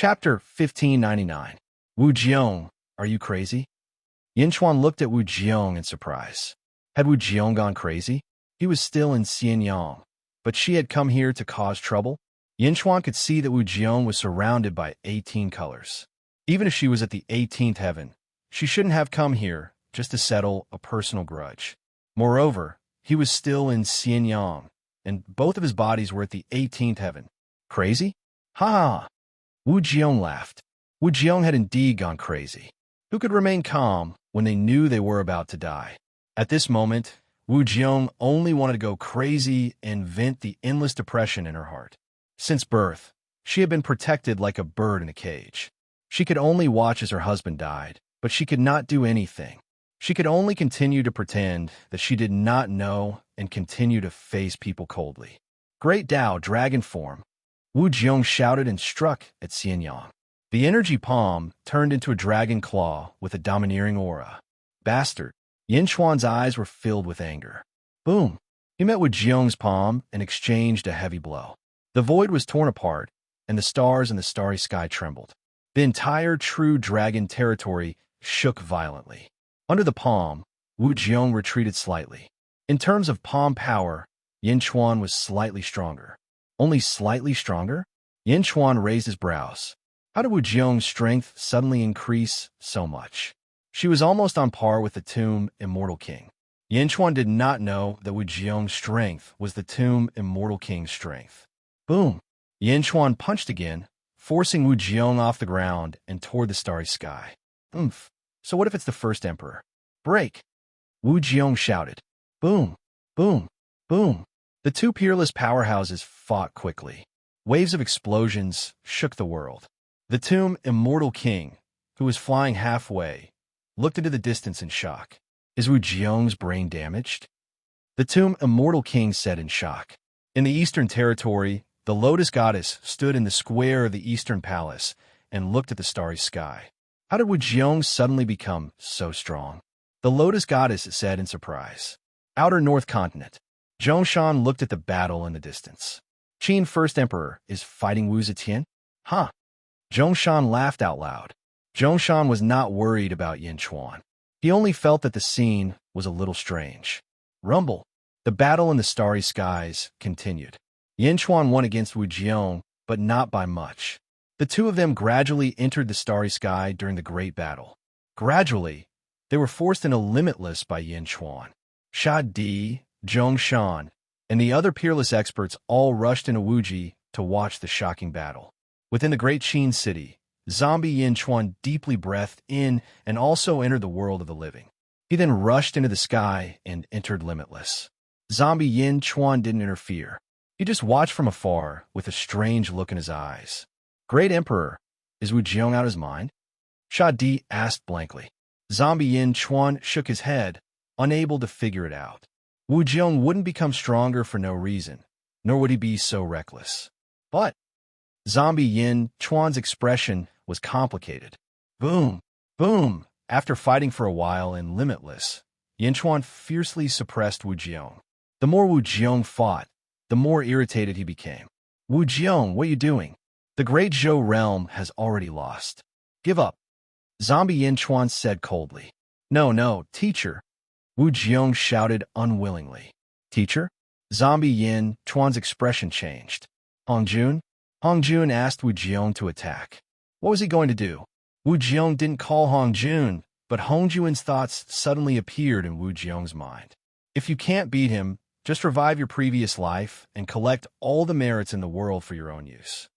Chapter 1599. Wu Jiong, are you crazy? Yin Chuan looked at Wu Jiong in surprise. Had Wu Jiong gone crazy? He was still in Xianyang, but she had come here to cause trouble? Yin Chuan could see that Wu Jiong was surrounded by 18 colors. Even if she was at the 18th heaven, she shouldn't have come here just to settle a personal grudge. Moreover, he was still in Xianyang, and both of his bodies were at the 18th heaven. Crazy? Ha ha! Wu Jiong laughed. Wu Jiong had indeed gone crazy. Who could remain calm when they knew they were about to die? At this moment, Wu Jiong only wanted to go crazy and vent the endless depression in her heart. Since birth, she had been protected like a bird in a cage. She could only watch as her husband died, but she could not do anything. She could only continue to pretend that she did not know and continue to face people coldly. Great Tao, dragon form. Wu Jiong shouted and struck at Xianyang. The energy palm turned into a dragon claw with a domineering aura. Bastard. Yin Chuan's eyes were filled with anger. Boom. He met Wu Jiong's palm and exchanged a heavy blow. The void was torn apart, and the stars in the starry sky trembled. The entire true dragon territory shook violently. Under the palm, Wu Jiong retreated slightly. In terms of palm power, Yin Chuan was slightly stronger. Only slightly stronger? Yin Chuan raised his brows. How did Wu Jiong's strength suddenly increase so much? She was almost on par with the tomb Immortal King. Yin Chuan did not know that Wu Jiong's strength was the tomb Immortal King's strength. Boom! Yin Chuan punched again, forcing Wu Jiong off the ground and toward the starry sky. Oomph! So what if it's the first emperor? Break! Wu Jiong shouted. Boom! Boom! Boom! The two peerless powerhouses fought quickly. Waves of explosions shook the world. The tomb Immortal King, who was flying halfway, looked into the distance in shock. Is Wu Jiong's brain damaged? The tomb Immortal King said in shock. In the Eastern Territory, the Lotus Goddess stood in the square of the Eastern Palace and looked at the starry sky. How did Wu Jiong suddenly become so strong? The Lotus Goddess said in surprise. Outer North Continent. Zhongshan looked at the battle in the distance. Qin First Emperor is fighting Wu Zetian? Huh. Zhongshan laughed out loud. Zhongshan was not worried about Yin Chuan. He only felt that the scene was a little strange. Rumble. The battle in the starry skies continued. Yin Chuan won against Wu Jiong, but not by much. The two of them gradually entered the starry sky during the great battle. Gradually, they were forced into limitless by Yin Chuan. Sha Di, Zhongshan, and the other peerless experts all rushed into Wuji to watch the shocking battle. Within the great Qin city, zombie Yin Chuan deeply breathed in and also entered the world of the living. He then rushed into the sky and entered limitless. Zombie Yin Chuan didn't interfere. He just watched from afar with a strange look in his eyes. Great Emperor, is Wu Jiong out of his mind? Sha Di asked blankly. Zombie Yin Chuan shook his head, unable to figure it out. Wu Jiong wouldn't become stronger for no reason, nor would he be so reckless. But Zombie Yin Chuan's expression was complicated. Boom! Boom! After fighting for a while in limitless, Yin Chuan fiercely suppressed Wu Jiong. The more Wu Jiong fought, the more irritated he became. Wu Jiong, what are you doing? The great Zhou realm has already lost. Give up. Zombie Yin Chuan said coldly. No, teacher. Wu Jiong shouted unwillingly. Teacher? Zombie Yin Chuan's expression changed. Hongjun? Hongjun asked Wu Jiong to attack. What was he going to do? Wu Jiong didn't call Hongjun, but Hongjun's thoughts suddenly appeared in Wu Jiong's mind. If you can't beat him, just revive your previous life and collect all the merits in the world for your own use.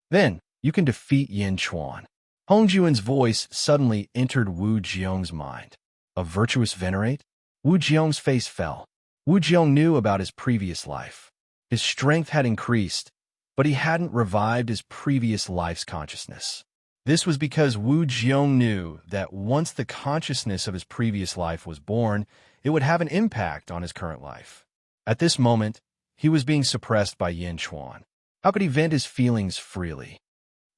Then, you can defeat Yin Chuan. Hongjun's voice suddenly entered Wu Jiong's mind. A virtuous venerate? Wu Jiong's face fell. Wu Jiong knew about his previous life. His strength had increased, but he hadn't revived his previous life's consciousness. This was because Wu Jiong knew that once the consciousness of his previous life was born, it would have an impact on his current life. At this moment, he was being suppressed by Yin Chuan. How could he vent his feelings freely?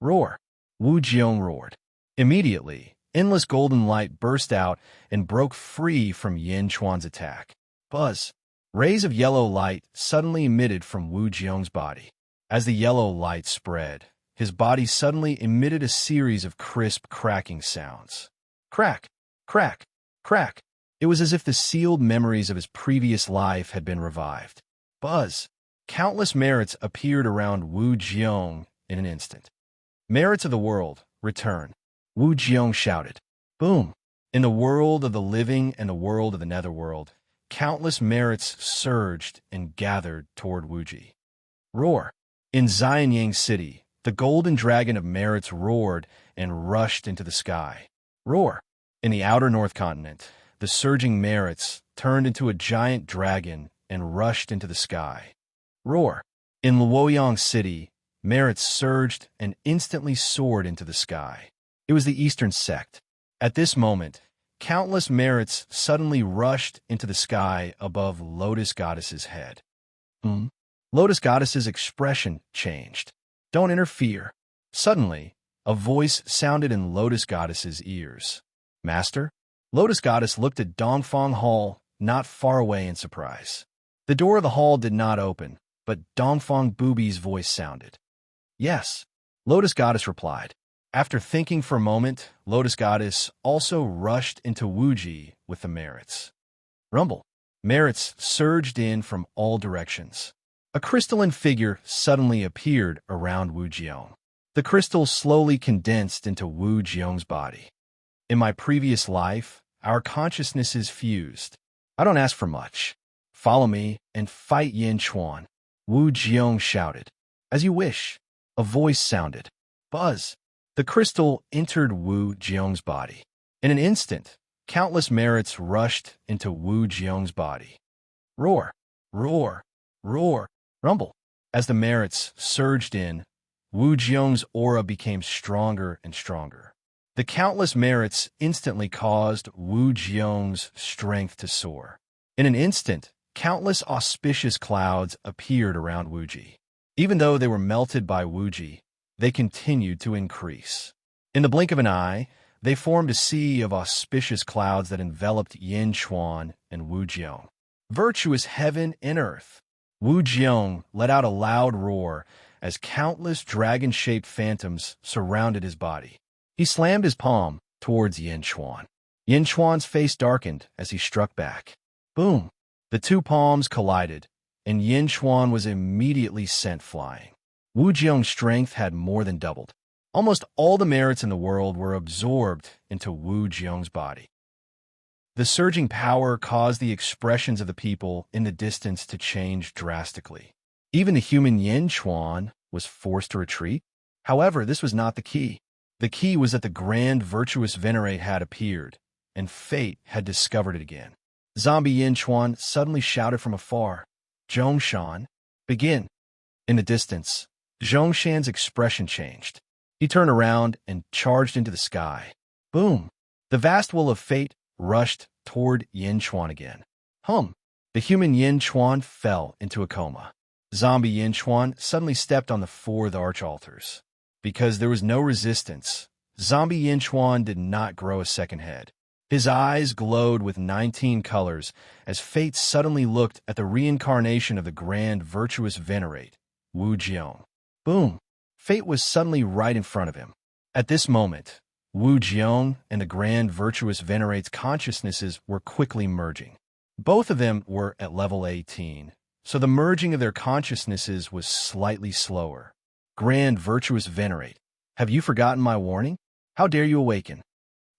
Roar! Wu Jiong roared. Immediately, endless golden light burst out and broke free from Yin Chuan's attack. Buzz! Rays of yellow light suddenly emitted from Wu Jiong's body. As the yellow light spread, his body suddenly emitted a series of crisp, cracking sounds. Crack, crack, crack. It was as if the sealed memories of his previous life had been revived. Buzz. Countless merits appeared around Wu Jiong in an instant. Merits of the world, return. Wu Jiong shouted. Boom. In the world of the living and the world of the netherworld, countless merits surged and gathered toward Wuji. Roar. In Xianyang City, the golden dragon of merits roared and rushed into the sky. Roar. In the outer North Continent, the surging merits turned into a giant dragon and rushed into the sky. Roar. In Luoyang City, merits surged and instantly soared into the sky. It was the Eastern sect. At this moment, countless merits suddenly rushed into the sky above Lotus Goddess's head. Lotus Goddess's expression changed. Don't interfere. Suddenly, a voice sounded in Lotus Goddess's ears. Master? Lotus Goddess looked at Dongfang Hall, not far away in surprise. The door of the hall did not open, but Dongfang Booby's voice sounded. Yes, Lotus Goddess replied. After thinking for a moment, Lotus Goddess also rushed into Wuji with the merits. Rumble. Merits surged in from all directions. A crystalline figure suddenly appeared around Wu Jiong. The crystal slowly condensed into Wu Jiong's body. In my previous life, our consciousnesses fused. I don't ask for much. Follow me and fight Yin Chuan. Wu Jiong shouted. As you wish. A voice sounded. Buzz. The crystal entered Wu Jiong's body. In an instant, countless merits rushed into Wu Jiong's body. Roar, roar, roar, rumble. As the merits surged in, Wu Jiong's aura became stronger and stronger. The countless merits instantly caused Wu Jiong's strength to soar. In an instant, countless auspicious clouds appeared around Wuji. Even though they were melted by Wuji, they continued to increase. In the blink of an eye, they formed a sea of auspicious clouds that enveloped Yin Chuan and Wu Jiong. Virtuous heaven and earth. Wu Jiong let out a loud roar as countless dragon-shaped phantoms surrounded his body. He slammed his palm towards Yin Chuan. Yin Chuan's face darkened as he struck back. Boom! The two palms collided, and Yin Chuan was immediately sent flying. Wu Jiong's strength had more than doubled. Almost all the merits in the world were absorbed into Wu Jiong's body. The surging power caused the expressions of the people in the distance to change drastically. Even the human Yin Chuan was forced to retreat. However, this was not the key. The key was that the grand virtuous venerate had appeared, and fate had discovered it again. Zombie Yin Chuan suddenly shouted from afar, Zhongshan, begin. In the distance, Zhongshan's expression changed. He turned around and charged into the sky. Boom! The vast will of fate rushed toward Yin Chuan again. The human Yin Chuan fell into a coma. Zombie Yin Chuan suddenly stepped on the fourth arch altars. Because there was no resistance, Zombie Yin Chuan did not grow a second head. His eyes glowed with 19 colors as fate suddenly looked at the reincarnation of the grand virtuous venerate, Wu Jiong. Boom! Fate was suddenly right in front of him. At this moment, Wu Jiong and the grand virtuous venerate's consciousnesses were quickly merging. Both of them were at level 18, so the merging of their consciousnesses was slightly slower. Grand virtuous venerate, have you forgotten my warning? How dare you awaken?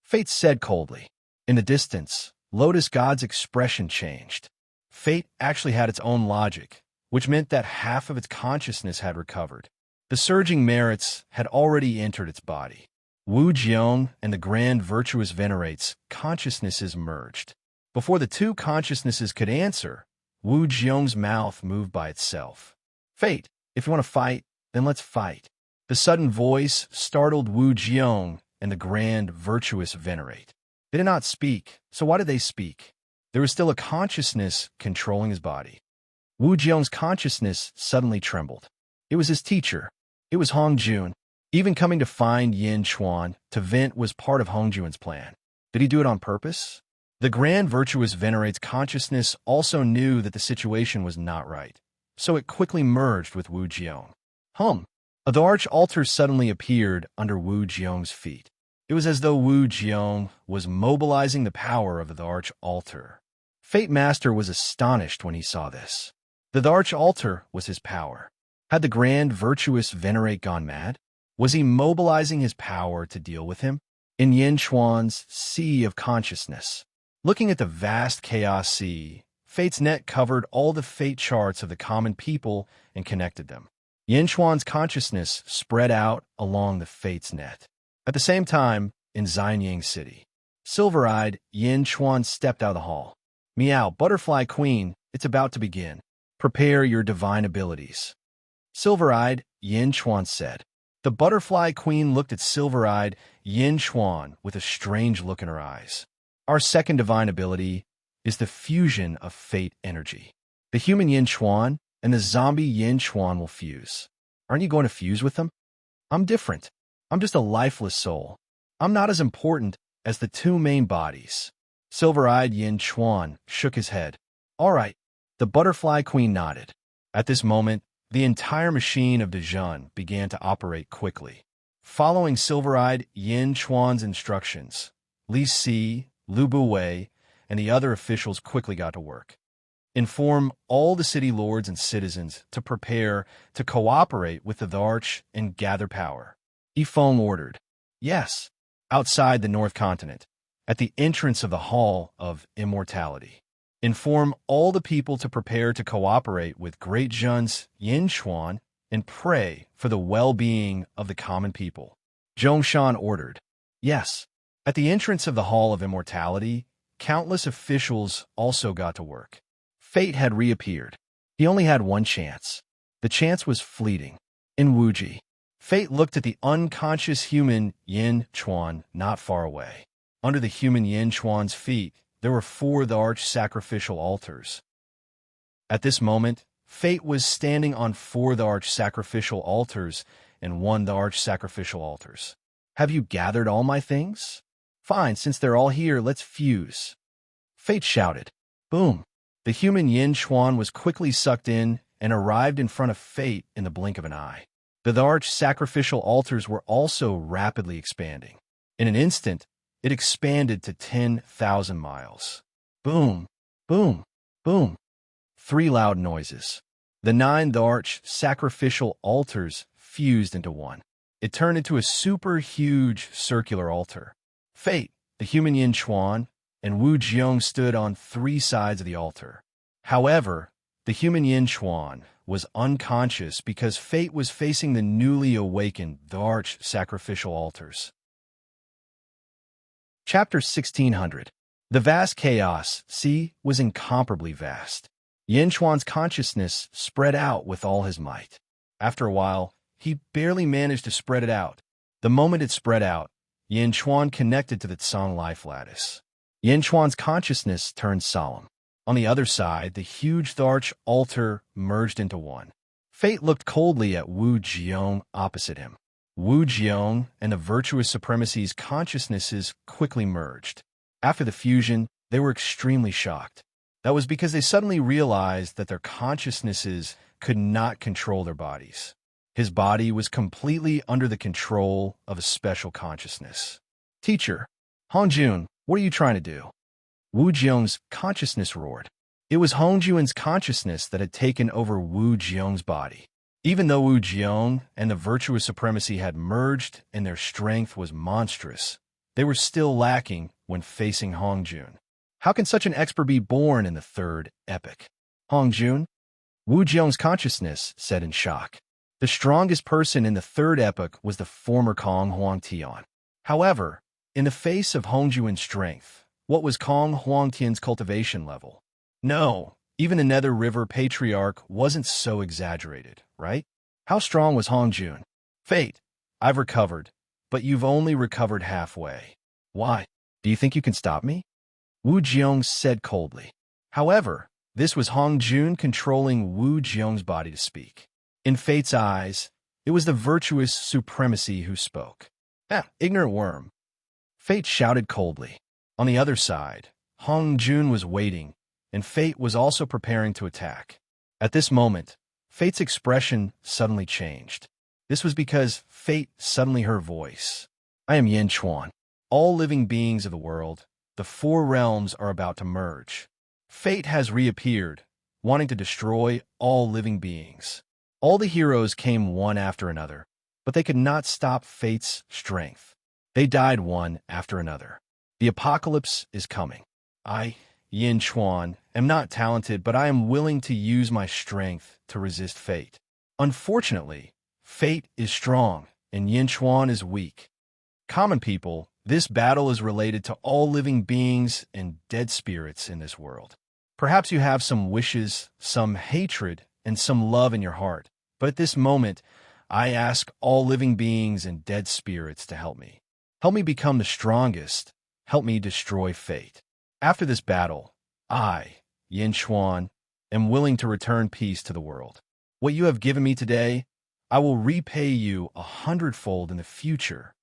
Fate said coldly. In the distance, Lotus God's expression changed. Fate actually had its own logic, which meant that half of its consciousness had recovered. The surging merits had already entered its body. Wu Jiong and the grand virtuous venerate's consciousnesses merged. Before the two consciousnesses could answer, Wu Jiong's mouth moved by itself. Fate, if you want to fight, then let's fight. The sudden voice startled Wu Jiong and the grand virtuous venerate. They did not speak, so why did they speak? There was still a consciousness controlling his body. Wu Jiong's consciousness suddenly trembled. It was his teacher. It was Hong Jun. Even coming to find Yin Chuan to vent was part of Hong Jun's plan. Did he do it on purpose? The grand virtuous venerate's consciousness also knew that the situation was not right, so it quickly merged with Wu Jiong. A large altar suddenly appeared under Wu Jiong's feet. It was as though Wu Jiong was mobilizing the power of the arch altar. Fate Master was astonished when he saw this. The arch altar was his power. Had the grand virtuous venerate gone mad? Was he mobilizing his power to deal with him? In Yin Chuan's sea of consciousness, looking at the vast chaos sea, Fate's net covered all the fate charts of the common people and connected them. Yin Chuan's consciousness spread out along the Fate's net. At the same time, in Xianyang City, silver-eyed Yin Chuan stepped out of the hall. Meow, Butterfly Queen, it's about to begin. Prepare your divine abilities. Silver-eyed Yin Chuan said. The Butterfly Queen looked at silver-eyed Yin Chuan with a strange look in her eyes. Our second divine ability is the fusion of fate energy. The human Yin Chuan and the zombie Yin Chuan will fuse. Aren't you going to fuse with them? I'm different. I'm just a lifeless soul. I'm not as important as the two main bodies. Silver-eyed Yin Chuan shook his head. All right. The Butterfly Queen nodded. At this moment, the entire machine of Dejun began to operate quickly. Following silver-eyed Yin Chuan's instructions, Li Si, Lu Buwei, and the other officials quickly got to work. Inform all the city lords and citizens to prepare to cooperate with the Arch and gather power. Yifeng ordered. Yes, outside the North Continent, at the entrance of the Hall of Immortality. Inform all the people to prepare to cooperate with Great Jun's Yin Chuan and pray for the well-being of the common people. Zhongshan ordered. Yes, at the entrance of the Hall of Immortality, countless officials also got to work. Fate had reappeared. He only had one chance. The chance was fleeting. In Wuji, Fate looked at the unconscious human Yin Chuan not far away. Under the human Yin Chuan's feet, there were 4 large sacrificial altars. At this moment, Fate was standing on 4 large sacrificial altars and 1 large sacrificial altars. Have you gathered all my things? Fine, since they're all here, let's fuse. Fate shouted. Boom. The human Yin Chuan was quickly sucked in and arrived in front of Fate in the blink of an eye. The large sacrificial altars were also rapidly expanding. In an instant, it expanded to 10,000 miles. Boom, boom, boom. 3 loud noises. The 9 large sacrificial altars fused into one. It turned into a super huge circular altar. Fate, the human Yin Chuan, and Wu Jiong stood on 3 sides of the altar. However, the human Yin Chuan was unconscious because Fate was facing the newly awakened large sacrificial altars. Chapter 1600. The vast chaos sea was incomparably vast. Yin Chuan's consciousness spread out with all his might. After a while, he barely managed to spread it out. The moment it spread out, Yin Chuan connected to the Tsang life lattice. Yin Chuan's consciousness turned solemn. On the other side, the huge arch altar merged into one. Fate looked coldly at Wu Jiong opposite him. Wu Jiong and the virtuous supremacy's consciousnesses quickly merged. After the fusion, they were extremely shocked. That was because they suddenly realized that their consciousnesses could not control their bodies. His body was completely under the control of a special consciousness. Teacher, Hongjun, what are you trying to do? Wu Jiong's consciousness roared. It was Hongjuan's consciousness that had taken over Wu Jiong's body. Even though Wu Jiong and the virtuous supremacy had merged and their strength was monstrous, they were still lacking when facing Hongjun. How can such an expert be born in the 3rd epoch? Hongjun? Wu Jiong's consciousness said in shock. The strongest person in the 3rd epoch was the former Kong Huangtian. However, in the face of Hongjuan's strength, what was Kong Huangtian's cultivation level? No, even the Nether River Patriarch wasn't so exaggerated, right? How strong was Hongjun? Fate, I've recovered, but you've only recovered halfway. Why? Do you think you can stop me? Wu Jiong said coldly. However, this was Hongjun controlling Wu Jiong's body to speak. In Fate's eyes, it was the virtuous supremacy who spoke. Ignorant worm. Fate shouted coldly. On the other side, Hongjun was waiting, and Fate was also preparing to attack. At this moment, Fate's expression suddenly changed. This was because fate suddenly heard her voice. I am Yin Chuan. All living beings of the world, the four realms are about to merge. Fate has reappeared, wanting to destroy all living beings. All the heroes came one after another, but they could not stop fate's strength. They died one after another. The apocalypse is coming. I, Yin Chuan, am not talented, but I am willing to use my strength to resist fate. Unfortunately, fate is strong, and Yin Chuan is weak. Common people, this battle is related to all living beings and dead spirits in this world. Perhaps you have some wishes, some hatred, and some love in your heart, but at this moment, I ask all living beings and dead spirits to help me. Help me become the strongest. Help me destroy fate. After this battle, I, Yin Chuan, am willing to return peace to the world. What you have given me today, I will repay you 100-fold in the future.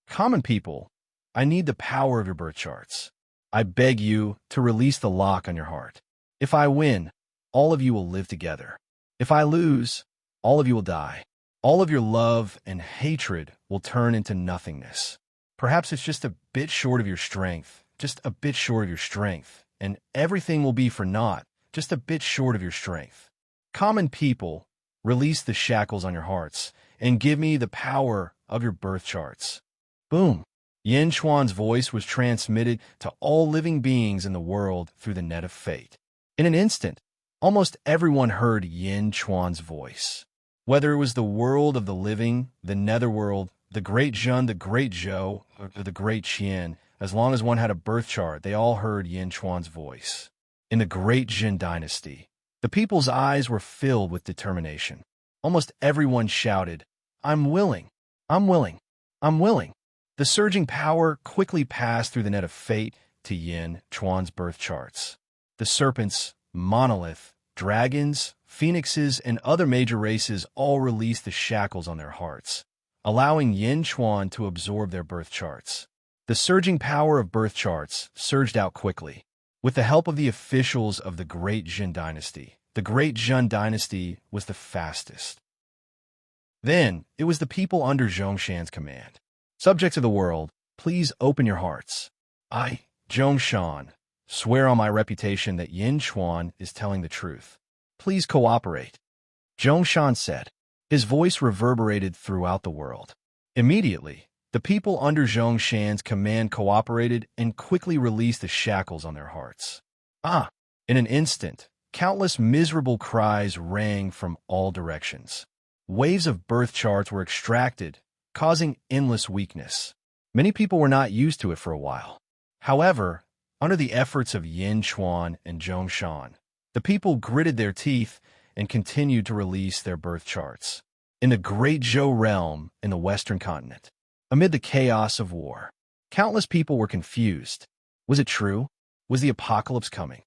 Common people, I need the power of your birth charts. I beg you to release the lock on your heart. If I win, all of you will live together. If I lose, all of you will die. All of your love and hatred will turn into nothingness. Perhaps it's just a bit short of your strength, just a bit short of your strength, and everything will be for naught, just a bit short of your strength. Common people, release the shackles on your hearts and give me the power of your birth charts. Boom! Yin Chuan's voice was transmitted to all living beings in the world through the net of fate. In an instant, almost everyone heard Yin Chuan's voice. Whether it was the world of the living, the netherworld, the Great Zhun, the Great Zhou, or the Great Qian, as long as one had a birth chart, they all heard Yin Chuan's voice. In the Great Jin dynasty, the people's eyes were filled with determination. Almost everyone shouted, I'm willing, I'm willing, I'm willing. The surging power quickly passed through the net of fate to Yin Chuan's birth charts. The serpents, monolith, dragons, phoenixes, and other major races all released the shackles on their hearts, allowing Yin Chuan to absorb their birth charts. The surging power of birth charts surged out quickly. With the help of the officials of the Great Jin dynasty, the Great Zhun dynasty was the fastest. Then, it was the people under Zhongshan's command. Subjects of the world, please open your hearts. I, Zhongshan, swear on my reputation that Yin Chuan is telling the truth. Please cooperate. Zhongshan said. His voice reverberated throughout the world. Immediately, the people under Zhongshan's command cooperated and quickly released the shackles on their hearts. In an instant, countless miserable cries rang from all directions. Waves of birth charts were extracted, causing endless weakness. Many people were not used to it for a while. However, under the efforts of Yin Chuan and Zhongshan, the people gritted their teeth and continued to release their birth charts. In the Great Zhou realm in the Western continent, amid the chaos of war, countless people were confused. Was it true? Was the apocalypse coming?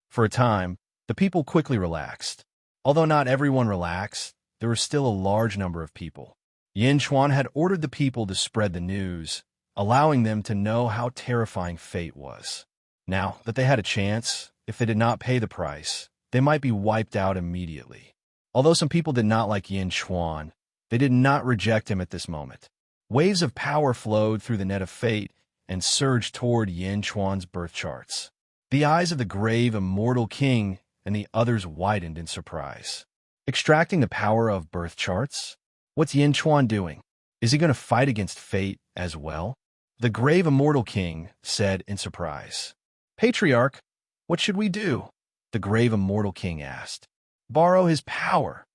For a time, the people quickly relaxed. Although not everyone relaxed, there was still a large number of people. Yin Chuan had ordered the people to spread the news, allowing them to know how terrifying fate was. Now that they had a chance, if they did not pay the price, they might be wiped out immediately. Although some people did not like Yin Chuan, they did not reject him at this moment. Waves of power flowed through the net of fate and surged toward Yin Chuan's birth charts. The eyes of the grave Immortal King and the others widened in surprise. Extracting the power of birth charts? What's Yin Chuan doing? Is he going to fight against fate as well? The grave Immortal King said in surprise. Patriarch, what should we do? The grave Immortal King asked. Borrow his power,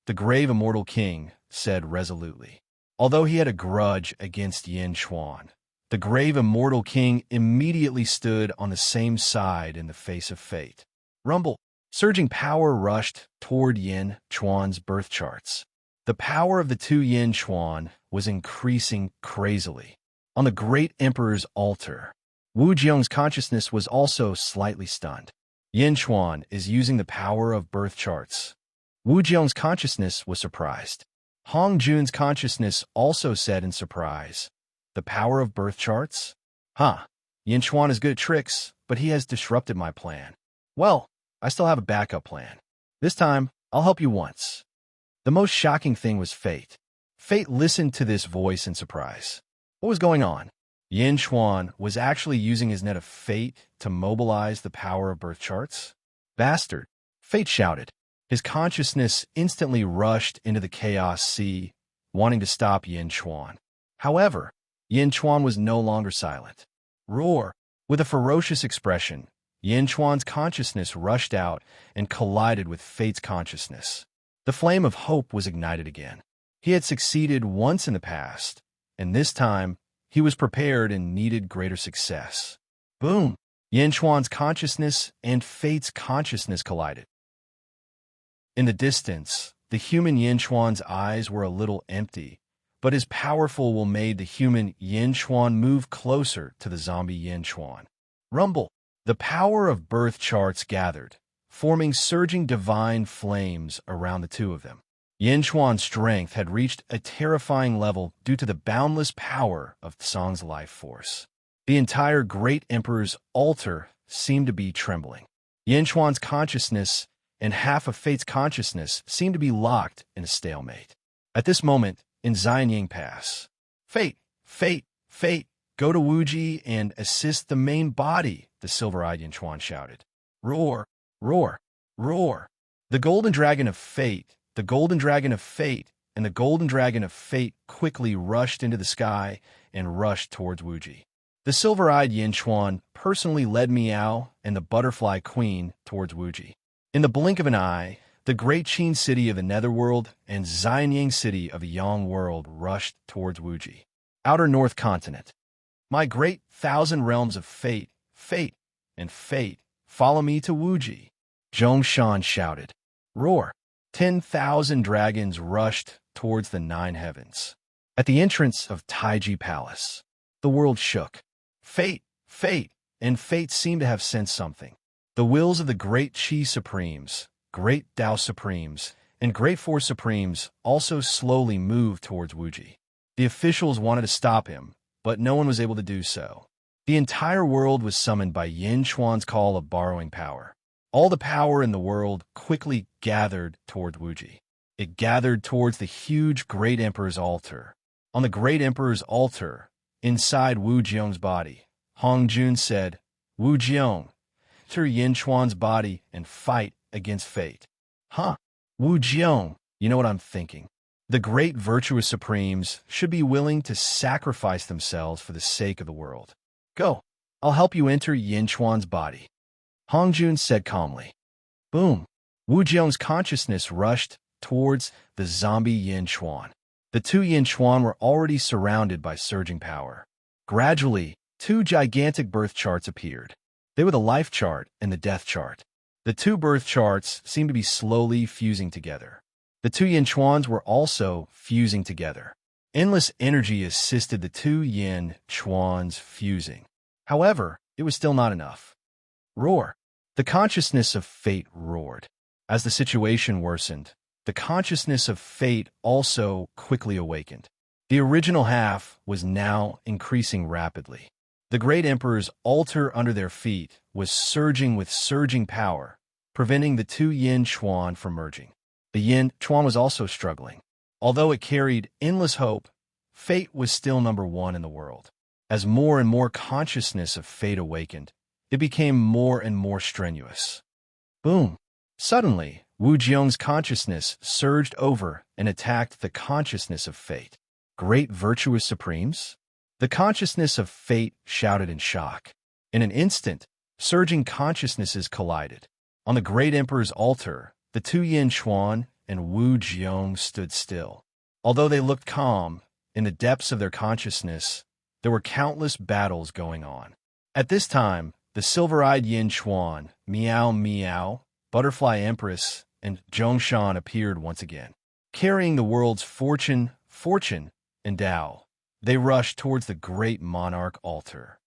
the grave Immortal King said resolutely. Although he had a grudge against Yin Chuan, the grave Immortal King immediately stood on the same side in the face of fate. Rumble. Surging power rushed toward Yin Chuan's birth charts. The power of the two Yin Chuan was increasing crazily. On the great emperor's altar, Wu Jiong's consciousness was also slightly stunned. Yin Chuan is using the power of birth charts. Wu Jiong's consciousness was surprised. Hong Jun's consciousness also said in surprise, the power of birth charts? Yin Chuan is good at tricks, but he has disrupted my plan. Well, I still have a backup plan. This time, I'll help you once. The most shocking thing was fate. Fate listened to this voice in surprise. What was going on? Yin Chuan was actually using his net of fate to mobilize the power of birth charts? Bastard! Fate shouted. His consciousness instantly rushed into the chaos sea, wanting to stop Yin Chuan. However, Yin Chuan was no longer silent. Roar! With a ferocious expression, Yin Chuan's consciousness rushed out and collided with Fate's consciousness. The flame of hope was ignited again. He had succeeded once in the past, and this time, he was prepared and needed greater success. Boom! Yin Chuan's consciousness and Fate's consciousness collided. In the distance, the human Yin Chuan's eyes were a little empty, but his powerful will made the human Yin Chuan move closer to the zombie Yin Chuan. Rumble! The power of birth charts gathered, forming surging divine flames around the two of them. Yin Chuan's strength had reached a terrifying level due to the boundless power of Tsang's life force. The entire Great Emperor's altar seemed to be trembling. Yin Chuan's consciousness and half of Fate's consciousness seemed to be locked in a stalemate. At this moment, in Xianying Pass, Fate, Fate, Fate, go to Wuji and assist the main body, the silver-eyed Yin Chuan shouted. Roar, roar, roar. The golden dragon of Fate, the golden dragon of Fate, and the golden dragon of Fate quickly rushed into the sky and rushed towards Wuji. The silver-eyed Yin Chuan personally led Miao and the butterfly queen towards Wuji. In the blink of an eye, the great Qin city of the Netherworld and Xianying city of the Yang world rushed towards Wuji. Outer North Continent. My great 1,000 realms of fate, fate, and fate, follow me to Wuji. Zhongshan shouted. Roar! 10,000 dragons rushed towards the 9 heavens. At the entrance of Taiji Palace, the world shook. Fate, fate, and fate seemed to have sensed something. The wills of the great Qi Supremes, great Tao Supremes, and great Force Supremes also slowly moved towards Wuji. The officials wanted to stop him, but no one was able to do so. The entire world was summoned by Yin Chuan's call of borrowing power. All the power in the world quickly gathered toward Wuji. It gathered towards the huge Great Emperor's altar. On the Great Emperor's altar, inside Wu Jiong's body, Hong Jun said, Wu Jiong, enter Yin Chuan's body and fight against fate. Huh? Wu Jiong, you know what I'm thinking. The great virtuous supremes should be willing to sacrifice themselves for the sake of the world. Go. I'll help you enter Yin Chuan's body. Hong Jun said calmly. Boom. Wu Jiong's consciousness rushed towards the zombie Yin Chuan. The 2 Yin Chuan were already surrounded by surging power. Gradually, 2 gigantic birth charts appeared. They were the life chart and the death chart. The 2 birth charts seemed to be slowly fusing together. The 2 Yin Chuans were also fusing together. Endless energy assisted the 2 Yin Chuans fusing. However, it was still not enough. Roar! The consciousness of fate roared. As the situation worsened, the consciousness of fate also quickly awakened. The original half was now increasing rapidly. The Great Emperor's altar under their feet was surging with surging power, preventing the 2 Yin Chuan from merging. The Yin Chuan was also struggling. Although it carried endless hope, fate was still number 1 in the world. As more and more consciousness of fate awakened, it became more and more strenuous. Boom! Suddenly, Wu Jiong's consciousness surged over and attacked the consciousness of fate. Great virtuous supremes? The consciousness of fate shouted in shock. In an instant, surging consciousnesses collided. On the Great Emperor's altar, the 2 Yin Chuan and Wu Jiong stood still. Although they looked calm, in the depths of their consciousness, there were countless battles going on. At this time, the silver-eyed Yin Chuan, Miao Miao, Butterfly Empress, and Zhongshan appeared once again. Carrying the world's fortune, and Tao, they rushed towards the great monarch altar.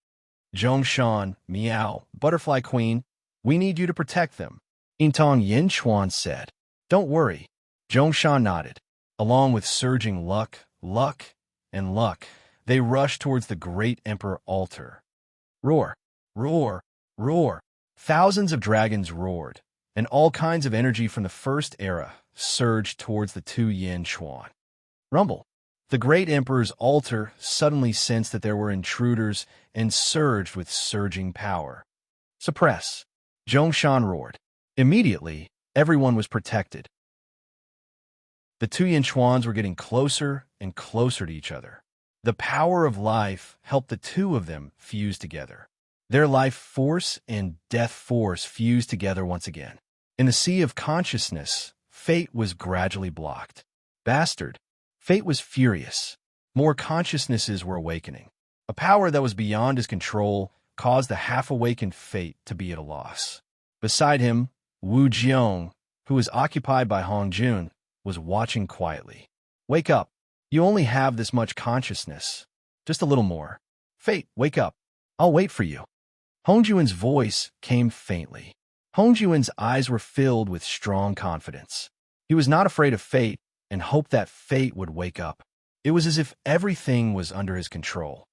Zhongshan, Miao, Butterfly Queen, we need you to protect them. Intong Yin Chuan said. Don't worry. Zhongshan nodded. Along with surging luck, and luck, they rushed towards the great emperor altar. Roar, roar, roar. Thousands of dragons roared, and all kinds of energy from the first era surged towards the 2 Yin Chuan. Rumble. The great emperor's altar suddenly sensed that there were intruders and surged with surging power. Suppress! Zhongshan roared. Immediately, everyone was protected. The two Yinchuans were getting closer and closer to each other. The power of life helped the two of them fuse together. Their life force and death force fused together once again. In the sea of consciousness, fate was gradually blocked. Bastard! Fate was furious. More consciousnesses were awakening. A power that was beyond his control caused the half-awakened fate to be at a loss. Beside him, Wu Jiong, who was occupied by Hong Jun, was watching quietly. Wake up. You only have this much consciousness. Just a little more. Fate, wake up. I'll wait for you. Hongjuan's voice came faintly. Hongjuan's eyes were filled with strong confidence. He was not afraid of fate and hoped that fate would wake up. It was as if everything was under his control.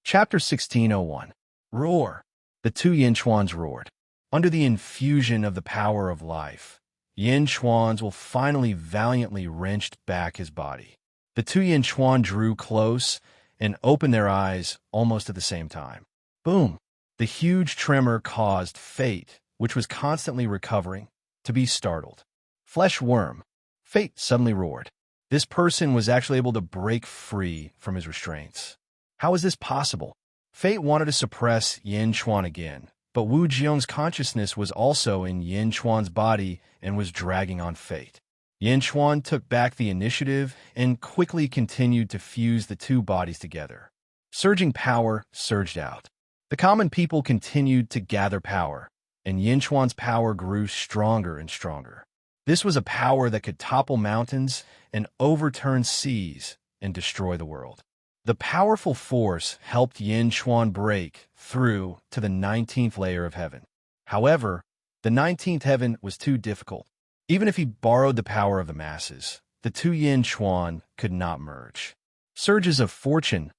Chapter 1601. Roar! The two Yinchuans roared. Under the infusion of the power of life, Yinchuans will finally valiantly wrenched back his body. The two Yinchuan drew close and opened their eyes almost at the same time. Boom! The huge tremor caused fate, which was constantly recovering, to be startled. Flesh worm! Fate suddenly roared. This person was actually able to break free from his restraints. How is this possible? Fate wanted to suppress Yinchuan again, but Wu Jiong's consciousness was also in Yinchuan's body and was dragging on fate. Yinchuan took back the initiative and quickly continued to fuse the two bodies together. Surging power surged out. The common people continued to gather power, and Yinchuan's power grew stronger and stronger. This was a power that could topple mountains and overturn seas and destroy the world. The powerful force helped Yinchuan break through to the 19th layer of heaven. However, the 19th heaven was too difficult. Even if he borrowed the power of the masses, the two Yinchuan could not merge. Surges of fortune,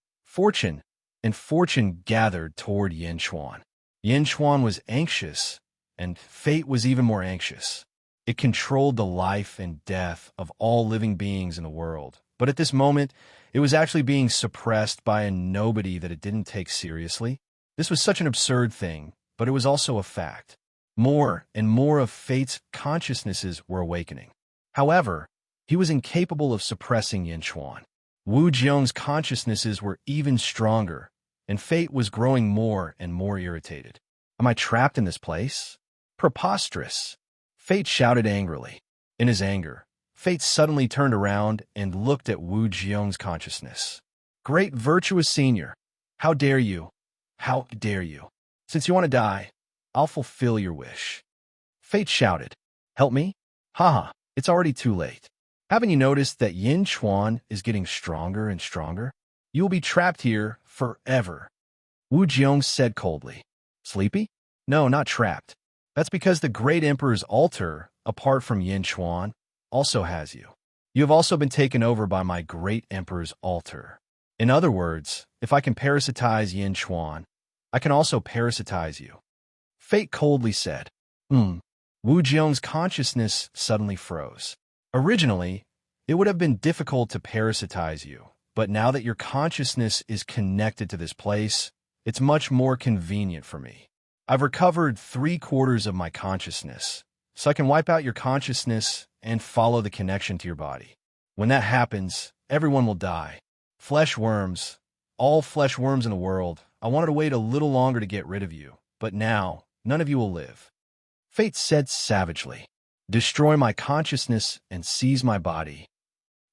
and fortune gathered toward Yinchuan. Yinchuan was anxious, and fate was even more anxious. It controlled the life and death of all living beings in the world. But at this moment, it was actually being suppressed by a nobody that it didn't take seriously. This was such an absurd thing, but it was also a fact. More and more of fate's consciousnesses were awakening. However, he was incapable of suppressing Yinchuan. Wu Jiong's consciousnesses were even stronger, and fate was growing more and more irritated. Am I trapped in this place? Preposterous! Fate shouted angrily. In his anger, fate suddenly turned around and looked at Wu Jiong's consciousness. Great virtuous senior, how dare you? How dare you? Since you want to die, I'll fulfill your wish. Fate shouted. Help me? Haha, it's already too late. Haven't you noticed that Yinchuan is getting stronger and stronger? You will be trapped here forever. Wu Jiong said coldly. Sleepy? No, not trapped. That's because the great emperor's altar, apart from Yinchuan, also has you. You have also been taken over by my great emperor's altar. In other words, if I can parasitize Yinchuan, I can also parasitize you. Fate coldly said. Wu Jiong's consciousness suddenly froze. Originally, it would have been difficult to parasitize you, but now that your consciousness is connected to this place, it's much more convenient for me. I've recovered 3/4 of my consciousness, so I can wipe out your consciousness and follow the connection to your body. When that happens, everyone will die. Flesh worms, all flesh worms in the world, I wanted to wait a little longer to get rid of you, but now, none of you will live. Fate said savagely. Destroy my consciousness and seize my body.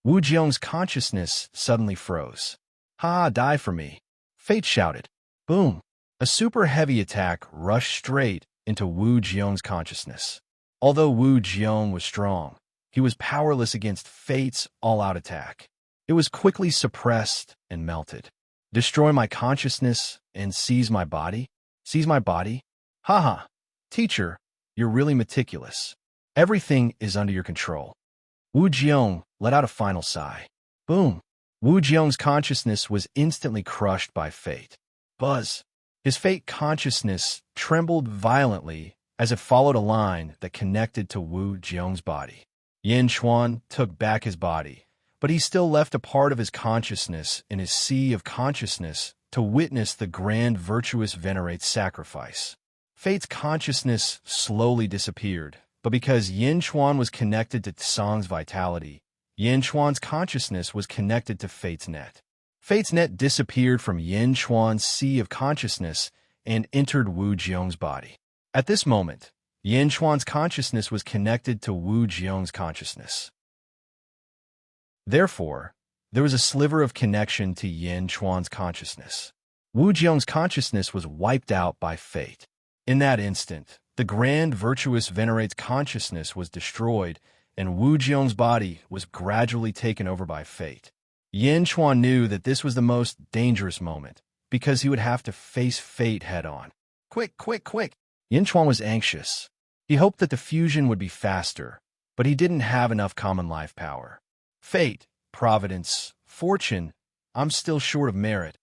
Wu Jiong's consciousness suddenly froze. Ha, die for me. Fate shouted. Boom. A super heavy attack rushed straight into Wu Jiong's consciousness. Although Wu Jiong was strong, he was powerless against Fate's all-out attack. It was quickly suppressed and melted. Destroy my consciousness and seize my body? Seize my body? Haha. Teacher, you're really meticulous. Everything is under your control. Wu Jiong let out a final sigh. Boom. Wu Jiong's consciousness was instantly crushed by fate. Buzz. His fate consciousness trembled violently as it followed a line that connected to Wu Jiong's body. Yin Chuan took back his body, but he still left a part of his consciousness in his sea of consciousness to witness the grand virtuous venerate's sacrifice. Fate's consciousness slowly disappeared, but because Yin Chuan was connected to Tsang's vitality, Yin Chuan's consciousness was connected to Fate's net. Fate's net disappeared from Yin Chuan's sea of consciousness and entered Wu Jiong's body. At this moment, Yin Chuan's consciousness was connected to Wu Jiong's consciousness. Therefore, there was a sliver of connection to Yin Chuan's consciousness. Wu Jiong's consciousness was wiped out by fate. In that instant, the grand virtuous venerate's consciousness was destroyed, and Wu Jiong's body was gradually taken over by fate. Yin Chuan knew that this was the most dangerous moment, because he would have to face fate head-on. Quick, quick, quick! Yin Chuan was anxious. He hoped that the fusion would be faster, but he didn't have enough common life power. Fate, providence, fortune, I'm still short of merit.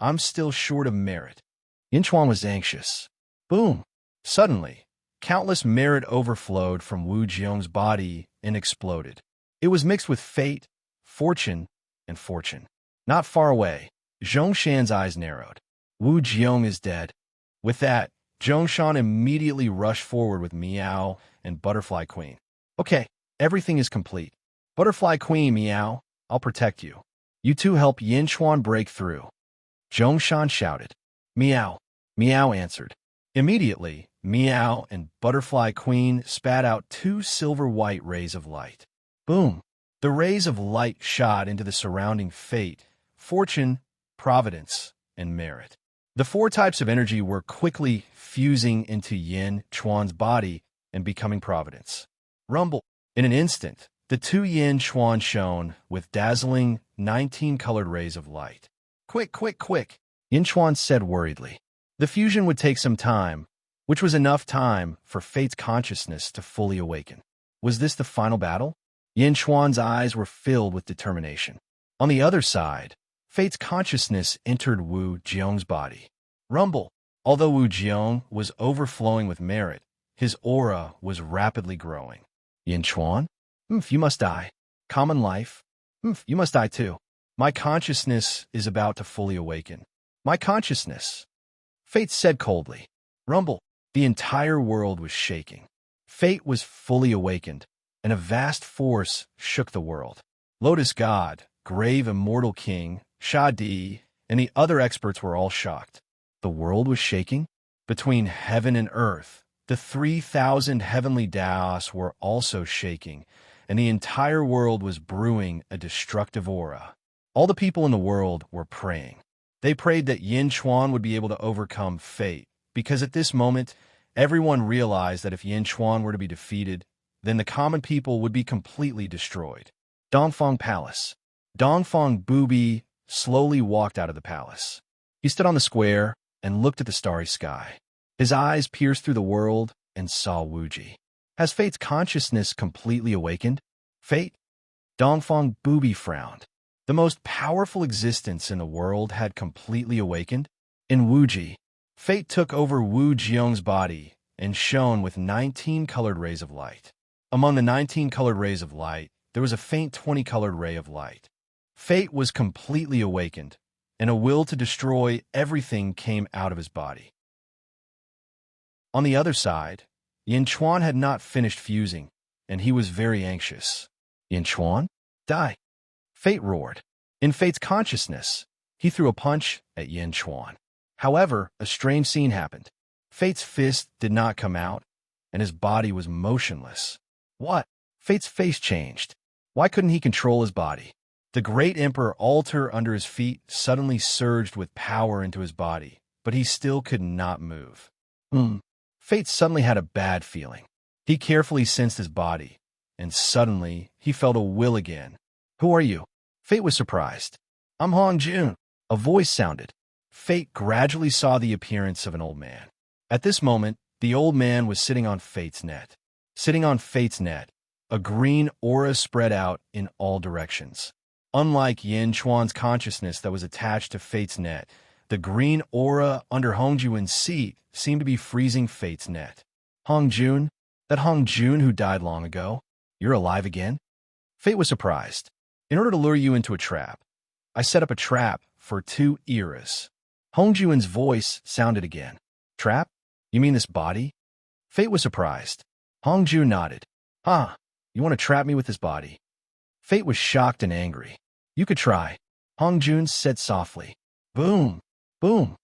I'm still short of merit. Yin Chuan was anxious. Boom! Suddenly, countless merit overflowed from Wu Jiong's body and exploded. It was mixed with fate, fortune, and fortune. Not far away, Zhongshan's eyes narrowed. Wu Jiong is dead. With that, Zhongshan immediately rushed forward with Meow and Butterfly Queen. Okay, everything is complete. Butterfly Queen, Meow, I'll protect you. You two help Yin Chuan break through. Zhongshan shouted. Meow. Meow answered. Immediately, Meow and Butterfly Queen spat out two silver-white rays of light. Boom! The rays of light shot into the surrounding fate, fortune, providence, and merit. The four types of energy were quickly fusing into Yin Chuan's body and becoming providence. Rumble! In an instant, the two Yin Chuan shone with dazzling 19-colored rays of light. Quick, quick, quick! Yin Chuan said worriedly. The fusion would take some time, which was enough time for Fate's consciousness to fully awaken. Was this the final battle? Yin Chuan's eyes were filled with determination. On the other side, Fate's consciousness entered Wu Jiong's body. Rumble! Although Wu Jiong was overflowing with merit, his aura was rapidly growing. Yin Chuan? You must die. Common life? You must die too. My consciousness is about to fully awaken. My consciousness. Fate said coldly. Rumble! The entire world was shaking. Fate was fully awakened, and a vast force shook the world. Lotus God, Grave Immortal King, Sha Di, and the other experts were all shocked. The world was shaking? Between heaven and earth, the 3,000 heavenly Daos were also shaking, and the entire world was brewing a destructive aura. All the people in the world were praying. They prayed that Yin Chuan would be able to overcome fate, because at this moment, everyone realized that if Yin Chuan were to be defeated, then the common people would be completely destroyed. Dongfang Palace. Dongfang Bubi slowly walked out of the palace. He stood on the square and looked at the starry sky. His eyes pierced through the world and saw Wuji. Has Fate's consciousness completely awakened? Fate? Dongfang Bubi frowned. The most powerful existence in the world had completely awakened. In Wuji, Fate took over Wu Jiong's body and shone with 19 colored rays of light. Among the 19 colored rays of light, there was a faint 20-colored ray of light. Fate was completely awakened, and a will to destroy everything came out of his body. On the other side, Yin Chuan had not finished fusing, and he was very anxious. Yin Chuan? Die! Fate roared. In Fate's consciousness, he threw a punch at Yin Chuan. However, a strange scene happened. Fate's fist did not come out, and his body was motionless. What? Fate's face changed. Why couldn't he control his body? The great Emperor altar under his feet suddenly surged with power into his body, but he still could not move. Fate suddenly had a bad feeling. He carefully sensed his body, and suddenly he felt a will again. Who are you? Fate was surprised. I'm Hong Jun. A voice sounded. Fate gradually saw the appearance of an old man. At this moment, the old man was sitting on Fate's net. Sitting on Fate's net, a green aura spread out in all directions. Unlike Yin Chuan's consciousness that was attached to Fate's net, the green aura under Hong Jun's seat seemed to be freezing Fate's net. Hong Jun? That Hong Jun who died long ago? You're alive again? Fate was surprised. In order to lure you into a trap, I set up a trap for 2 eras. Hongjuan's voice sounded again. Trap? You mean this body? Fate was surprised. Hongju nodded. Huh, you want to trap me with this body? Fate was shocked and angry. You could try. Hongjun said softly. Boom, boom.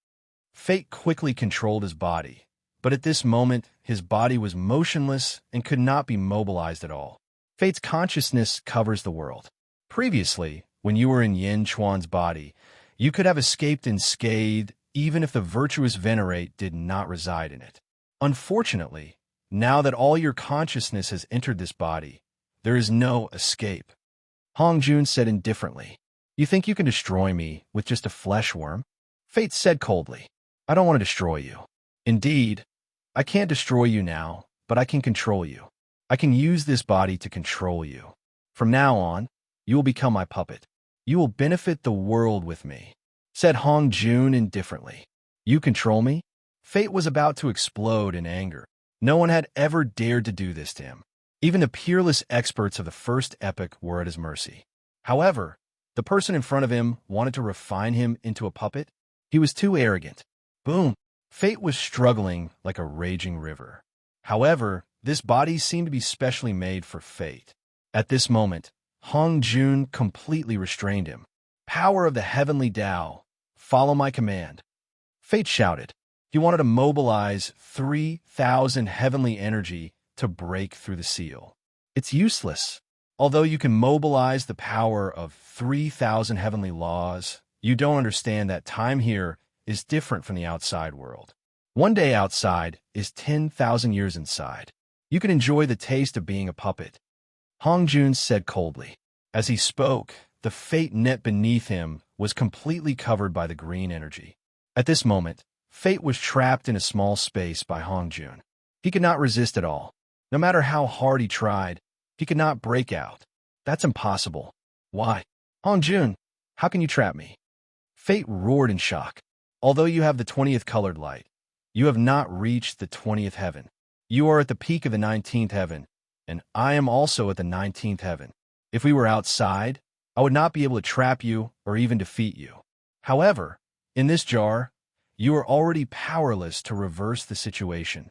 Fate quickly controlled his body, but at this moment, his body was motionless and could not be mobilized at all. Fate's consciousness covers the world. Previously, when you were in Yin Chuan's body, you could have escaped unscathed even if the virtuous venerate did not reside in it. Unfortunately, now that all your consciousness has entered this body, there is no escape. Hongjun said indifferently. You think you can destroy me with just a flesh worm? Fate said coldly. I don't want to destroy you. Indeed, I can't destroy you now, but I can control you. I can use this body to control you. From now on, you will become my puppet. You will benefit the world with me, said Hongjun indifferently. You control me? Fate was about to explode in anger. No one had ever dared to do this to him. Even the peerless experts of the first epoch were at his mercy. However, the person in front of him wanted to refine him into a puppet. He was too arrogant. Boom! Fate was struggling like a raging river. However, this body seemed to be specially made for Fate. At this moment, Hongjun completely restrained him. Power of the heavenly Tao, follow my command. Fate shouted. He wanted to mobilize 3,000 heavenly energy to break through the seal. It's useless. Although you can mobilize the power of 3,000 heavenly laws, you don't understand that time here is different from the outside world. One day outside is 10,000 years inside. You can enjoy the taste of being a puppet. Hongjun said coldly. As he spoke, the Fate net beneath him was completely covered by the green energy. At this moment, Fate was trapped in a small space by Hongjun. He could not resist at all. No matter how hard he tried, he could not break out. That's impossible. Why? Hongjun, how can you trap me? Fate roared in shock. Although you have the 20th colored light, you have not reached the 20th heaven. You are at the peak of the 19th heaven, and I am also at the 19th heaven. If we were outside, I would not be able to trap you or even defeat you. However, in this jar, you are already powerless to reverse the situation.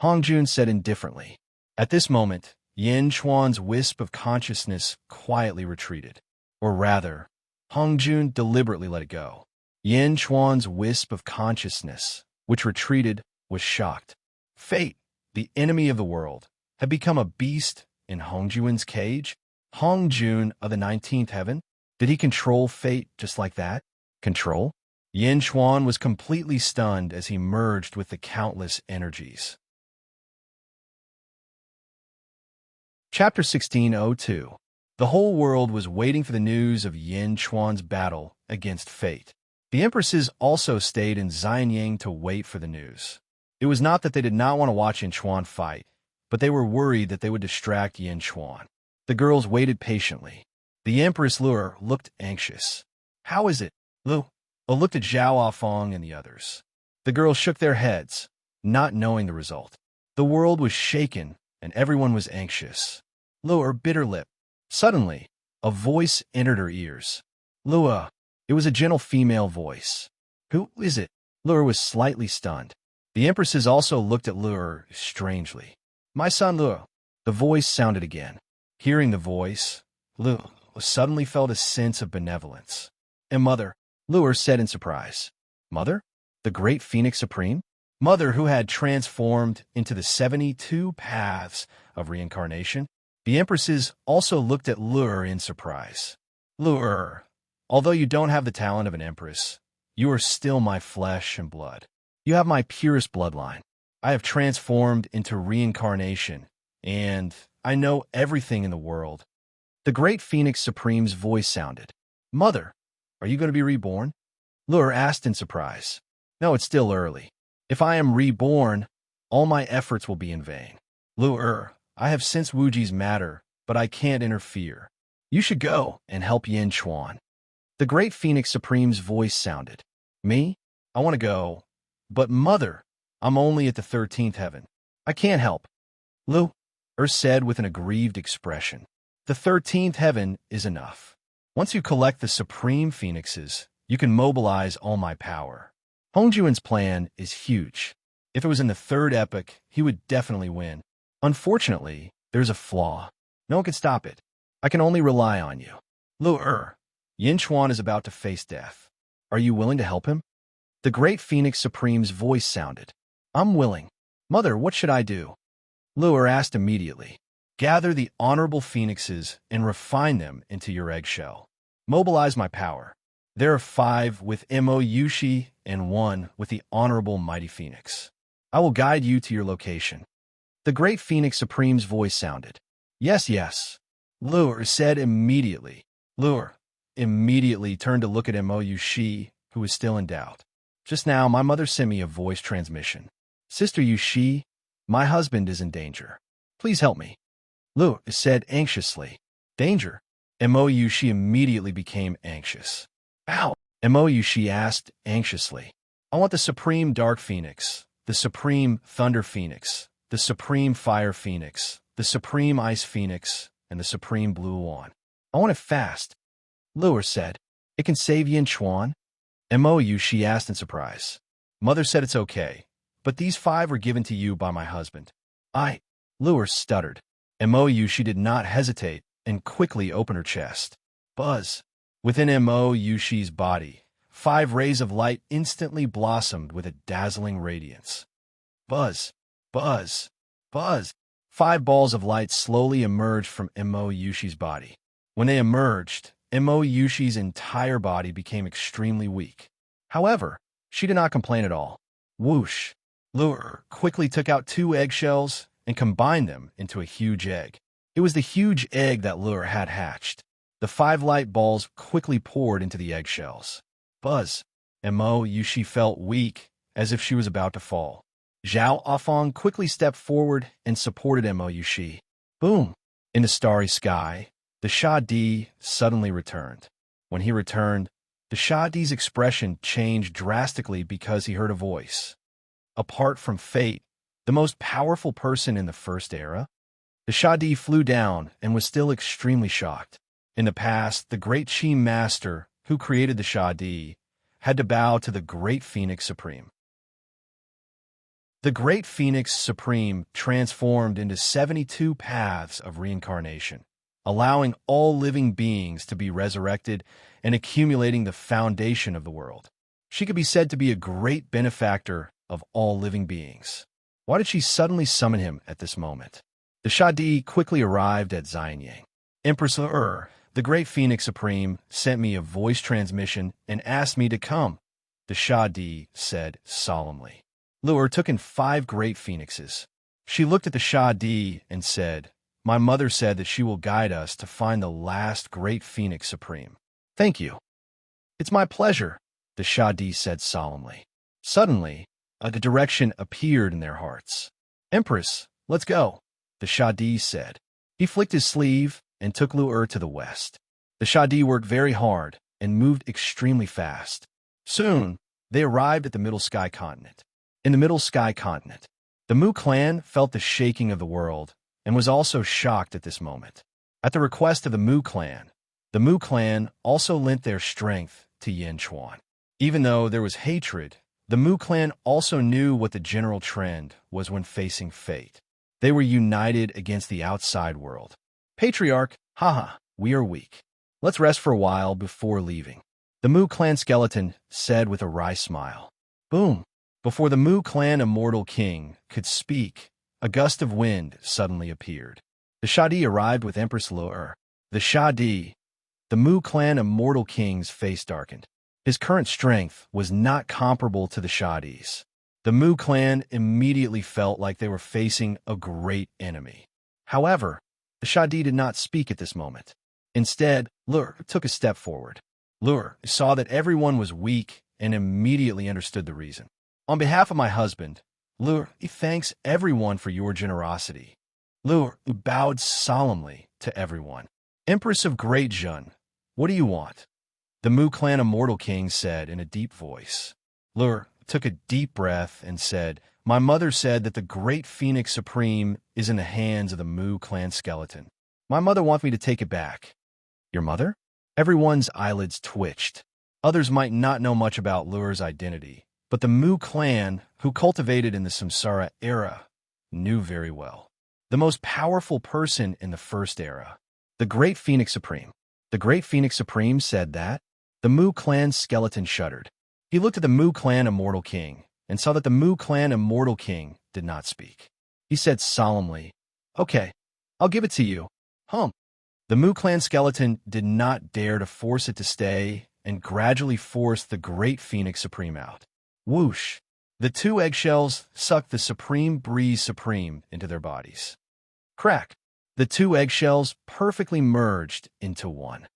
Hongjun said indifferently. At this moment, Yin Chuan's wisp of consciousness quietly retreated. Or rather, Hongjun deliberately let it go. Yin Chuan's wisp of consciousness, which retreated, was shocked. Fate, the enemy of the world, had become a beast in Hongjun's cage? Hongjun of the 19th heaven? Did he control fate just like that? Control? Yin Chuan was completely stunned as he merged with the countless energies. Chapter 1602. The whole world was waiting for the news of Yin Chuan's battle against fate. The empresses also stayed in Xianyang to wait for the news. It was not that they did not want to watch Yin Chuan fight, but they were worried that they would distract Yin Chuan. The girls waited patiently. The Empress Luer looked anxious. How is it, Lu? Looked at Zhao Afong and the others. The girls shook their heads, not knowing the result. The world was shaken, and everyone was anxious. Luer bit her lip. Suddenly, a voice entered her ears. Lua. It was a gentle female voice. Who is it? Luer was slightly stunned. The empresses also looked at Luer strangely. My son Luer. The voice sounded again. Hearing the voice, Luer suddenly felt a sense of benevolence. And Mother, Luer said in surprise. Mother? The great Phoenix Supreme? Mother who had transformed into the 72 paths of reincarnation? The empresses also looked at Luer in surprise. Luer, although you don't have the talent of an empress, you are still my flesh and blood. You have my purest bloodline. I have transformed into reincarnation, and I know everything in the world. The great Phoenix Supreme's voice sounded. Mother, are you going to be reborn? Luer asked in surprise. No, it's still early. If I am reborn, all my efforts will be in vain. Luer, I have sensed Wuji's matter, but I can't interfere. You should go and help Yin Chuan. The great Phoenix Supreme's voice sounded. Me? I want to go. But Mother, I'm only at the 13th heaven. I can't help. Lu, said with an aggrieved expression. The 13th heaven is enough. Once you collect the supreme phoenixes, you can mobilize all my power. Hongjuan's plan is huge. If it was in the third epoch, he would definitely win. Unfortunately, there's a flaw. No one can stop it. I can only rely on you. Lu-er, Yinchuan is about to face death. Are you willing to help him? The great Phoenix Supreme's voice sounded. I'm willing. Mother, what should I do? Lu-er asked immediately. Gather the honorable phoenixes and refine them into your eggshell. Mobilize my power. There are 5 with Mo Yushi and 1 with the honorable mighty phoenix. I will guide you to your location. The great Phoenix Supreme's voice sounded. Yes, yes. Lu-er said immediately. Lu-er immediately turned to look at Mo Yushi, who was still in doubt. Just now, my mother sent me a voice transmission. Sister Yushi, my husband is in danger. Please help me. Lu said anxiously. Danger? Mo Yushi immediately became anxious. Ow! Mo Yushi asked anxiously. I want the Supreme Dark Phoenix, the Supreme Thunder Phoenix, the Supreme Fire Phoenix, the Supreme Ice Phoenix, and the Supreme Blue One. I want it fast. Lu said. It can save Yinchuan? Mo Yushi asked in surprise. Mother said it's okay, but these 5 were given to you by my husband. Lu stuttered. Mo Yushi did not hesitate and quickly opened her chest. Buzz. Within Mo Yushi's body, 5 rays of light instantly blossomed with a dazzling radiance. Buzz. Buzz. Buzz. 5 balls of light slowly emerged from Mo Yushi's body. When they emerged, Mo Yushi's entire body became extremely weak. However, she did not complain at all. Whoosh! Lu-er quickly took out 2 eggshells and combined them into a huge egg. It was the huge egg that Lu-er had hatched. The 5 light balls quickly poured into the eggshells. Buzz! Mo Yushi felt weak, as if she was about to fall. Zhao Afong quickly stepped forward and supported Mo Yushi. Boom! In the starry sky, the Sha Di suddenly returned. When he returned, the Sha Di's expression changed drastically because he heard a voice. Apart from fate, the most powerful person in the first era, the Sha Di flew down and was still extremely shocked. In the past, the great Qi master who created the Sha Di had to bow to the great Phoenix Supreme. The great Phoenix Supreme transformed into 72 paths of reincarnation, allowing all living beings to be resurrected and accumulating the foundation of the world. She could be said to be a great benefactor of all living beings. Why did she suddenly summon him at this moment? The Sha Di quickly arrived at Xianyang. Empress the great Phoenix Supreme, sent me a voice transmission and asked me to come, the Sha Di said solemnly. Lu took in 5 great phoenixes. She looked at the Sha Di and said, My mother said that she will guide us to find the last great Phoenix Supreme. Thank you. It's my pleasure, the Sha Di said solemnly. Suddenly, a direction appeared in their hearts. Empress, let's go, the Sha Di said. He flicked his sleeve and took Lu to the west. The Sha Di worked very hard and moved extremely fast. Soon, they arrived at the Middle Sky Continent. In the Middle Sky Continent, the Mu clan felt the shaking of the world and was also shocked at this moment. At the request of the Mu clan also lent their strength to Yinchuan. Even though there was hatred, the Mu clan also knew what the general trend was when facing fate. They were united against the outside world. Patriarch, we are weak. Let's rest for a while before leaving, the Mu clan skeleton said with a wry smile. Boom! Before the Mu clan Immortal King could speak, a gust of wind suddenly appeared. The Sha Di arrived with Empress Lu. The Sha Di, the Mu clan Immortal King's face darkened. His current strength was not comparable to the Sha Di's. The Mu clan immediately felt like they were facing a great enemy. However, the Sha Di did not speak at this moment. Instead, Lu took a step forward. Lu saw that everyone was weak and immediately understood the reason. On behalf of my husband, Lu thanks everyone for your generosity. Lu bowed solemnly to everyone. Empress of Great Zhun, what do you want? The Mu clan Immortal King said in a deep voice. Lu took a deep breath and said, "My mother said that the great Phoenix Supreme is in the hands of the Mu clan skeleton. My mother wants me to take it back." "Your mother?" Everyone's eyelids twitched. Others might not know much about Lure's identity, but the Mu clan, who cultivated in the Samsara era, knew very well. The most powerful person in the first era. The Great Phoenix Supreme. The Great Phoenix Supreme said that? The Mu clan skeleton shuddered. He looked at the Mu clan Immortal King and saw that the Mu clan Immortal King did not speak. He said solemnly, "Okay, I'll give it to you." The Mu clan skeleton did not dare to force it to stay and gradually forced the Great Phoenix Supreme out. Whoosh! The two eggshells sucked the Supreme Breeze Supreme into their bodies. Crack! The two eggshells perfectly merged into one.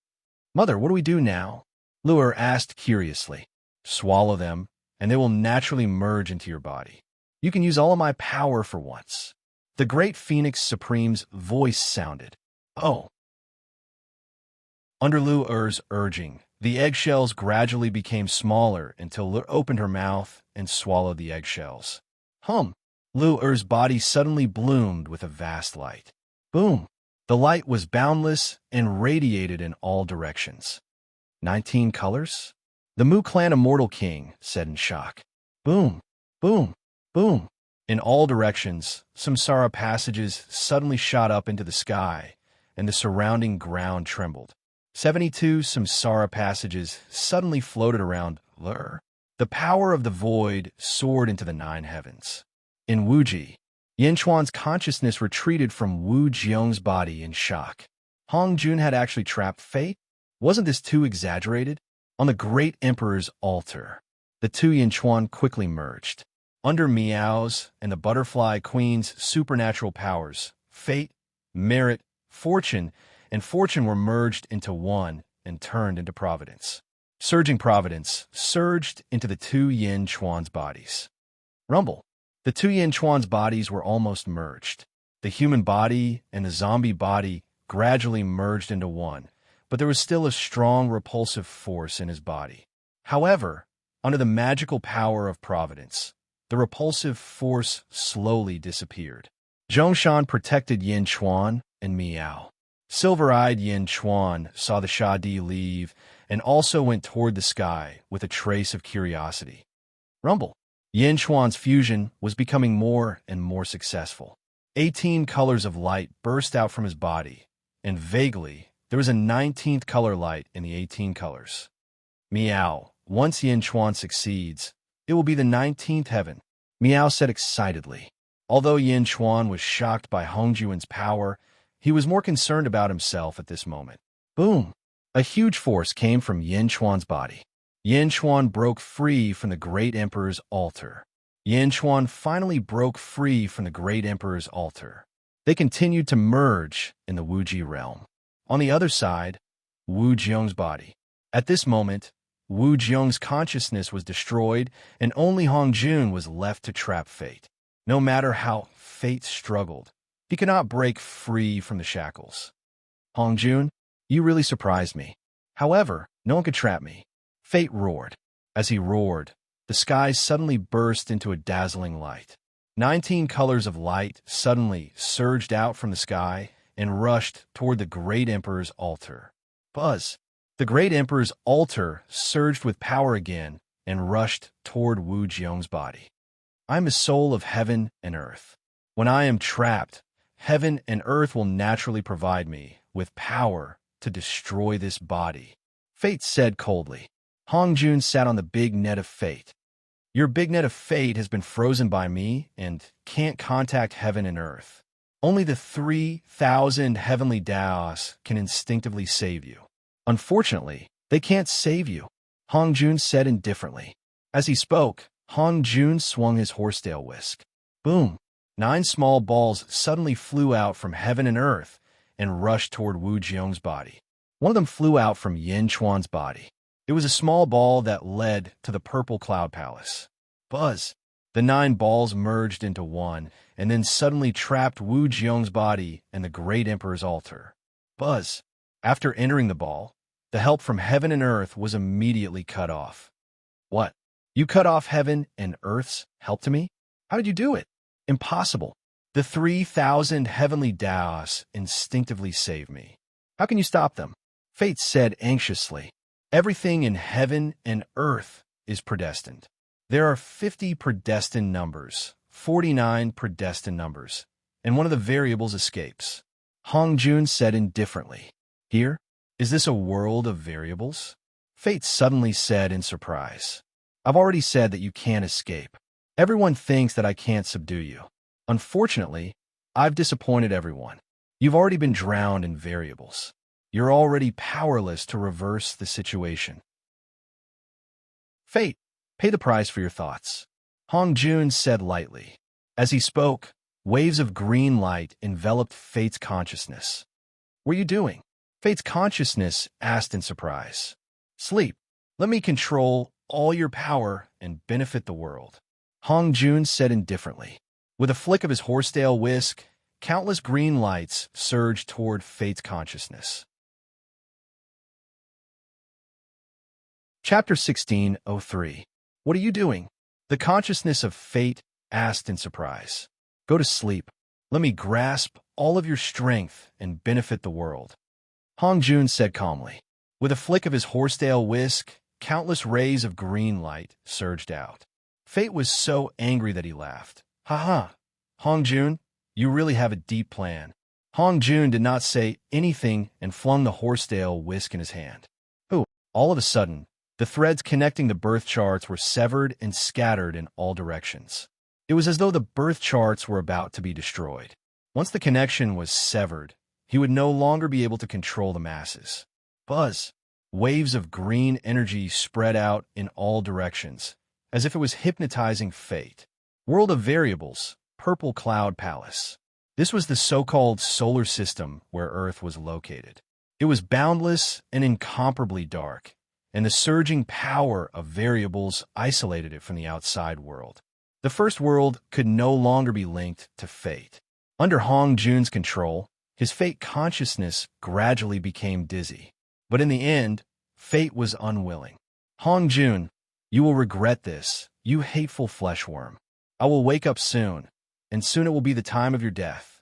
"Mother, what do we do now?" Lure asked curiously. "Swallow them, and they will naturally merge into your body. You can use all of my power for once." The Great Phoenix Supreme's voice sounded. "Oh." Under Lure's urging, the eggshells gradually became smaller until Lure opened her mouth and swallowed the eggshells. Lure's body suddenly bloomed with a vast light. Boom! The light was boundless and radiated in all directions. 19 colors? The Mu clan Immortal King said in shock. Boom! Boom! Boom! In all directions, samsara passages suddenly shot up into the sky, and the surrounding ground trembled. 72 samsara passages suddenly floated around Lure. The power of the void soared into the 9 heavens. In Wuji, Yinchuan's consciousness retreated from Wu Jiong's body in shock. Hong Jun had actually trapped fate? Wasn't this too exaggerated? On the great emperor's altar, the two Yinchuan quickly merged. Under Miao's and the butterfly queen's supernatural powers, fate, merit, fortune, and fortune were merged into one and turned into providence. Surging providence surged into the two Yinchuan's bodies. Rumble. The two Yinchuan's bodies were almost merged. The human body and the zombie body gradually merged into one, but there was still a strong repulsive force in his body. However, under the magical power of providence, the repulsive force slowly disappeared. Zhongshan protected Yinchuan and Miao. Silver-eyed Yinchuan saw the Shadi leave and also went toward the sky with a trace of curiosity. Rumble. Yinchuan's fusion was becoming more and more successful. 18 colors of light burst out from his body, and vaguely, there was a 19th color light in the 18 colors. Miao, once Yinchuan succeeds, it will be the 19th heaven, Miao said excitedly. Although Yinchuan was shocked by Hongjuan's power, he was more concerned about himself at this moment. Boom! A huge force came from Yinchuan's body. Yinchuan broke free from the Great Emperor's altar. Yinchuan finally broke free from the Great Emperor's altar. They continued to merge in the Wuji realm. On the other side, Wu Jiong's body. At this moment, Wu Jiong's consciousness was destroyed, and only Hong Jun was left to trap fate. No matter how fate struggled, he could not break free from the shackles. Hong Jun, you really surprised me. However, no one could trap me. Fate roared. As he roared, the sky suddenly burst into a dazzling light. 19 colors of light suddenly surged out from the sky and rushed toward the Great Emperor's altar. Buzz! The Great Emperor's altar surged with power again and rushed toward Wu Jiong's body. I am a soul of heaven and earth. When I am trapped, heaven and earth will naturally provide me with power to destroy this body. Fate said coldly. Hong Jun sat on the big net of fate. Your big net of fate has been frozen by me and can't contact heaven and earth. Only the 3,000 heavenly Daos can instinctively save you. Unfortunately, they can't save you, Hong Jun said indifferently. As he spoke, Hong Jun swung his horsetail whisk. Boom! 9 small balls suddenly flew out from heaven and earth and rushed toward Wu Jiong's body. One of them flew out from Yinchuan's body. It was a small ball that led to the Purple Cloud Palace. Buzz! The 9 balls merged into one and then suddenly trapped Wu Jiong's body and the Great Emperor's altar. Buzz! After entering the ball, the help from heaven and earth was immediately cut off. What? You cut off heaven and earth's help to me? How did you do it? Impossible. The 3,000 heavenly Daos instinctively saved me. How can you stop them? Fate said anxiously. Everything in heaven and earth is predestined. There are 50 predestined numbers, 49 predestined numbers, and one of the variables escapes. Hong Jun said indifferently. Here? Is this a world of variables? Fate suddenly said in surprise. I've already said that you can't escape. Everyone thinks that I can't subdue you. Unfortunately, I've disappointed everyone. You've already been drowned in variables. You're already powerless to reverse the situation. Fate, pay the price for your thoughts. Hong Jun said lightly. As he spoke, waves of green light enveloped Fate's consciousness. What are you doing? Fate's consciousness asked in surprise. Sleep. Let me control all your power and benefit the world. Hong Jun said indifferently. With a flick of his horsetail whisk, countless green lights surged toward Fate's consciousness. Chapter 16:03. What are you doing? The consciousness of Fate asked in surprise. Go to sleep. Let me grasp all of your strength and benefit the world. Hong Jun said calmly. With a flick of his horsetail whisk, countless rays of green light surged out. Fate was so angry that he laughed. Ha ha. Hong Jun, you really have a deep plan. Hong Jun did not say anything and flung the horsetail whisk in his hand. Oh, all of a sudden, the threads connecting the birth charts were severed and scattered in all directions. It was as though the birth charts were about to be destroyed. Once the connection was severed, he would no longer be able to control the masses. Buzz! Waves of green energy spread out in all directions, as if it was hypnotizing Fate. World of Variables, Purple Cloud Palace. This was the so-called solar system where Earth was located. It was boundless and incomparably dark, and the surging power of variables isolated it from the outside world. The first world could no longer be linked to Fate. Under Hong Jun's control, his Fate consciousness gradually became dizzy. But in the end, Fate was unwilling. Hong Jun, you will regret this, you hateful fleshworm. I will wake up soon, and soon it will be the time of your death.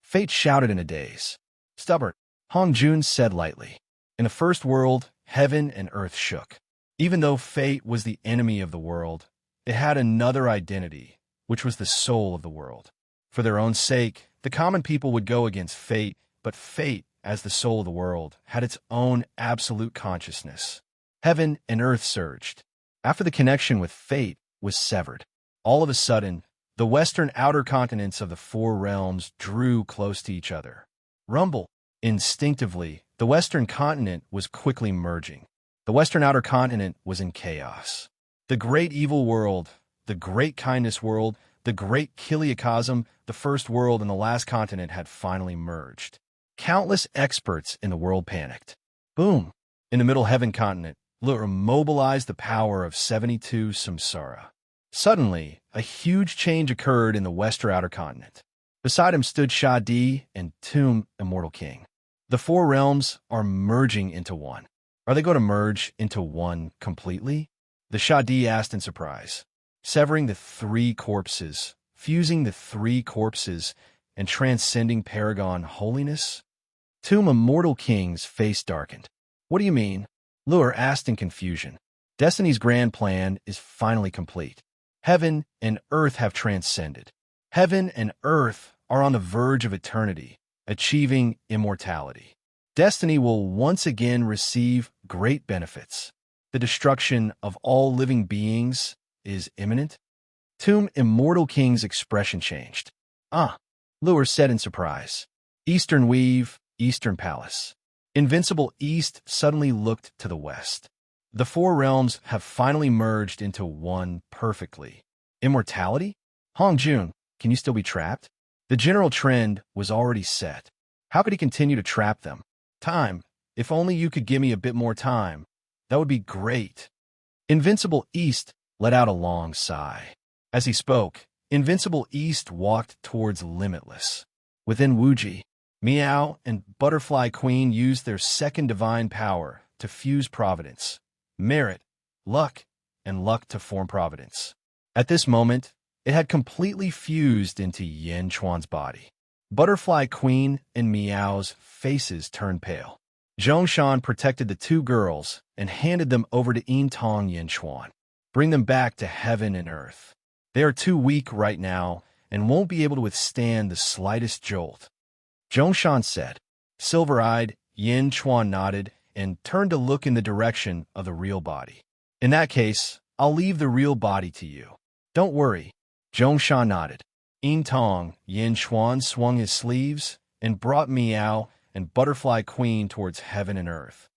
Fate shouted in a daze. Stubborn, Hong Jun said lightly. In the first world, heaven and earth shook. Even though Fate was the enemy of the world, it had another identity, which was the soul of the world. For their own sake, the common people would go against Fate, but Fate, as the soul of the world, had its own absolute consciousness. Heaven and earth surged. After the connection with Fate was severed, all of a sudden, the western outer continents of the four realms drew close to each other. Rumble. Instinctively, the western continent was quickly merging. The western outer continent was in chaos. The great evil world, the great kindness world, the great Kiliacosm, the first world and the last continent had finally merged. Countless experts in the world panicked. Boom! In the middle heaven continent, Lura mobilized the power of 72 Samsara. Suddenly, a huge change occurred in the western outer continent. Beside him stood Shadi and Tum, Immortal King. The four realms are merging into one. Are they going to merge into one completely? The Shadi asked in surprise. Severing the three corpses, fusing the three corpses, and transcending Paragon holiness? Tum Immortal King's face darkened. What do you mean? Lure asked in confusion. Destiny's grand plan is finally complete. Heaven and earth have transcended. Heaven and earth are on the verge of eternity, achieving immortality. Destiny will once again receive great benefits. The destruction of all living beings is imminent. Tum Immortal King's expression changed. Ah, Lure said in surprise. Eastern Weave, Eastern Palace. Invincible East suddenly looked to the west. The four realms have finally merged into one perfectly. Immortality? Hong Jun, can you still be trapped? The general trend was already set. How could he continue to trap them? Time. If only you could give me a bit more time. That would be great. Invincible East let out a long sigh. As he spoke, Invincible East walked towards Limitless. Within Wuji, Meow and Butterfly Queen used their second divine power to fuse providence, merit, luck, and luck to form providence. At this moment, it had completely fused into Yin Chuan's body. Butterfly Queen and Meow's faces turned pale. Zhongshan protected the two girls and handed them over to Yin Tong Yin Chuan. Bring them back to heaven and earth. They are too weak right now and won't be able to withstand the slightest jolt. Zhongshan said. Silver-eyed, Yin Chuan nodded and turned to look in the direction of the real body. In that case, I'll leave the real body to you. Don't worry. Zhongshan nodded. Yin Tong Yin Chuan swung his sleeves and brought Meow and Butterfly Queen towards heaven and earth.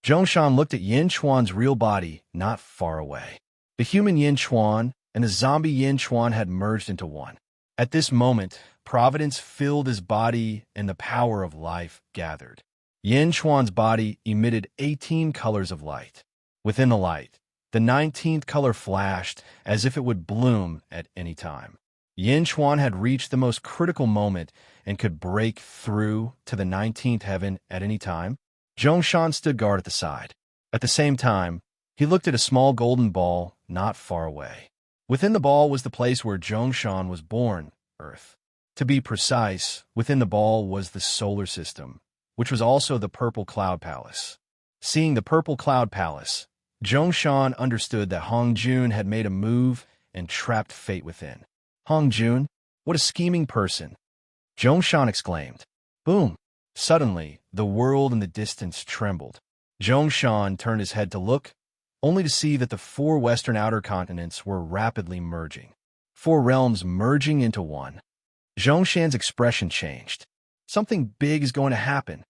Zhongshan looked at Yin Chuan's real body not far away. The human Yin Chuan and the zombie Yin Chuan had merged into one. At this moment, providence filled his body and the power of life gathered. Yin Chuan's body emitted 18 colors of light. Within the light, the 19th color flashed as if it would bloom at any time. Yin Chuan had reached the most critical moment and could break through to the 19th heaven at any time. Zhongshan stood guard at the side. At the same time, he looked at a small golden ball not far away. Within the ball was the place where Zhongshan was born, Earth. To be precise, within the ball was the solar system, which was also the Purple Cloud Palace. Seeing the Purple Cloud Palace, Zhongshan understood that Hong Jun had made a move and trapped fate within. Hong Jun? What a scheming person! Zhongshan exclaimed. Boom! Suddenly, the world in the distance trembled. Zhongshan turned his head to look, only to see that the four western outer continents were rapidly merging. Four realms merging into one. Zhongshan's expression changed. Something big is going to happen.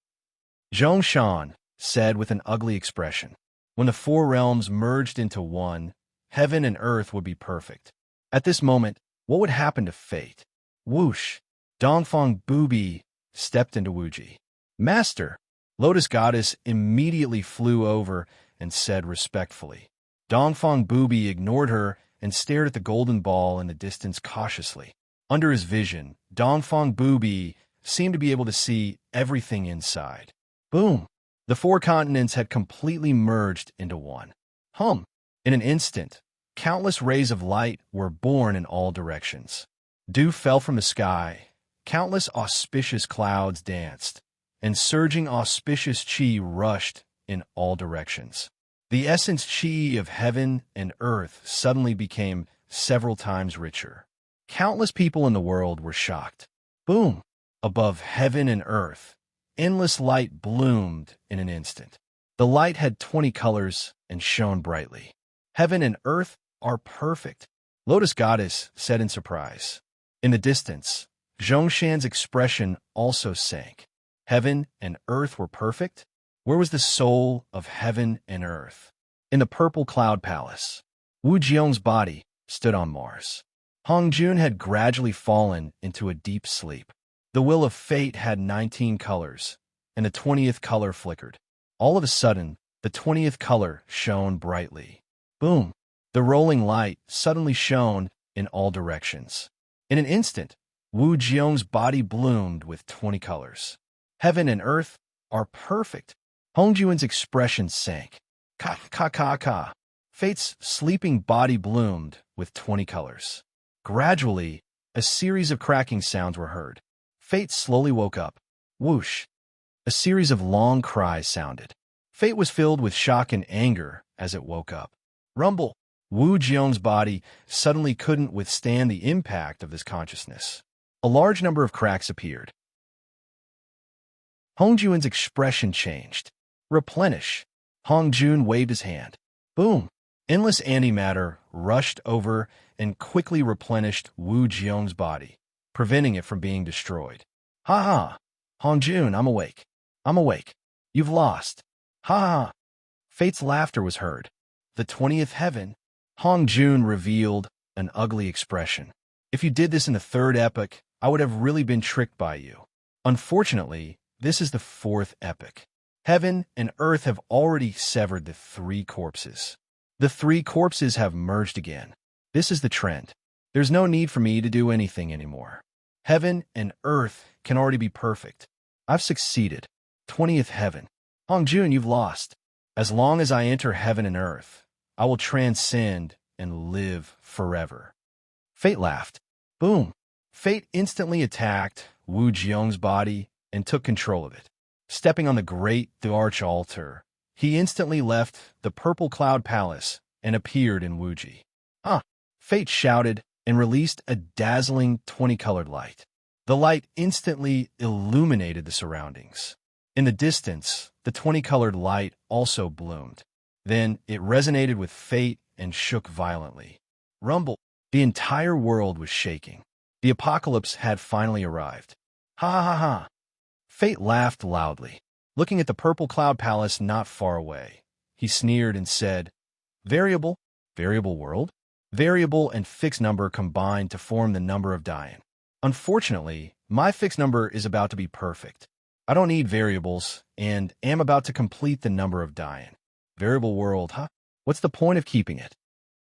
Zhongshan said with an ugly expression. When the four realms merged into one, heaven and earth would be perfect. At this moment, what would happen to fate? Whoosh! Dongfang Bubi stepped into Wuji. Master! Lotus Goddess immediately flew over and said respectfully. Dongfang Bubi ignored her and stared at the golden ball in the distance cautiously. Under his vision, Dongfang Bubi seemed to be able to see everything inside. Boom! The four continents had completely merged into one. Hum! In an instant, countless rays of light were born in all directions. Dew fell from the sky, countless auspicious clouds danced, and surging auspicious chi rushed in all directions. The essence chi of heaven and earth suddenly became several times richer. Countless people in the world were shocked. Boom! Above heaven and earth, endless light bloomed in an instant. The light had 20 colors and shone brightly. Heaven and earth are perfect, Lotus Goddess said in surprise. In the distance, Zhongshan's expression also sank. Heaven and earth were perfect? Where was the soul of heaven and earth? In the Purple Cloud Palace. Wu Jiong's body stood on Mars. Hong Jun had gradually fallen into a deep sleep. The Wheel of Fate had 19 colors, and the 20th color flickered. All of a sudden, the 20th color shone brightly. Boom! The rolling light suddenly shone in all directions. In an instant, Wu Jiong's body bloomed with 20 colors. Heaven and earth are perfect. Hong Jun's expression sank. Ka ka ka ka. Fate's sleeping body bloomed with 20 colors. Gradually, a series of cracking sounds were heard. Fate slowly woke up. Whoosh! A series of long cries sounded. Fate was filled with shock and anger as it woke up. Rumble! Wu Jiong's body suddenly couldn't withstand the impact of this consciousness. A large number of cracks appeared. Hong Jun's expression changed. Replenish! Hong Jun waved his hand. Boom! Endless antimatter rushed over and quickly replenished Wu Jiong's body, preventing it from being destroyed. Ha ha! Hong Jun, I'm awake. I'm awake. You've lost. Ha ha! Fate's laughter was heard. The 20th heaven. Hong Jun revealed an ugly expression. If you did this in the third epoch, I would have really been tricked by you. Unfortunately, this is the fourth epoch. Heaven and earth have already severed the three corpses. The three corpses have merged again. This is the trend. There's no need for me to do anything anymore. Heaven and earth can already be perfect. I've succeeded. 20th heaven. Hong Jun, you've lost. As long as I enter heaven and earth, I will transcend and live forever. Fate laughed. Boom! Fate instantly attacked Wu Jiong's body and took control of it. Stepping on the great arch altar, he instantly left the purple cloud palace and appeared in Wuji. Ah! Fate shouted and released a dazzling 20-colored light. The light instantly illuminated the surroundings. In the distance, the 20-colored light also bloomed. Then it resonated with Fate and shook violently. Rumble! The entire world was shaking. The apocalypse had finally arrived. Ha ha ha! Fate laughed loudly. Looking at the purple cloud palace not far away, he sneered and said, Variable? Variable world? Variable and fixed number combined to form the number of Dian. Unfortunately, my fixed number is about to be perfect. I don't need variables and am about to complete the number of Dian. Variable world, huh? What's the point of keeping it?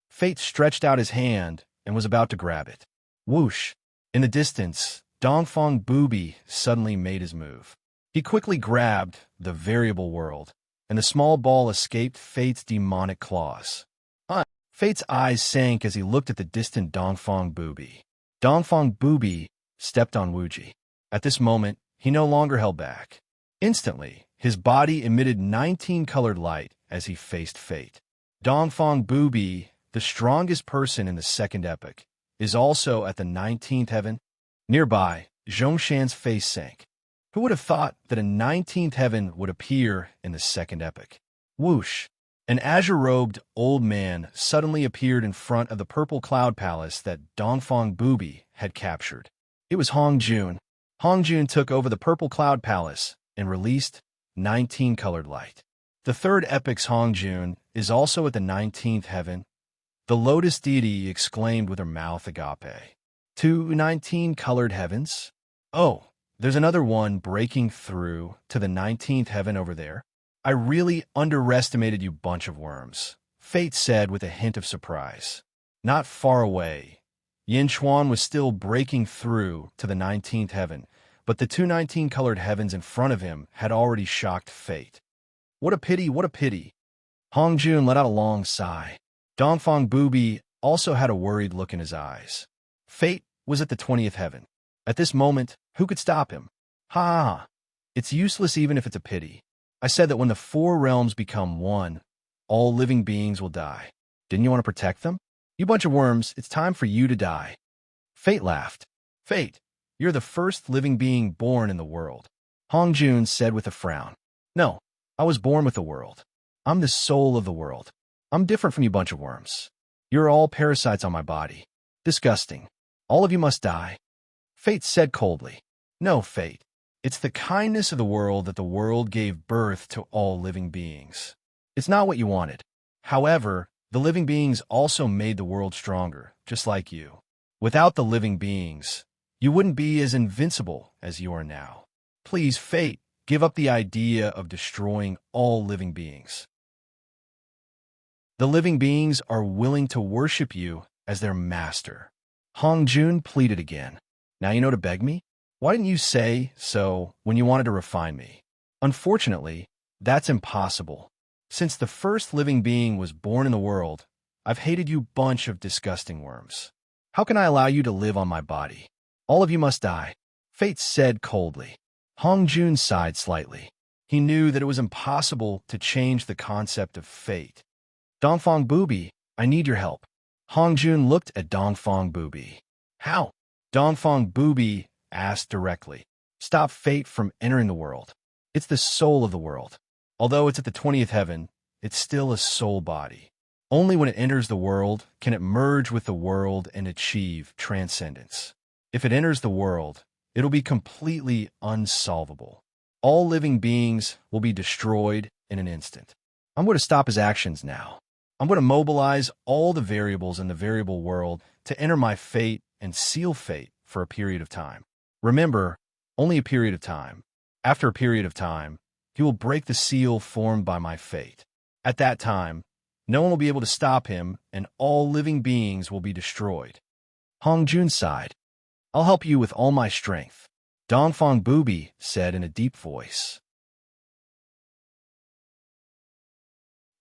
Fate stretched out his hand and was about to grab it. Whoosh! In the distance, Dongfang Booby suddenly made his move. He quickly grabbed the variable world, and the small ball escaped Fate's demonic claws. Fate's eyes sank as he looked at the distant Dongfang Booby. Dongfang Booby stepped on Wuji. At this moment, he no longer held back. Instantly, his body emitted 19-colored light as he faced Fate. Dongfang Booby, the strongest person in the second epoch, is also at the 19th heaven. Nearby, Zhongshan's face sank. Who would have thought that a 19th heaven would appear in the second epoch? Whoosh! An azure-robed old man suddenly appeared in front of the purple cloud palace that Dongfang Booby had captured. It was Hong Jun. Hong Jun took over the purple cloud palace and released 19-colored light. The third epoch's Hong Jun is also at the 19th heaven. The lotus deity exclaimed with her mouth agape. 2 19-colored heavens? Oh, there's another one breaking through to the 19th heaven over there. I really underestimated you bunch of worms, Fate said with a hint of surprise. Not far away, Yin Chuan was still breaking through to the 19th heaven, but the 2 19-colored heavens in front of him had already shocked Fate. What a pity, what a pity. Hong Jun let out a long sigh. Dongfang Booby also had a worried look in his eyes. Fate was at the 20th heaven. At this moment, who could stop him? Ha ha ha. It's useless even if it's a pity. I said that when the 4 realms become one, all living beings will die. Didn't you want to protect them? You bunch of worms, it's time for you to die. Fate laughed. Fate, you're the first living being born in the world. Hong Jun said with a frown. No, I was born with the world. I'm the soul of the world. I'm different from you bunch of worms. You're all parasites on my body. Disgusting. All of you must die. Fate said coldly. No, Fate. It's the kindness of the world that the world gave birth to all living beings. It's not what you wanted. However, the living beings also made the world stronger, just like you. Without the living beings, you wouldn't be as invincible as you are now. Please, Fate, give up the idea of destroying all living beings. The living beings are willing to worship you as their master. Hong Jun pleaded again. Now you know to beg me? Why didn't you say so when you wanted to refine me? Unfortunately, that's impossible. Since the first living being was born in the world, I've hated you bunch of disgusting worms. How can I allow you to live on my body? All of you must die. Fate said coldly. Hong Jun sighed slightly. He knew that it was impossible to change the concept of fate. Dongfang Booby, I need your help. Hong Jun looked at Dongfang Booby. How? Dongfang Booby asked directly. Stop fate from entering the world. It's the soul of the world. Although it's at the 20th heaven, it's still a soul body. Only when it enters the world can it merge with the world and achieve transcendence. If it enters the world, it'll be completely unsolvable. All living beings will be destroyed in an instant. I'm going to stop his actions now. I'm going to mobilize all the variables in the variable world to enter my fate and seal fate for a period of time. Remember, only a period of time. After a period of time, he will break the seal formed by my fate. At that time, no one will be able to stop him, and all living beings will be destroyed. Hong Jun sighed. I'll help you with all my strength, Dongfang Booby said in a deep voice.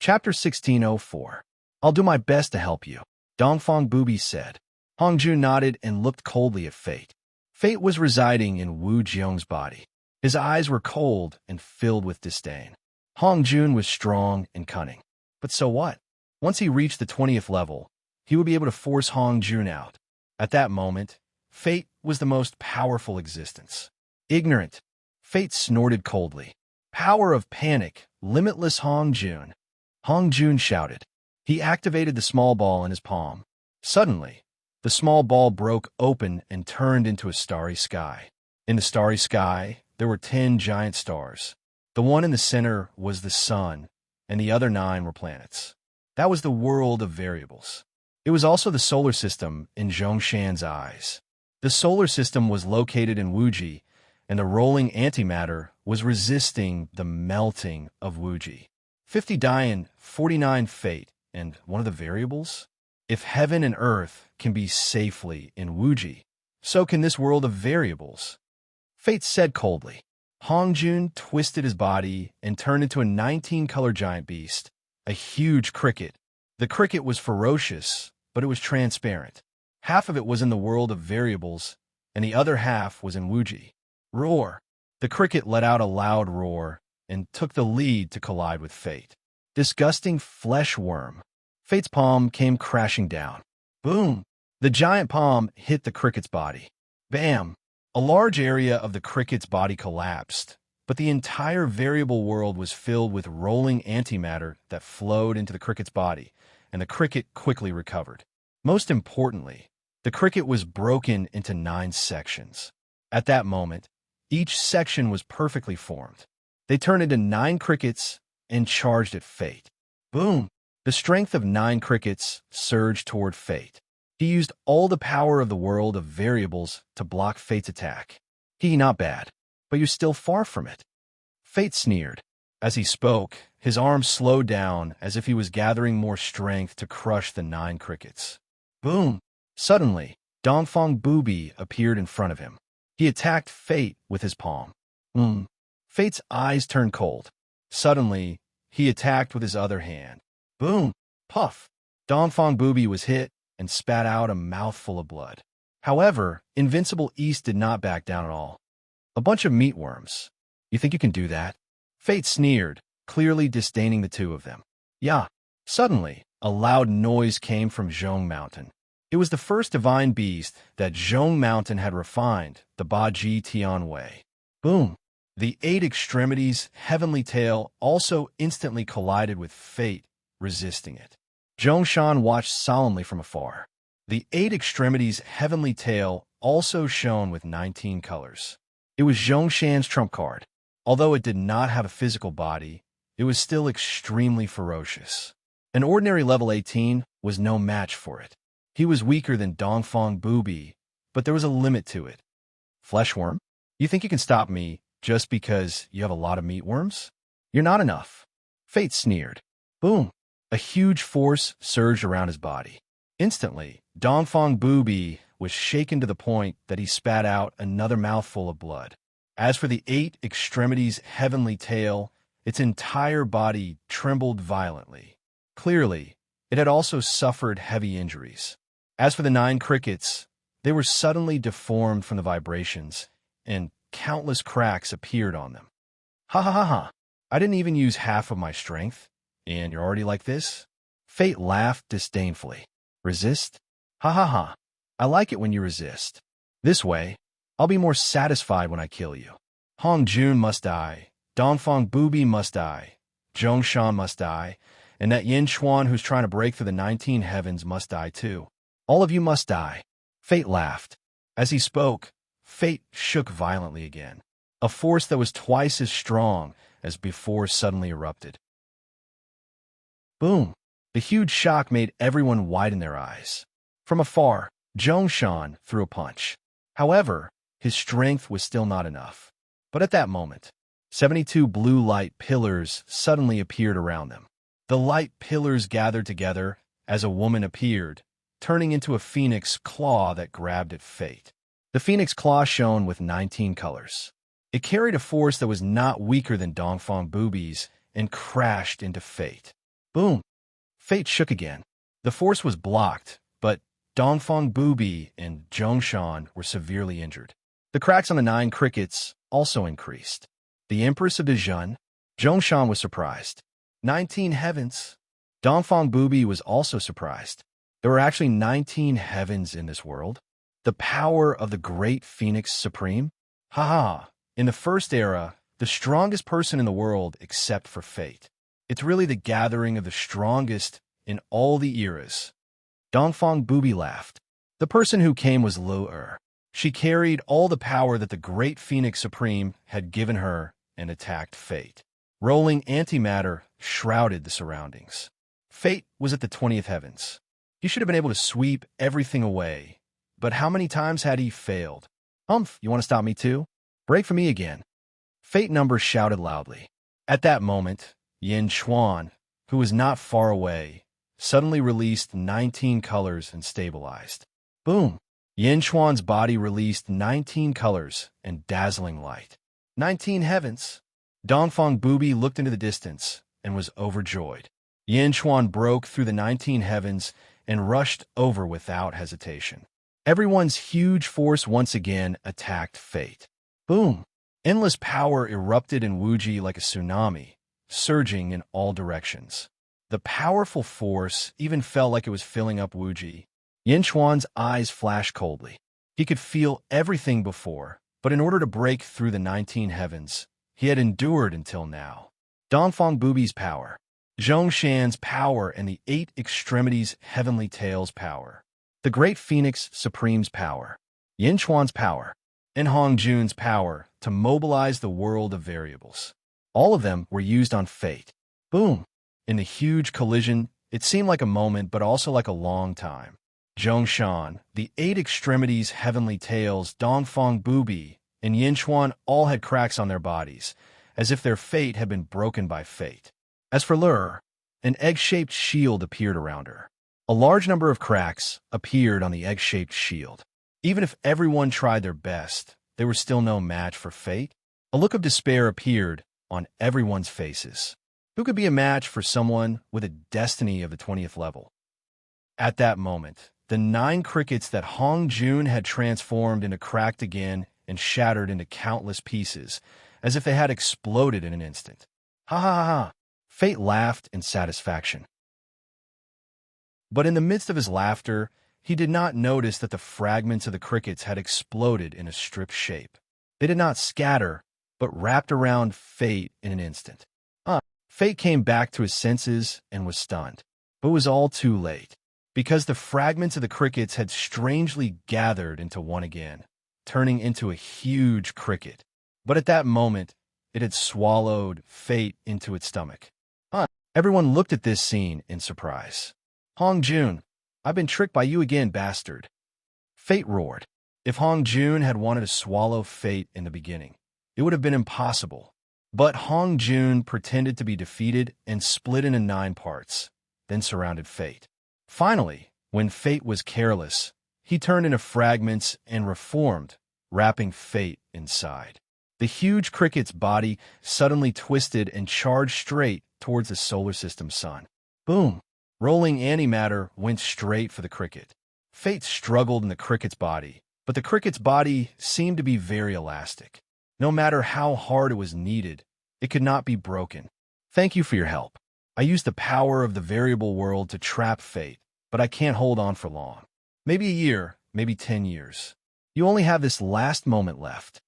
Chapter 1604. I'll do my best to help you, Dongfang Bubi said. Hongju nodded and looked coldly at Fate. Fate was residing in Wu Jiong's body. His eyes were cold and filled with disdain. Hongjun was strong and cunning. But so what? Once he reached the 20th level, he would be able to force Hongjun out. At that moment, Fate was the most powerful existence. Ignorant, Fate snorted coldly. Power of panic, limitless Hongjun. Hongjun shouted. He activated the small ball in his palm. Suddenly, the small ball broke open and turned into a starry sky. In the starry sky, there were 10 giant stars. The one in the center was the sun, and the other 9 were planets. That was the world of variables. It was also the solar system in Zhongshan's eyes. The solar system was located in Wuji, and the rolling antimatter was resisting the melting of Wuji. 50 Dian, 49 Fate, and one of the variables? If heaven and earth can be safely in Wuji, so can this world of variables. Fate said coldly. Hongjun twisted his body and turned into a 19-color giant beast, a huge cricket. The cricket was ferocious, but it was transparent. Half of it was in the world of variables, and the other half was in Wuji. Roar! The cricket let out a loud roar and took the lead to collide with Fate. Disgusting flesh worm. Fate's palm came crashing down. Boom! The giant palm hit the cricket's body. Bam! A large area of the cricket's body collapsed, but the entire variable world was filled with rolling antimatter that flowed into the cricket's body, and the cricket quickly recovered. Most importantly, the cricket was broken into 9 sections. At that moment, each section was perfectly formed. They turned into 9 crickets and charged at Fate. Boom! The strength of 9 crickets surged toward Fate. He used all the power of the world of variables to block Fate's attack. Not bad, but you're still far from it. Fate sneered. As he spoke, his arms slowed down as if he was gathering more strength to crush the 9 crickets. Boom! Suddenly, Dongfang Bubi appeared in front of him. He attacked Fate with his palm. Fate's eyes turned cold. Suddenly, he attacked with his other hand. Boom! Puff! Dongfang Bubi was hit and spat out a mouthful of blood. However, Invincible East did not back down at all. A bunch of meatworms. You think you can do that? Fate sneered, clearly disdaining the two of them. Yeah. Suddenly, a loud noise came from Zhong Mountain. It was the first divine beast that Zhong Mountain had refined, the Baji Tian Wei. Boom! The 8 extremities heavenly tail also instantly collided with Fate, resisting it. Zhongshan watched solemnly from afar. The 8 extremities heavenly tail also shone with 19 colors. It was Zhongshan's trump card. Although it did not have a physical body, it was still extremely ferocious. An ordinary level 18 was no match for it. He was weaker than Dongfang Bubi, but there was a limit to it. Fleshworm? You think you can stop me just because you have a lot of meatworms? You're not enough. Fate sneered. Boom! A huge force surged around his body. Instantly, Dongfang Bubi was shaken to the point that he spat out another mouthful of blood. As for the 8 extremities heavenly tail, its entire body trembled violently. Clearly, it had also suffered heavy injuries. As for the 9 crickets, they were suddenly deformed from the vibrations, and countless cracks appeared on them. Ha ha ha ha! I didn't even use half of my strength, and you're already like this? Fate laughed disdainfully. Resist? Ha ha ha! I like it when you resist. This way, I'll be more satisfied when I kill you. Hongjun must die, Dongfang Bubi must die, Zhongshan must die, and that Yinchuan who's trying to break through the 19 heavens must die too. All of you must die. Fate laughed. As he spoke, Fate shook violently again. A force that was twice as strong as before suddenly erupted. Boom! The huge shock made everyone widen their eyes. From afar, Zhongshan threw a punch. However, his strength was still not enough. But at that moment, 72 blue light pillars suddenly appeared around them. The light pillars gathered together as a woman appeared, turning into a phoenix claw that grabbed at Fate. The phoenix claw shone with 19 colors. It carried a force that was not weaker than Dongfang Bubi's and crashed into Fate. Boom! Fate shook again. The force was blocked, but Dongfang Bubi and Zhongshan were severely injured. The cracks on the 9 crickets also increased. The Empress of Dezhun, Zhongshan was surprised. 19 heavens. Dongfang Bubi was also surprised. There were actually 19 heavens in this world. The power of the great Phoenix Supreme? Haha, in the first era, the strongest person in the world except for fate. It's really the gathering of the strongest in all the eras. Dongfang Bubi laughed. The person who came was Lu. She carried all the power that the great Phoenix Supreme had given her and attacked fate. Rolling antimatter shrouded the surroundings. Fate was at the 20th heavens. He should have been able to sweep everything away. But how many times had he failed? Humph, you want to stop me too? Break for me again. Fate numbers shouted loudly. At that moment, Yin Chuan, who was not far away, suddenly released 19 colors and stabilized. Boom! Yin Chuan's body released 19 colors and dazzling light. 19 heavens! Dongfang Bubi looked into the distance and was overjoyed. Yin Chuan broke through the 19 heavens and rushed over without hesitation. Everyone's huge force once again attacked fate. Boom! Endless power erupted in Wuji like a tsunami, surging in all directions. The powerful force even felt like it was filling up Wuji. Yin Chuan's eyes flashed coldly. He could feel everything before, but in order to break through the 19 heavens, he had endured until now. Dongfang Bubi's power, Zhongshan's power, and the 8 extremities heavenly tail's power. The great Phoenix Supreme's power, Yin Chuan's power, and Hongjun's power to mobilize the world of variables. All of them were used on fate. Boom! In the huge collision, it seemed like a moment, but also like a long time. Zhongshan, the 8 extremities heavenly tails, Dongfang Bubi, and Yin Chuan all had cracks on their bodies, as if their fate had been broken by fate. As for Lur, an egg-shaped shield appeared around her. A large number of cracks appeared on the egg-shaped shield. Even if everyone tried their best, they were still no match for fate. A look of despair appeared on everyone's faces. Who could be a match for someone with a destiny of the 20th level? At that moment, the 9 crickets that Hongjun had transformed into cracked again and shattered into countless pieces, as if they had exploded in an instant. Ha ha ha ha! Fate laughed in satisfaction. But in the midst of his laughter, he did not notice that the fragments of the crickets had exploded in a strip shape. They did not scatter, but wrapped around Fate in an instant. Fate came back to his senses and was stunned, but it was all too late, because the fragments of the crickets had strangely gathered into one again, turning into a huge cricket. But at that moment, it had swallowed Fate into its stomach. Everyone looked at this scene in surprise. Hongjun, I've been tricked by you again, bastard. Fate roared. If Hongjun had wanted to swallow Fate in the beginning, it would have been impossible. But Hongjun pretended to be defeated and split into 9 parts, then surrounded Fate. Finally, when Fate was careless, he turned into fragments and reformed, wrapping Fate inside. The huge cricket's body suddenly twisted and charged straight towards the solar system's sun. Boom! Rolling antimatter went straight for the cricket. Fate struggled in the cricket's body, but the cricket's body seemed to be very elastic. No matter how hard it was needed, it could not be broken. Thank you for your help. I used the power of the variable world to trap Fate, but I can't hold on for long. Maybe a year, maybe 10 years. You only have this last moment left.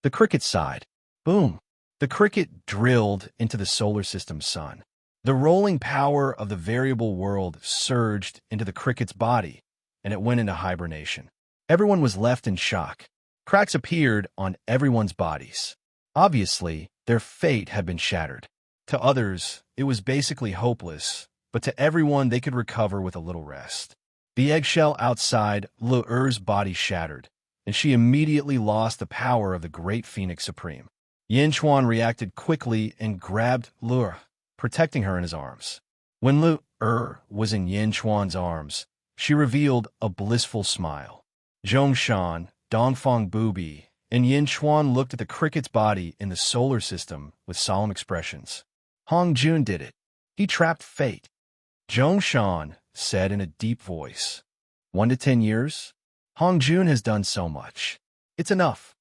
The cricket sighed. Boom! The cricket drilled into the solar system's sun. The rolling power of the variable world surged into the cricket's body, and it went into hibernation. Everyone was left in shock. Cracks appeared on everyone's bodies. Obviously, their fate had been shattered. To others, it was basically hopeless, but to everyone they could recover with a little rest. The eggshell outside Lu'er's body shattered, and she immediately lost the power of the great Phoenix Supreme. Yin Chuan reacted quickly and grabbed Lu'er, protecting her in his arms. When Lu'er was in Yin Chuan's arms, she revealed a blissful smile. Zhongshan, Dongfang Bubi, and Yin Chuan looked at the cricket's body in the solar system with solemn expressions. Hongjun did it. He trapped fate. Zhongshan said in a deep voice. 1 to 10 years? Hongjun has done so much. It's enough.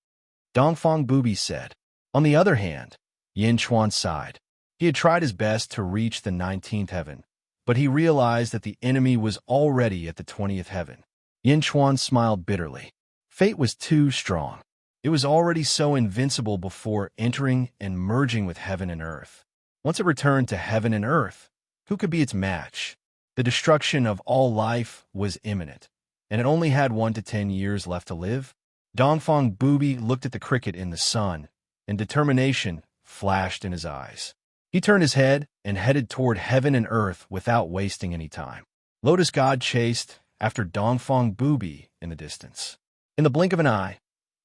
Dongfang Bubi said. On the other hand, Yin Chuan sighed. He had tried his best to reach the 19th heaven, but he realized that the enemy was already at the 20th heaven. Yin Chuan smiled bitterly. Fate was too strong. It was already so invincible before entering and merging with heaven and earth. Once it returned to heaven and earth, who could be its match? The destruction of all life was imminent, and it only had 1 to 10 years left to live. Dongfang Bubi looked at the cricket in the sun, and determination flashed in his eyes. He turned his head and headed toward heaven and earth without wasting any time. Lotus God chased after Dongfang Bubi in the distance. In the blink of an eye,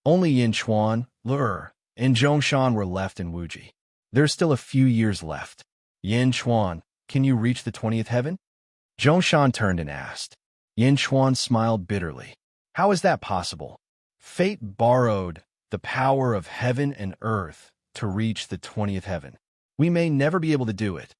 only Yin Chuan, Lur, and Zhongshan were left in Wuji. There's still a few years left. Yin Chuan, can you reach the 20th heaven? Zhongshan turned and asked. Yin Chuan smiled bitterly. How is that possible? Fate borrowed the power of heaven and earth to reach the 20th heaven. We may never be able to do it.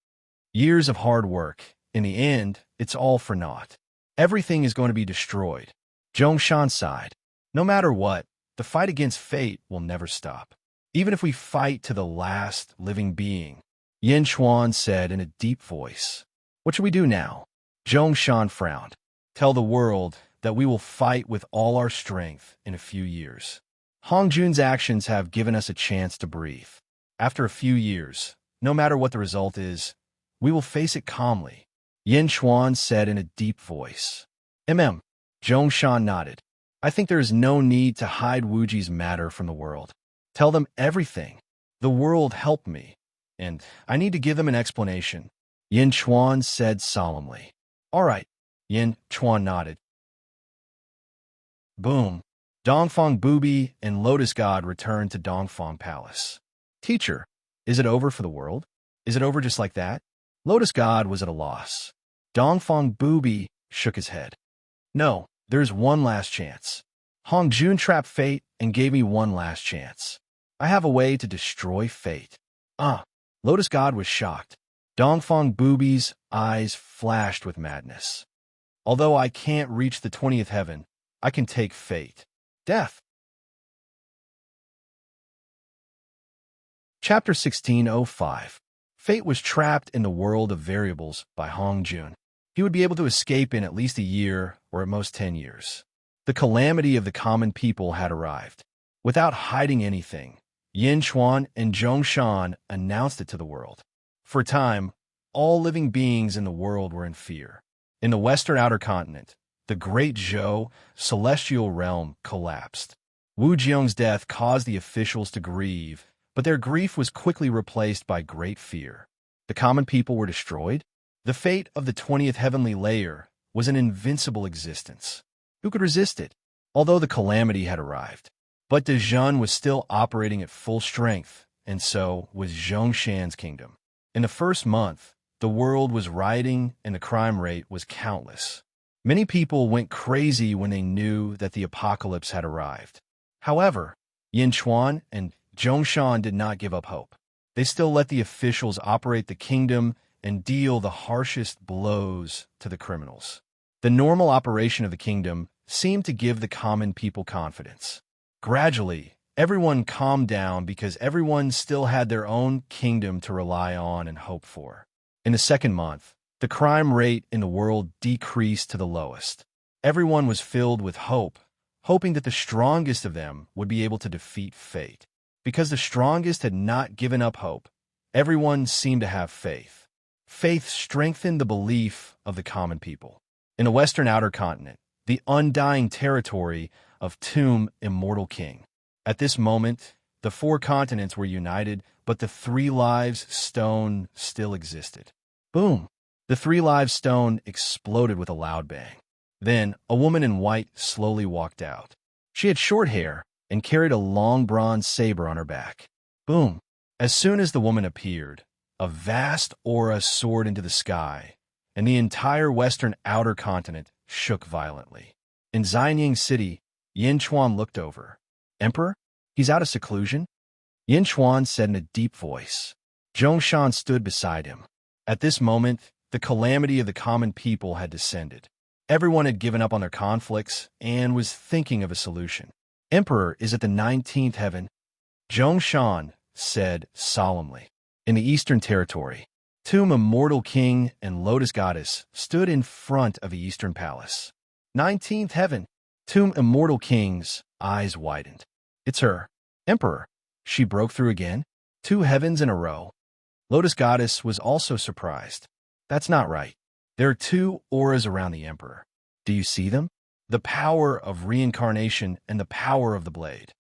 Years of hard work. In the end, it's all for naught. Everything is going to be destroyed. Zhongshan sighed. No matter what, the fight against fate will never stop. Even if we fight to the last living being, Yin Chuan said in a deep voice. What should we do now? Zhongshan frowned. Tell the world that we will fight with all our strength in a few years. Hongjun's actions have given us a chance to breathe. After a few years, no matter what the result is, we will face it calmly. Yin Chuan said in a deep voice. Zhongshan nodded. I think there is no need to hide Wuji's matter from the world. Tell them everything. The world helped me, and I need to give them an explanation. Yin Chuan said solemnly. All right. Yin Chuan nodded. Boom. Dongfang Bubi and Lotus God returned to Dongfang Palace. Teacher, is it over for the world? Is it over just like that? Lotus God was at a loss. Dongfang Bubi shook his head. No, there's one last chance. Hongjun trapped fate and gave me one last chance. I have a way to destroy fate. Lotus God was shocked. Dongfang Bubi's eyes flashed with madness. Although I can't reach the 20th heaven, I can take fate. Death. Chapter 1605. Fate was trapped in the world of variables by Hongjun. He would be able to escape in at least a year or at most 10 years. The calamity of the common people had arrived. Without hiding anything, Yin Chuan and Zhongshan announced it to the world. For a time, all living beings in the world were in fear. In the western outer continent, the Great Zhou celestial realm collapsed. Wu Jiong's death caused the officials to grieve, but their grief was quickly replaced by great fear. The common people were destroyed. The fate of the 20th heavenly layer was an invincible existence. Who could resist it? Although the calamity had arrived. But Dezhun was still operating at full strength, and so was Zhongshan's kingdom. In the first month, the world was rioting and the crime rate was countless. Many people went crazy when they knew that the apocalypse had arrived. However, Yin Chuan and Zhongshan did not give up hope. They still let the officials operate the kingdom and deal the harshest blows to the criminals. The normal operation of the kingdom seemed to give the common people confidence. Gradually, everyone calmed down because everyone still had their own kingdom to rely on and hope for. In the second month, the crime rate in the world decreased to the lowest. Everyone was filled with hope, hoping that the strongest of them would be able to defeat fate. Because the strongest had not given up hope, everyone seemed to have faith. Faith strengthened the belief of the common people. In the western outer continent, the undying territory of Tomb Immortal King. At this moment, the 4 continents were united, but the 3 lives stone still existed. Boom! The 3 lives stone exploded with a loud bang. Then, a woman in white slowly walked out. She had short hair and carried a long bronze saber on her back. Boom! As soon as the woman appeared, a vast aura soared into the sky, and the entire western outer continent shook violently. In Xianying City, Yin Chuan looked over. Emperor? He's out of seclusion? Yin Chuan said in a deep voice. Zhongshan stood beside him. At this moment, the calamity of the common people had descended. Everyone had given up on their conflicts and was thinking of a solution. Emperor is at the 19th heaven, Zhongshan said solemnly. In the Eastern Territory, Tomb Immortal King and Lotus Goddess stood in front of the Eastern Palace. 19th heaven, Tomb Immortal King's eyes widened. It's her, Emperor. She broke through again. 2 heavens in a row. Lotus Goddess was also surprised. That's not right. There are 2 auras around the Emperor. Do you see them? The power of reincarnation and the power of the blade.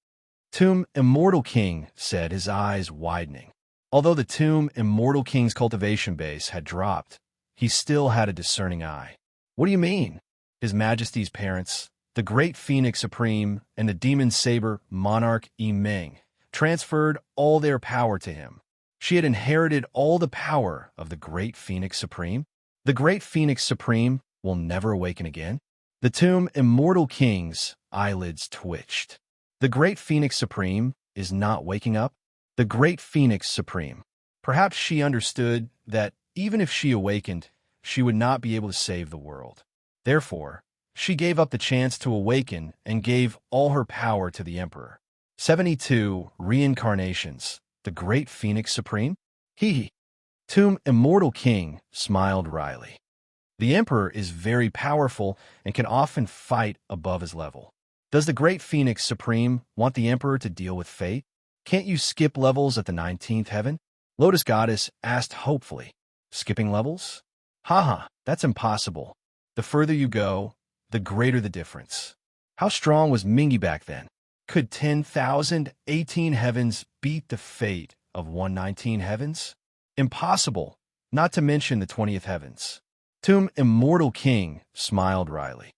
Tomb Immortal King said, his eyes widening. Although the Tomb Immortal King's cultivation base had dropped, he still had a discerning eye. What do you mean? His Majesty's parents, the Great Phoenix Supreme and the Demon Saber Monarch Yi Ming, transferred all their power to him. She had inherited all the power of the Great Phoenix Supreme. The Great Phoenix Supreme will never awaken again. The Tomb Immortal King's eyelids twitched. The Great Phoenix Supreme is not waking up. The Great Phoenix Supreme. Perhaps she understood that even if she awakened, she would not be able to save the world. Therefore, she gave up the chance to awaken and gave all her power to the Emperor. 72 reincarnations. The Great Phoenix Supreme? He. Tomb Immortal King smiled wryly. The Emperor is very powerful and can often fight above his level. Does the Great Phoenix Supreme want the Emperor to deal with fate? Can't you skip levels at the 19th heaven? Lotus Goddess asked hopefully. Skipping levels? Haha, that's impossible. The further you go, the greater the difference. How strong was Mingi back then? Could 10,018 heavens beat the fate of 119 heavens? Impossible, not to mention the 20th heavens. Tomb Immortal King smiled wryly.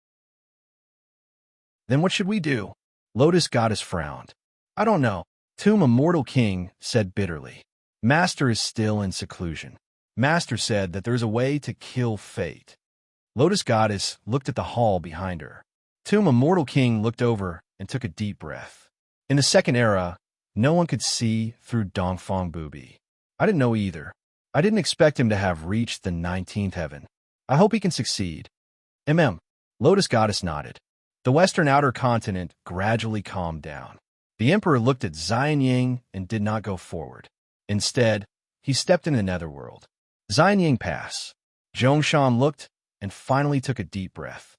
Then what should we do? Lotus Goddess frowned. I don't know. Tomb Immortal King said bitterly. Master is still in seclusion. Master said that there's a way to kill fate. Lotus Goddess looked at the hall behind her. Tomb Immortal King looked over and took a deep breath. In the second era, no one could see through Dongfang Bubi. I didn't know either. I didn't expect him to have reached the 19th heaven. I hope he can succeed. Lotus Goddess nodded. The western outer continent gradually calmed down. The Emperor looked at Xianying and did not go forward. Instead, he stepped in the netherworld. Xianying passed. Zhongshan looked and finally took a deep breath.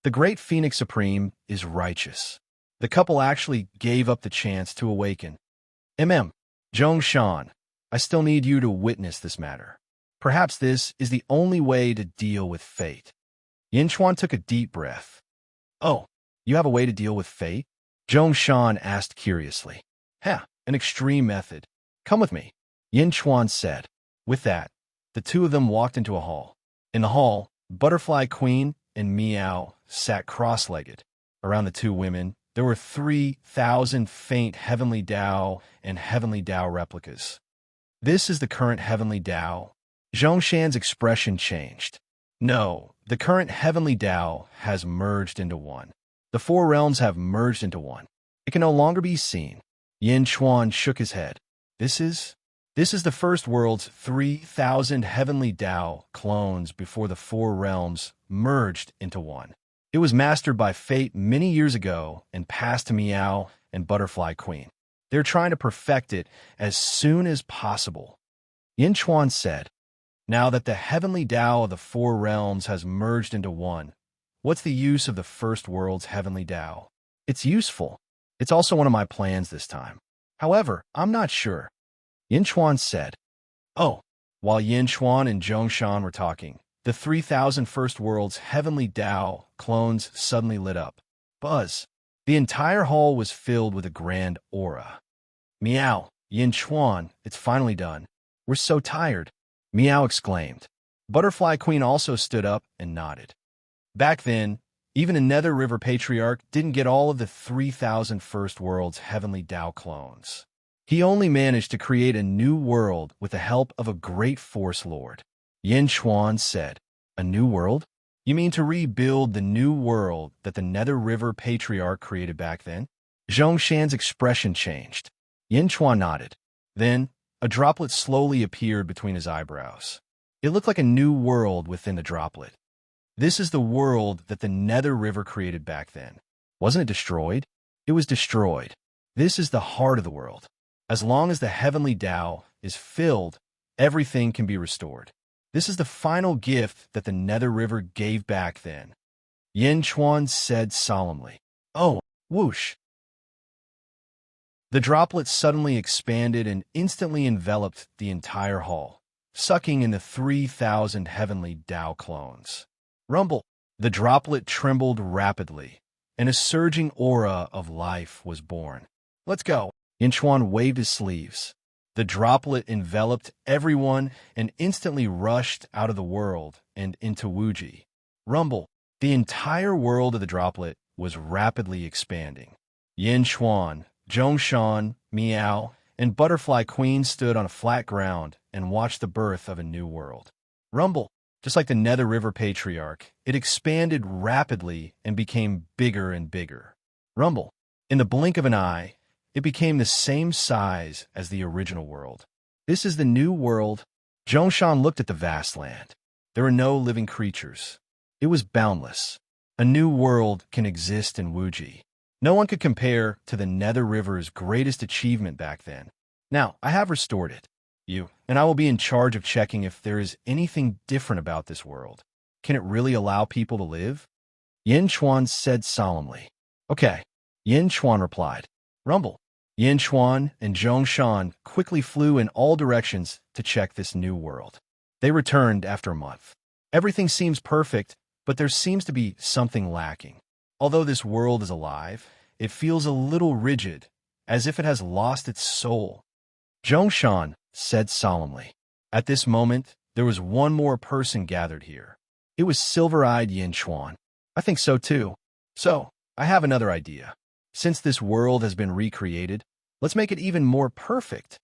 The Great Phoenix Supreme is righteous. The couple actually gave up the chance to awaken. Zhongshan, I still need you to witness this matter. Perhaps this is the only way to deal with fate. Yinchuan took a deep breath. Oh, you have a way to deal with fate? Zhongshan asked curiously. An extreme method. Come with me, Yinchuan said. With that, the 2 of them walked into a hall. In the hall, Butterfly Queen and Meow sat cross-legged. Around the 2 women, there were 3,000 faint Heavenly Dao and Heavenly Dao replicas. This is the current Heavenly Dao. Zhongshan's expression changed. No, the current Heavenly Dao has merged into one. The 4 realms have merged into one. It can no longer be seen. Yin Chuan shook his head. This is the first world's 3,000 Heavenly Dao clones before the 4 realms merged into one. It was mastered by Fate many years ago and passed to Meow and Butterfly Queen. They're trying to perfect it as soon as possible. Yin Chuan said, now that the Heavenly Dao of the 4 realms has merged into one, what's the use of the first world's Heavenly Dao? It's useful. It's also one of my plans this time. However, I'm not sure. Yin Chuan said. Oh, while Yin Chuan and Zhongshan were talking, the 3,000 first world's Heavenly Dao clones suddenly lit up. Buzz. The entire hall was filled with a grand aura. Meow, Yin Chuan, it's finally done. We're so tired. Meow exclaimed. Butterfly Queen also stood up and nodded. Back then, even a Nether River Patriarch didn't get all of the 3,000 first world's Heavenly Dao clones. He only managed to create a new world with the help of a great Force Lord. Yin Chuan said, a new world? You mean to rebuild the new world that the Nether River Patriarch created back then? Zhongshan's expression changed. Yin Chuan nodded. Then, a droplet slowly appeared between his eyebrows. It looked like a new world within the droplet. This is the world that the Nether River created back then. Wasn't it destroyed? It was destroyed. This is the heart of the world. As long as the heavenly Tao is filled, everything can be restored. This is the final gift that the Nether River gave back then. Yin Chuan said solemnly. Oh, whoosh! The droplet suddenly expanded and instantly enveloped the entire hall, sucking in the 3,000 heavenly Tao clones. Rumble! The droplet trembled rapidly, and a surging aura of life was born. Let's go! Yin Chuan waved his sleeves. The droplet enveloped everyone and instantly rushed out of the world and into Wuji. Rumble! The entire world of the droplet was rapidly expanding. Yin Chuan, Zhongshan, Miao, and Butterfly Queen stood on a flat ground and watched the birth of a new world. Rumble! Just like the Nether River Patriarch, it expanded rapidly and became bigger and bigger. Rumble! In the blink of an eye, it became the same size as the original world. This is the new world. Zhongshan looked at the vast land. There were no living creatures. It was boundless. A new world can exist in Wuji. No one could compare to the Nether River's greatest achievement back then. Now, I have restored it. And I will be in charge of checking if there is anything different about this world. Can it really allow people to live? Yin Chuan said solemnly. Okay. Yin Chuan replied. Rumble! Yin Chuan and Zhongshan quickly flew in all directions to check this new world. They returned after a month. Everything seems perfect, but there seems to be something lacking. Although this world is alive, it feels a little rigid, as if it has lost its soul. Zhongshan said solemnly. At this moment, there was one more person gathered here. It was silver-eyed Yin Chuan. I think so too. So, I have another idea. Since this world has been recreated, let's make it even more perfect.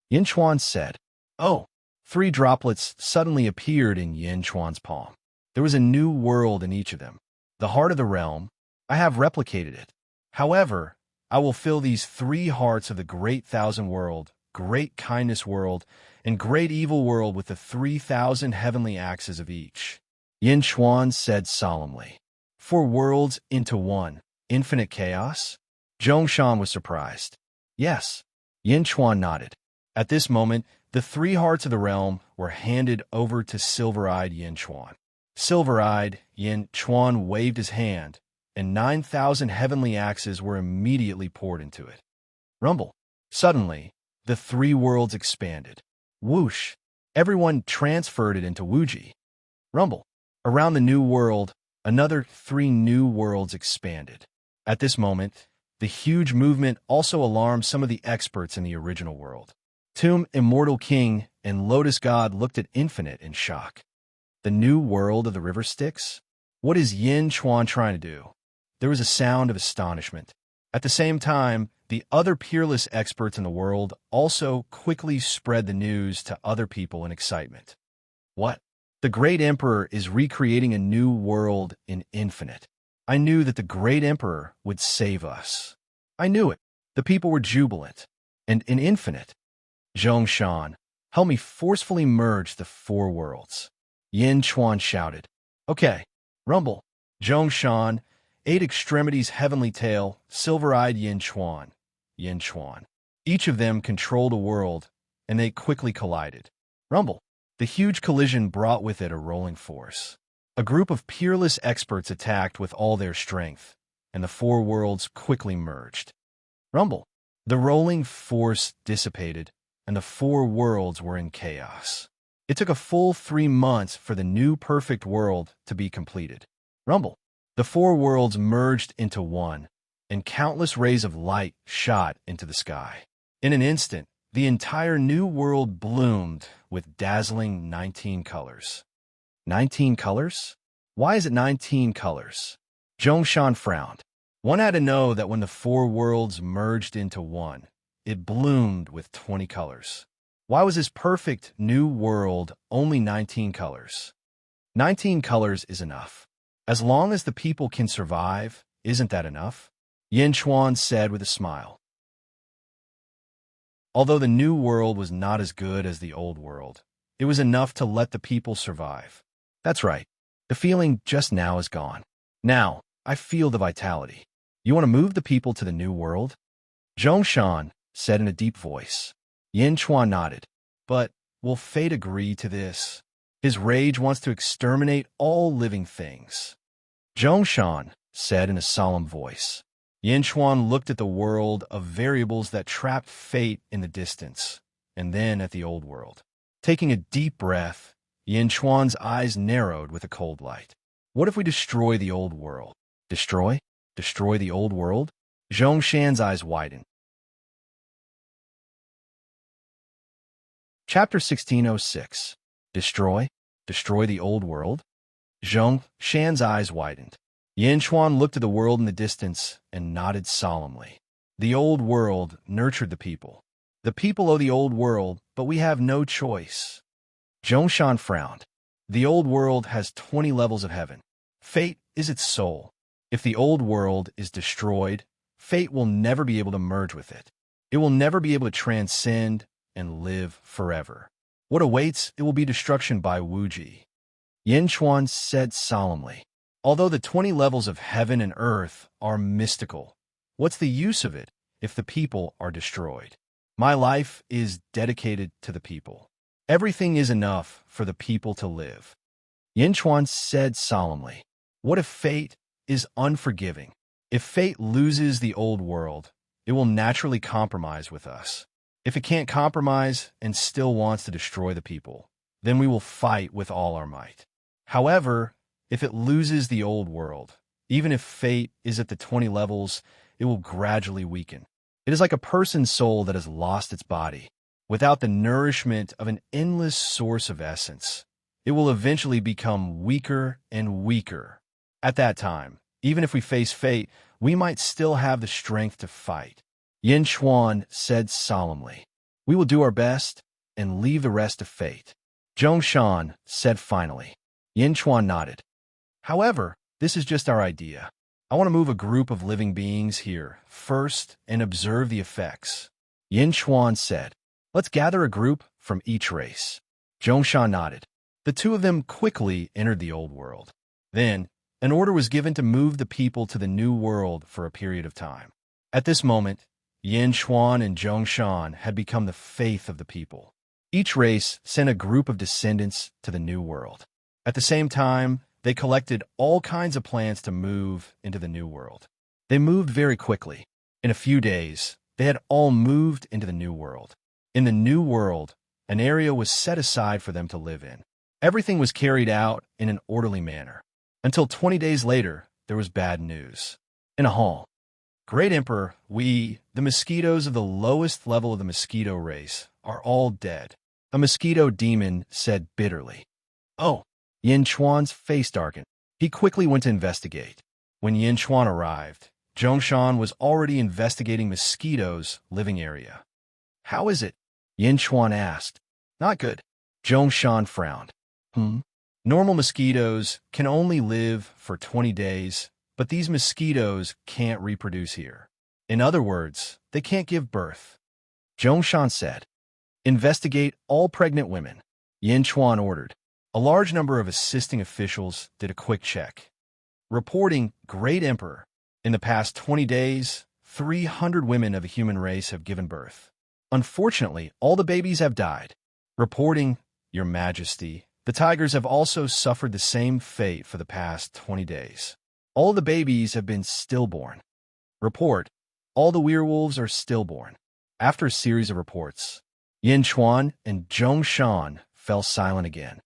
Yin Chuan said. Oh, 3 droplets suddenly appeared in Yin Chuan's palm. There was a new world in each of them. The heart of the realm, I have replicated it. However, I will fill these 3 hearts of the Great Thousand World, Great Kindness World, and Great Evil World with the 3,000 heavenly axes of each. Yin Chuan said solemnly. 4 worlds into one. Infinite chaos? Zhongshan was surprised. Yes. Yin Chuan nodded. At this moment, the 3 hearts of the realm were handed over to silver-eyed Yin Chuan. Silver-eyed Yin Chuan waved his hand, and 9,000 heavenly axes were immediately poured into it. Rumble! Suddenly, the 3 worlds expanded. Whoosh! Everyone transferred it into Wuji. Rumble! Around the new world, another 3 new worlds expanded. At this moment, the huge movement also alarmed some of the experts in the original world. Tomb Immortal King and Lotus God looked at Infinite in shock. The new world of the river Styx? What is Yin Chuan trying to do? There was a sound of astonishment. At the same time, the other peerless experts in the world also quickly spread the news to other people in excitement. What? The Great Emperor is recreating a new world in Infinite. I knew that the Great Emperor would save us. I knew it. The people were jubilant. And in Infinite, Zhongshan, help me forcefully merge the 4 worlds. Yin Chuan shouted. Okay. Rumble. Zhongshan, 8 extremities heavenly tail, silver-eyed Yin Chuan. Yin Chuan. Each of them controlled a world, and they quickly collided. Rumble. The huge collision brought with it a rolling force. A group of peerless experts attacked with all their strength, and the 4 worlds quickly merged. Rumble. The rolling force dissipated, and the 4 worlds were in chaos. It took a full 3 months for the new perfect world to be completed. Rumble. The 4 worlds merged into one, and countless rays of light shot into the sky. In an instant, the entire new world bloomed with dazzling 19 colors. 19 colors? Why is it 19 colors? Zhongshan frowned. One had to know that when the 4 worlds merged into one, it bloomed with 20 colors. Why was this perfect new world only 19 colors? 19 colors is enough. As long as the people can survive, isn't that enough? Yin Chuan said with a smile. Although the new world was not as good as the old world, It was enough to let the people survive. That's right. The feeling just now is gone. Now, I feel the vitality. You want to move the people to the new world? Zhongshan said in a deep voice. Yin Chuan nodded. But will fate agree to this? His rage wants to exterminate all living things. Zhongshan said in a solemn voice. Yin Chuan looked at the world of variables that trapped fate in the distance, and then at the old world. Taking a deep breath, Yin Chuan's eyes narrowed with a cold light. What if we destroy the old world? Destroy? Destroy the old world? Zhongshan's eyes widened. Chapter 1606. Destroy? Destroy the old world? Zhongshan's eyes widened. Yin Chuan looked at the world in the distance and nodded solemnly. The old world nurtured the people. The people owe the old world, but we have no choice. Zhongshan frowned. The old world has 20 levels of heaven. Fate is its soul. If the old world is destroyed, fate will never be able to merge with it. It will never be able to transcend and live forever. What awaits it will be destruction by Wuji. Yin Chuan said solemnly. Although the 20 levels of heaven and earth are mystical, what's the use of it if the people are destroyed? My life is dedicated to the people. Everything is enough for the people to live. Yin Chuan said solemnly. What if fate is unforgiving? If fate loses the old world, it will naturally compromise with us. If it can't compromise and still wants to destroy the people, then we will fight with all our might. However, if it loses the old world, even if fate is at the 20 levels, it will gradually weaken. It is like a person's soul that has lost its body. Without the nourishment of an endless source of essence, it will eventually become weaker and weaker. At that time, even if we face fate, we might still have the strength to fight. Yin Chuan said solemnly. We will do our best and leave the rest to fate. Zhongshan said finally. Yin Chuan nodded. However, this is just our idea. I want to move a group of living beings here first and observe the effects. Yin Chuan said. Let's gather a group from each race. Zhongshan nodded. The two of them quickly entered the old world. Then, an order was given to move the people to the new world for a period of time. At this moment, Yin Chuan and Zhongshan had become the faith of the people. Each race sent a group of descendants to the new world. At the same time, they collected all kinds of plans to move into the new world. They moved very quickly. In a few days, they had all moved into the new world. In the new world, an area was set aside for them to live in. Everything was carried out in an orderly manner. Until 20 days later, there was bad news. In a hall, Great Emperor, we, the mosquitoes of the lowest level of the mosquito race, are all dead. A mosquito demon said bitterly. Oh, Yin Chuan's face darkened. He quickly went to investigate. When Yin Chuan arrived, Zhongshan was already investigating mosquitoes' living area. How is it? Yin Chuan asked. Not good. Zhongshan frowned. Normal mosquitoes can only live for 20 days, but these mosquitoes can't reproduce here. In other words, they can't give birth. Zhongshan said. Investigate all pregnant women. Yin Chuan ordered. A large number of assisting officials did a quick check. Reporting, Great Emperor, in the past 20 days, 300 women of the human race have given birth. Unfortunately, all the babies have died. Reporting, Your Majesty, the tigers have also suffered the same fate for the past 20 days. All the babies have been stillborn. Report, all the werewolves are stillborn. After a series of reports, Yin Chuan and Zhongshan fell silent again.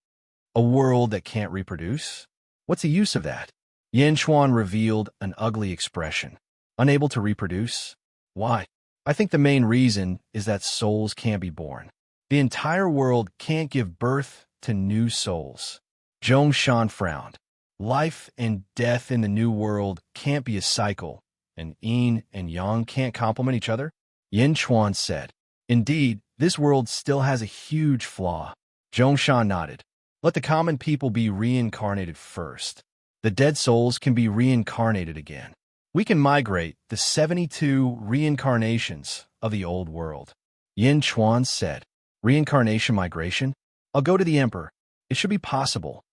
A world that can't reproduce? What's the use of that? Yin Chuan revealed an ugly expression. Unable to reproduce? Why? I think the main reason is that souls can't be born. The entire world can't give birth to new souls. Zhongshan frowned. Life and death in the new world can't be a cycle, and yin and yang can't complement each other? Yin Chuan said. Indeed, this world still has a huge flaw. Zhongshan nodded. Let the common people be reincarnated first. The dead souls can be reincarnated again. We can migrate the 72 reincarnations of the old world. Yin Chuan said. Reincarnation migration? I'll go to the Emperor. It should be possible,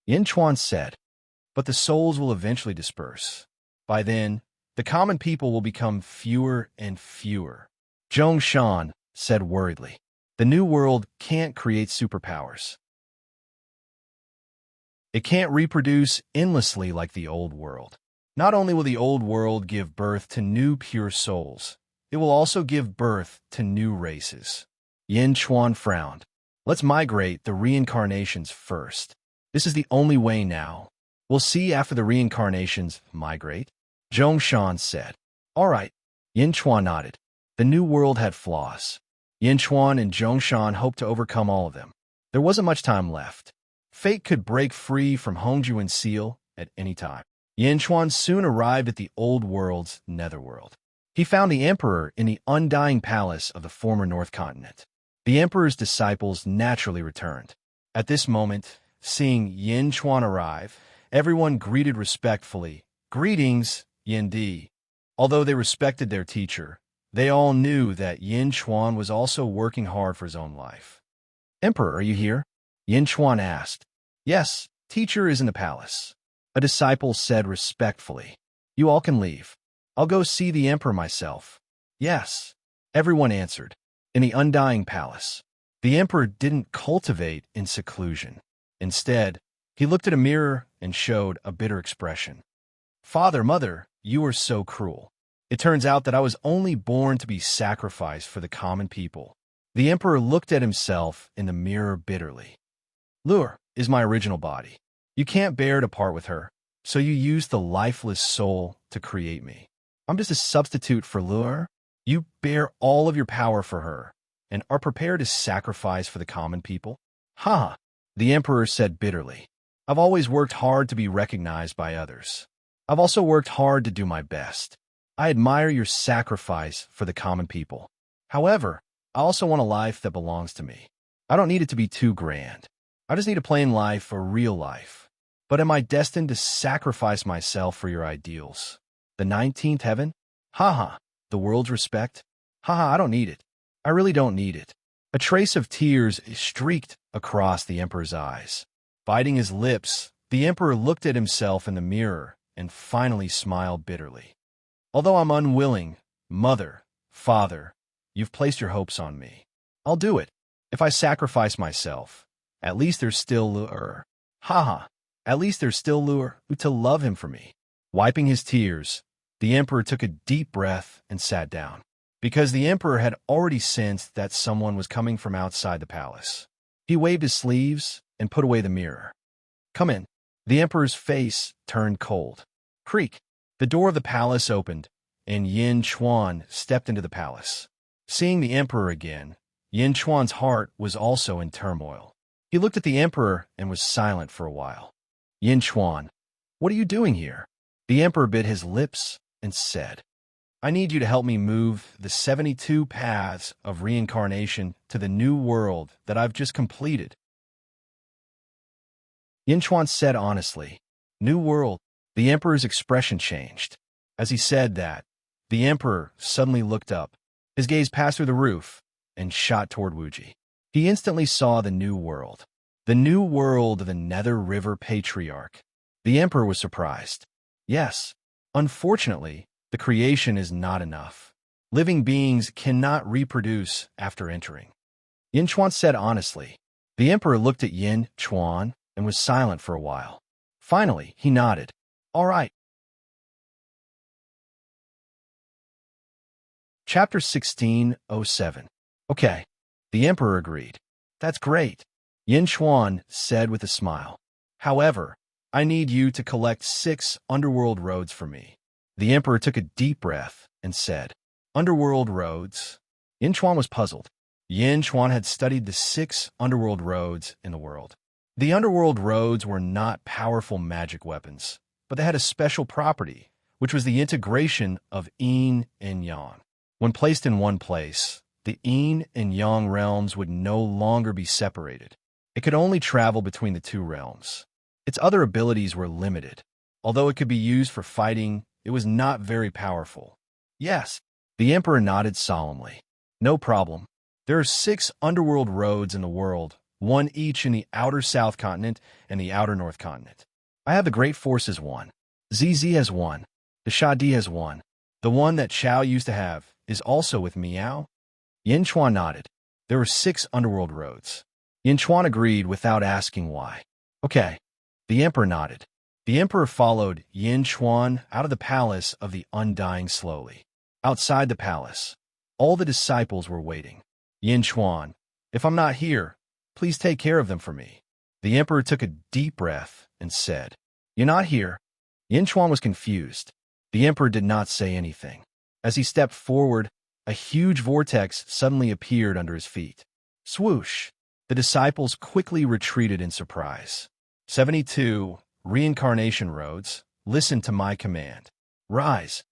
Yin Chuan said. But the souls will eventually disperse. By then, the common people will become fewer and fewer. Zhong Shan said worriedly. The new world can't create superpowers. It can't reproduce endlessly like the old world. Not only will the old world give birth to new pure souls, it will also give birth to new races. Yin Chuan frowned. Let's migrate the reincarnations first. This is the only way now. We'll see after the reincarnations migrate, Zhong Shan said. All right. Yin Chuan nodded. The new world had flaws. Yin Chuan and Zhong Shan hoped to overcome all of them. There wasn't much time left. Fate could break free from Hongjuan Seal at any time. Yin Chuan soon arrived at the old world's netherworld. He found the Emperor in the undying palace of the former North Continent. The Emperor's disciples naturally returned. At this moment, seeing Yin Chuan arrive, everyone greeted respectfully. Greetings, Yin Di. Although they respected their teacher, they all knew that Yin Chuan was also working hard for his own life. Emperor, are you here? Yin Chuan asked. Yes, teacher is in the palace. A disciple said respectfully. You all can leave. I'll go see the Emperor myself. Yes, everyone answered. In the undying palace, the Emperor didn't cultivate in seclusion. Instead, he looked at a mirror and showed a bitter expression. Father, mother, you are so cruel. It turns out that I was only born to be sacrificed for the common people. The Emperor looked at himself in the mirror bitterly. Lure is my original body. You can't bear to part with her, so you used the lifeless soul to create me. I'm just a substitute for Lure. You bear all of your power for her and are prepared to sacrifice for the common people? Ha! The Emperor said bitterly. I've always worked hard to be recognized by others. I've also worked hard to do my best. I admire your sacrifice for the common people. However, I also want a life that belongs to me. I don't need it to be too grand. I just need a plain life, a real life. But am I destined to sacrifice myself for your ideals? The 19th heaven? Ha! The world's respect? Ha! I don't need it. I really don't need it. A trace of tears streaked across the Emperor's eyes. Biting his lips, the Emperor looked at himself in the mirror and finally smiled bitterly. Although I'm unwilling, mother, father, you've placed your hopes on me. I'll do it. If I sacrifice myself, at least there's still Lure. Ha! At least there's still Lure to love him for me. Wiping his tears, the Emperor took a deep breath and sat down, because the Emperor had already sensed that someone was coming from outside the palace. He waved his sleeves and put away the mirror. Come in. The Emperor's face turned cold. Creak. The door of the palace opened, and Yin Chuan stepped into the palace. Seeing the Emperor again, Yin Chuan's heart was also in turmoil. He looked at the Emperor and was silent for a while. Yin Chuan, what are you doing here? The Emperor bit his lips and said, I need you to help me move the 72 paths of reincarnation to the new world that I've just completed. Yin Chuan said honestly, New world. The Emperor's expression changed. As he said that, the Emperor suddenly looked up. His gaze passed through the roof and shot toward Wuji. He instantly saw the new world of the Nether River Patriarch. The Emperor was surprised. Yes, unfortunately, the creation is not enough. Living beings cannot reproduce after entering. Yin Chuan said honestly. The Emperor looked at Yin Chuan and was silent for a while. Finally, he nodded. All right. Chapter 1607. Okay. The Emperor agreed. That's great. Yin Chuan said with a smile. However, I need you to collect 6 underworld roads for me. The Emperor took a deep breath and said, Underworld roads? Yin Chuan was puzzled. Yin Chuan had studied the 6 underworld roads in the world. The underworld roads were not powerful magic weapons, but they had a special property, which was the integration of yin and yang. When placed in one place, the yin and yang realms would no longer be separated. It could only travel between the 2 realms. Its other abilities were limited. Although it could be used for fighting, it was not very powerful. Yes, the Emperor nodded solemnly. No problem. There are 6 underworld roads in the world, one each in the outer South Continent and the outer North Continent. I have the Great Force as one. ZZ has one. The Shadi has one. The one that Chao used to have is also with Miao. Yin Chuan nodded. There were 6 underworld roads. Yin Chuan agreed without asking why. Okay. The emperor nodded. The emperor followed Yin Chuan out of the palace of the Undying slowly. Outside the palace, all the disciples were waiting. Yin Chuan, if I'm not here, please take care of them for me. The emperor took a deep breath and said, You're not here. Yin Chuan was confused. The emperor did not say anything. As he stepped forward, a huge vortex suddenly appeared under his feet. Swoosh! The disciples quickly retreated in surprise. 72 reincarnation roads, listen to my command. Rise!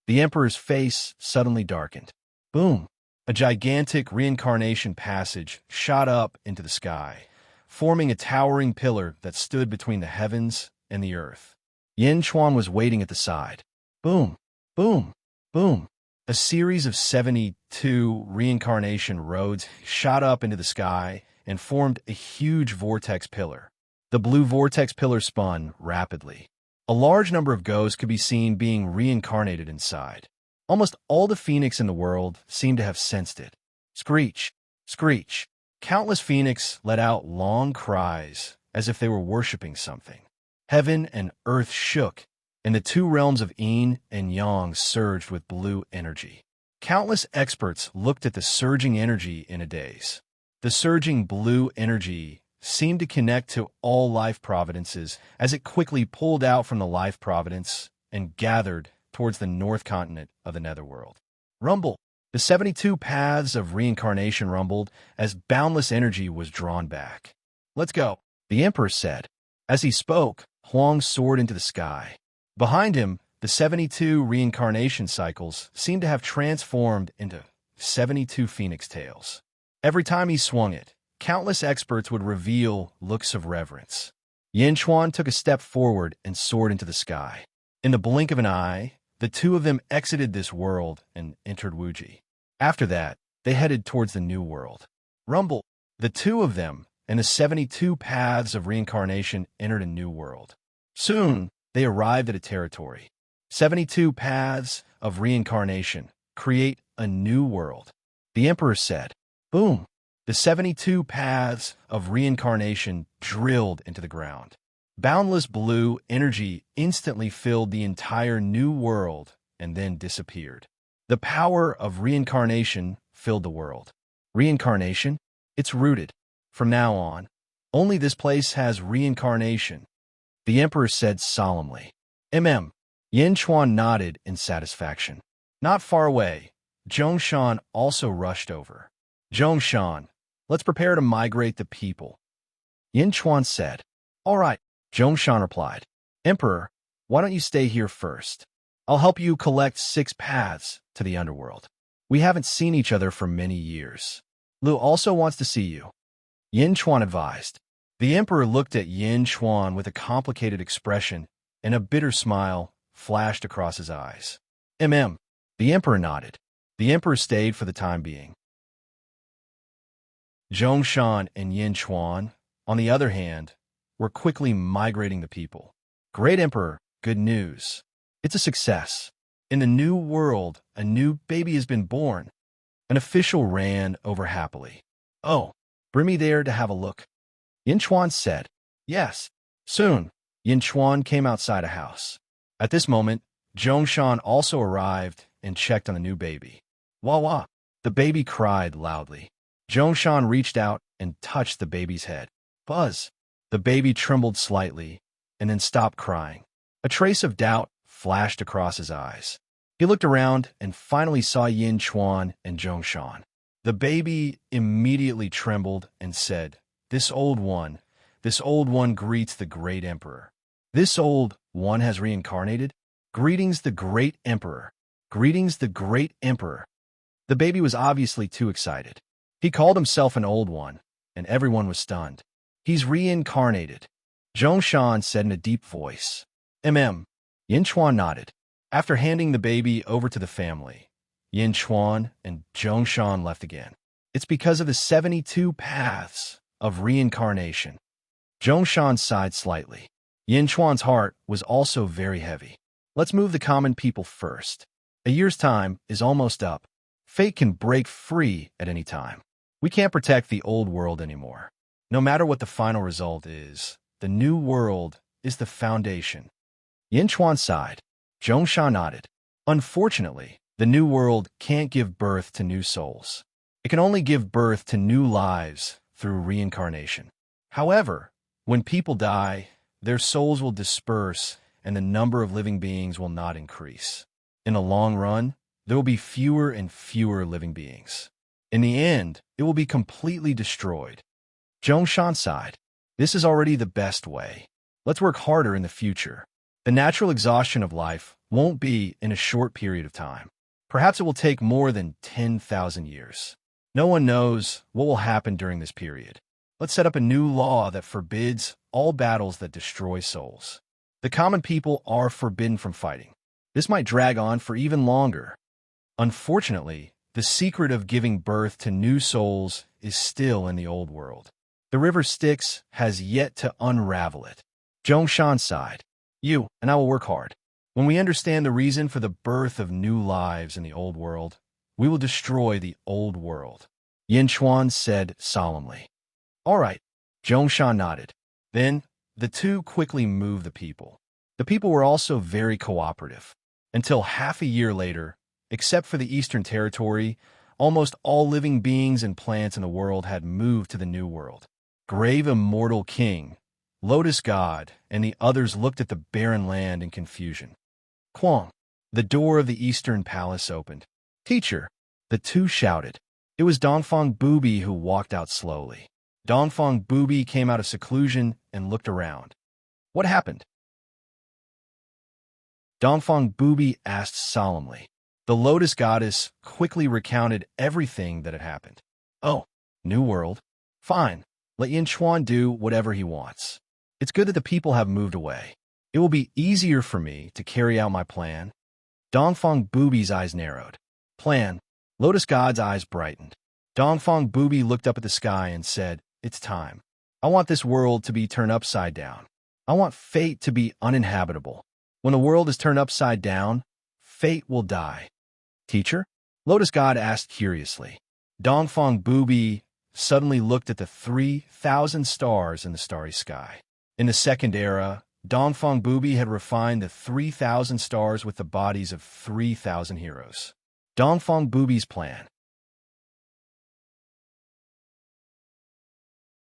The emperor's face suddenly darkened. Boom! A gigantic reincarnation passage shot up into the sky, forming a towering pillar that stood between the heavens and the earth. Yin Chuan was waiting at the side. Boom! Boom! Boom! A series of 72 reincarnation roads shot up into the sky and formed a huge vortex pillar. The blue vortex pillar spun rapidly. A large number of ghosts could be seen being reincarnated inside. Almost all the phoenix in the world seemed to have sensed it. Screech! Screech! Countless phoenix let out long cries as if they were worshipping something. Heaven and earth shook, and the 2 realms of yin and yang surged with blue energy. Countless experts looked at the surging energy in a daze. The surging blue energy seemed to connect to all life providences as it quickly pulled out from the life providence and gathered towards the north continent of the netherworld. Rumble! The 72 paths of reincarnation rumbled as boundless energy was drawn back. Let's go, the emperor said. As he spoke, Huang soared into the sky. Behind him, the 72 reincarnation cycles seemed to have transformed into 72 phoenix tails. Every time he swung it, countless experts would reveal looks of reverence. Yin Chuan took a step forward and soared into the sky. In the blink of an eye, the 2 of them exited this world and entered Wuji. After that, they headed towards the new world. Rumble! The 2 of them and the 72 paths of reincarnation entered a new world. Soon, they arrived at a territory. 72 paths of reincarnation create a new world. The emperor said, Boom! The 72 paths of reincarnation drilled into the ground. Boundless blue energy instantly filled the entire new world and then disappeared. The power of reincarnation filled the world. Reincarnation? It's rooted. From now on, only this place has reincarnation, the emperor said solemnly. Yin Chuan nodded in satisfaction. Not far away, Zhongshan also rushed over. Zhongshan, let's prepare to migrate the people. Yin Chuan said. All right, Zhongshan replied. Emperor, why don't you stay here first? I'll help you collect 6 paths to the underworld. We haven't seen each other for many years. Lu also wants to see you. Yin Chuan advised. The emperor looked at Yin Chuan with a complicated expression, and a bitter smile flashed across his eyes. The emperor nodded. The emperor stayed for the time being. Zhongshan and Yin Chuan, on the other hand, were quickly migrating the people. Great Emperor, good news. It's a success. In the new world, a new baby has been born. An official ran over happily. Oh, bring me there to have a look. Yin Chuan said. Yes. Soon, Yin Chuan came outside a house. At this moment, Zhongshan also arrived and checked on the new baby. Wah wah. The baby cried loudly. Zhongshan reached out and touched the baby's head. Buzz. The baby trembled slightly and then stopped crying. A trace of doubt flashed across his eyes. He looked around and finally saw Yin Chuan and Zhongshan. The baby immediately trembled and said, this old one greets the great emperor. This old one has reincarnated? Greetings, the great emperor. Greetings, the great emperor. The baby was obviously too excited. He called himself an old one, and everyone was stunned. He's reincarnated, Zhongshan said in a deep voice. Yin Chuan nodded. After handing the baby over to the family, Yin Chuan and Zhongshan left again. It's because of the 72 paths of reincarnation. Zhongshan sighed slightly. Yin Chuan's heart was also very heavy. Let's move the common people first. A year's time is almost up. Fate can break free at any time. We can't protect the old world anymore. No matter what the final result is, the new world is the foundation. Yin Chuan sighed. Zhongshan nodded. Unfortunately, the new world can't give birth to new souls. It can only give birth to new lives through reincarnation. However, when people die, their souls will disperse and the number of living beings will not increase. In the long run, there will be fewer and fewer living beings. In the end, it will be completely destroyed. Zhongshan sighed. This is already the best way. Let's work harder in the future. The natural exhaustion of life won't be in a short period of time. Perhaps it will take more than 10,000 years. No one knows what will happen during this period. Let's set up a new law that forbids all battles that destroy souls. The common people are forbidden from fighting. This might drag on for even longer. Unfortunately, the secret of giving birth to new souls is still in the old world. The river Styx has yet to unravel it. Zhongshan sighed. You and I will work hard. When we understand the reason for the birth of new lives in the old world, we will destroy the old world. Yin Chuan said solemnly. All right. Zhongshan nodded. Then, the two quickly moved the people. The people were also very cooperative. Until half a year later, except for the Eastern Territory, almost all living beings and plants in the world had moved to the New World. Grave Immortal King, Lotus God, and the others looked at the barren land in confusion. Quang, the door of the Eastern Palace opened. Teacher, the two shouted. It was Dongfang Booby who walked out slowly. Dongfang Booby came out of seclusion and looked around. What happened? Dongfang Booby asked solemnly. The Lotus Goddess quickly recounted everything that had happened. Oh, New World. Fine. Let Yin Chuan do whatever he wants. It's good that the people have moved away. It will be easier for me to carry out my plan. Dongfang Booby's eyes narrowed. Plan. Lotus God's eyes brightened. Dongfang Booby looked up at the sky and said, It's time. I want this world to be turned upside down. I want fate to be uninhabitable. When the world is turned upside down, fate will die. Teacher? Lotus God asked curiously. Dongfang Booby suddenly looked at the 3,000 stars in the starry sky. In the second era, Dongfang Booby had refined the 3,000 stars with the bodies of 3,000 heroes. Dongfang Booby's plan.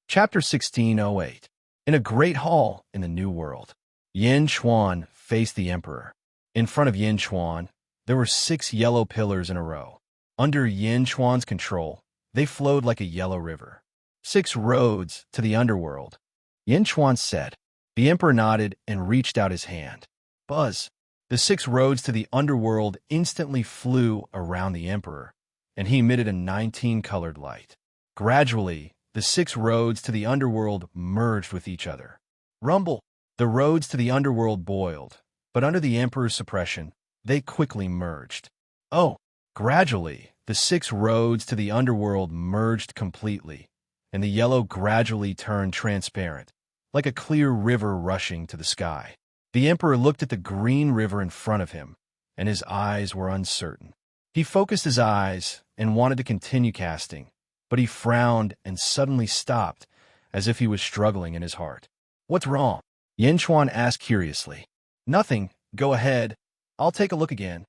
Chapter 1608. In a great hall in the New World, Yin Chuan faced the emperor. In front of Yin Chuan, there were 6 yellow pillars in a row. Under Yin Chuan's control, they flowed like a yellow river. 6 roads to the underworld. Yin Chuan said. The emperor nodded and reached out his hand. Buzz. The 6 roads to the underworld instantly flew around the emperor, and he emitted a 19-colored light. Gradually, the 6 roads to the underworld merged with each other. Rumble. The roads to the underworld boiled, but under the emperor's suppression, they quickly merged. Oh, gradually, the 6 roads to the underworld merged completely, and the yellow gradually turned transparent, like a clear river rushing to the sky. The emperor looked at the green river in front of him, and his eyes were uncertain. He focused his eyes and wanted to continue casting, but he frowned and suddenly stopped, as if he was struggling in his heart. What's wrong? Yin Chuan asked curiously. Nothing. Go ahead. I'll take a look again.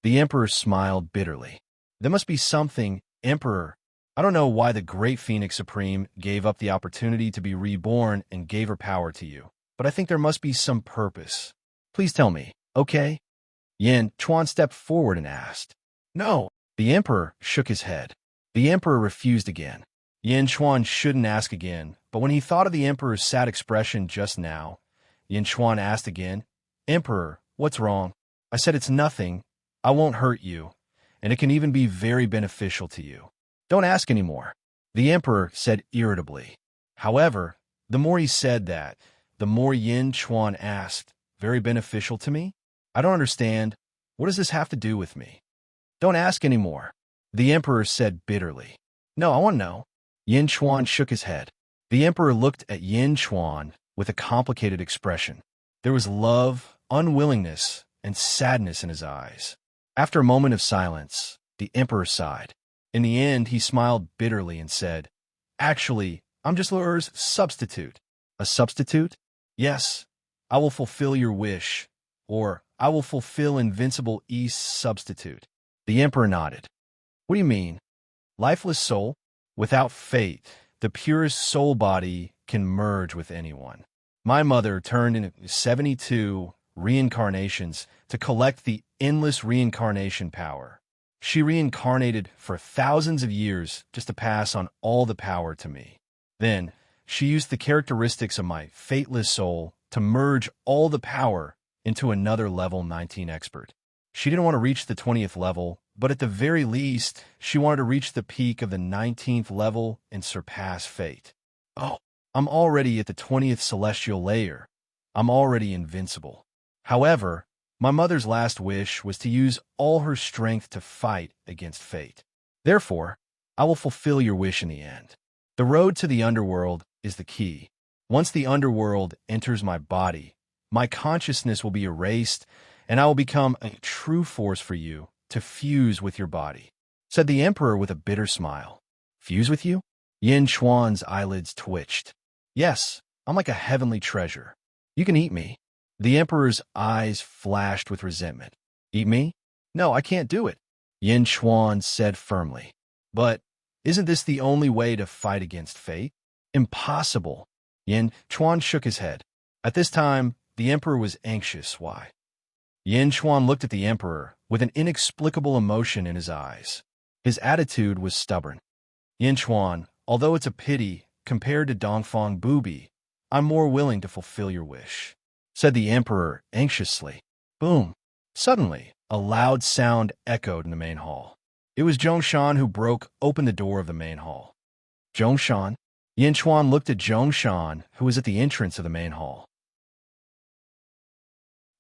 The emperor smiled bitterly. There must be something, Emperor. I don't know why the great Phoenix Supreme gave up the opportunity to be reborn and gave her power to you, but I think there must be some purpose. Please tell me, okay? Yin Chuan stepped forward and asked. No. The emperor shook his head. The emperor refused again. Yin Chuan shouldn't ask again, but when he thought of the emperor's sad expression just now, Yin Chuan asked again, Emperor, what's wrong? I said it's nothing. I won't hurt you, and it can even be very beneficial to you. Don't ask anymore, the emperor said irritably. However, the more he said that, the more Yin Chuan asked, very beneficial to me? I don't understand. What does this have to do with me? Don't ask anymore, the emperor said bitterly. No, I want to know. Yin Chuan shook his head. The emperor looked at Yin Chuan with a complicated expression. There was love, unwillingness, and sadness in his eyes. After a moment of silence, the emperor sighed. In the end, he smiled bitterly and said, "Actually, I'm just Lu'er's substitute." "A substitute?" "Yes, I will fulfill your wish, or I will fulfill Invincible East's substitute." The emperor nodded. "What do you mean? Lifeless soul? Without fate, the purest soul body can merge with anyone. My mother turned into 72 reincarnations to collect the endless reincarnation power. She reincarnated for thousands of years just to pass on all the power to me. Then, she used the characteristics of my fateless soul to merge all the power into another level 19 expert. She didn't want to reach the 20th level, but at the very least, she wanted to reach the peak of the 19th level and surpass fate. Oh, I'm already at the 20th celestial layer. I'm already invincible. However, my mother's last wish was to use all her strength to fight against fate. Therefore, I will fulfill your wish in the end. The road to the underworld is the key. Once the underworld enters my body, my consciousness will be erased, and I will become a true force for you to fuse with your body," said the emperor with a bitter smile. "Fuse with you?" Yin Chuan's eyelids twitched. "Yes, I'm like a heavenly treasure. You can eat me." The emperor's eyes flashed with resentment. "Eat me? No, I can't do it," Yin Chuan said firmly. "But isn't this the only way to fight against fate?" "Impossible." Yin Chuan shook his head. At this time, the emperor was anxious. Why? Yin Chuan looked at the emperor with an inexplicable emotion in his eyes. His attitude was stubborn. "Yin Chuan, although it's a pity, compared to Dongfang Bubi, I'm more willing to fulfill your wish," said the emperor anxiously. Boom! Suddenly, a loud sound echoed in the main hall. It was Zhongshan who broke open the door of the main hall. "Zhongshan?" Yin Chuan looked at Zhongshan, who was at the entrance of the main hall.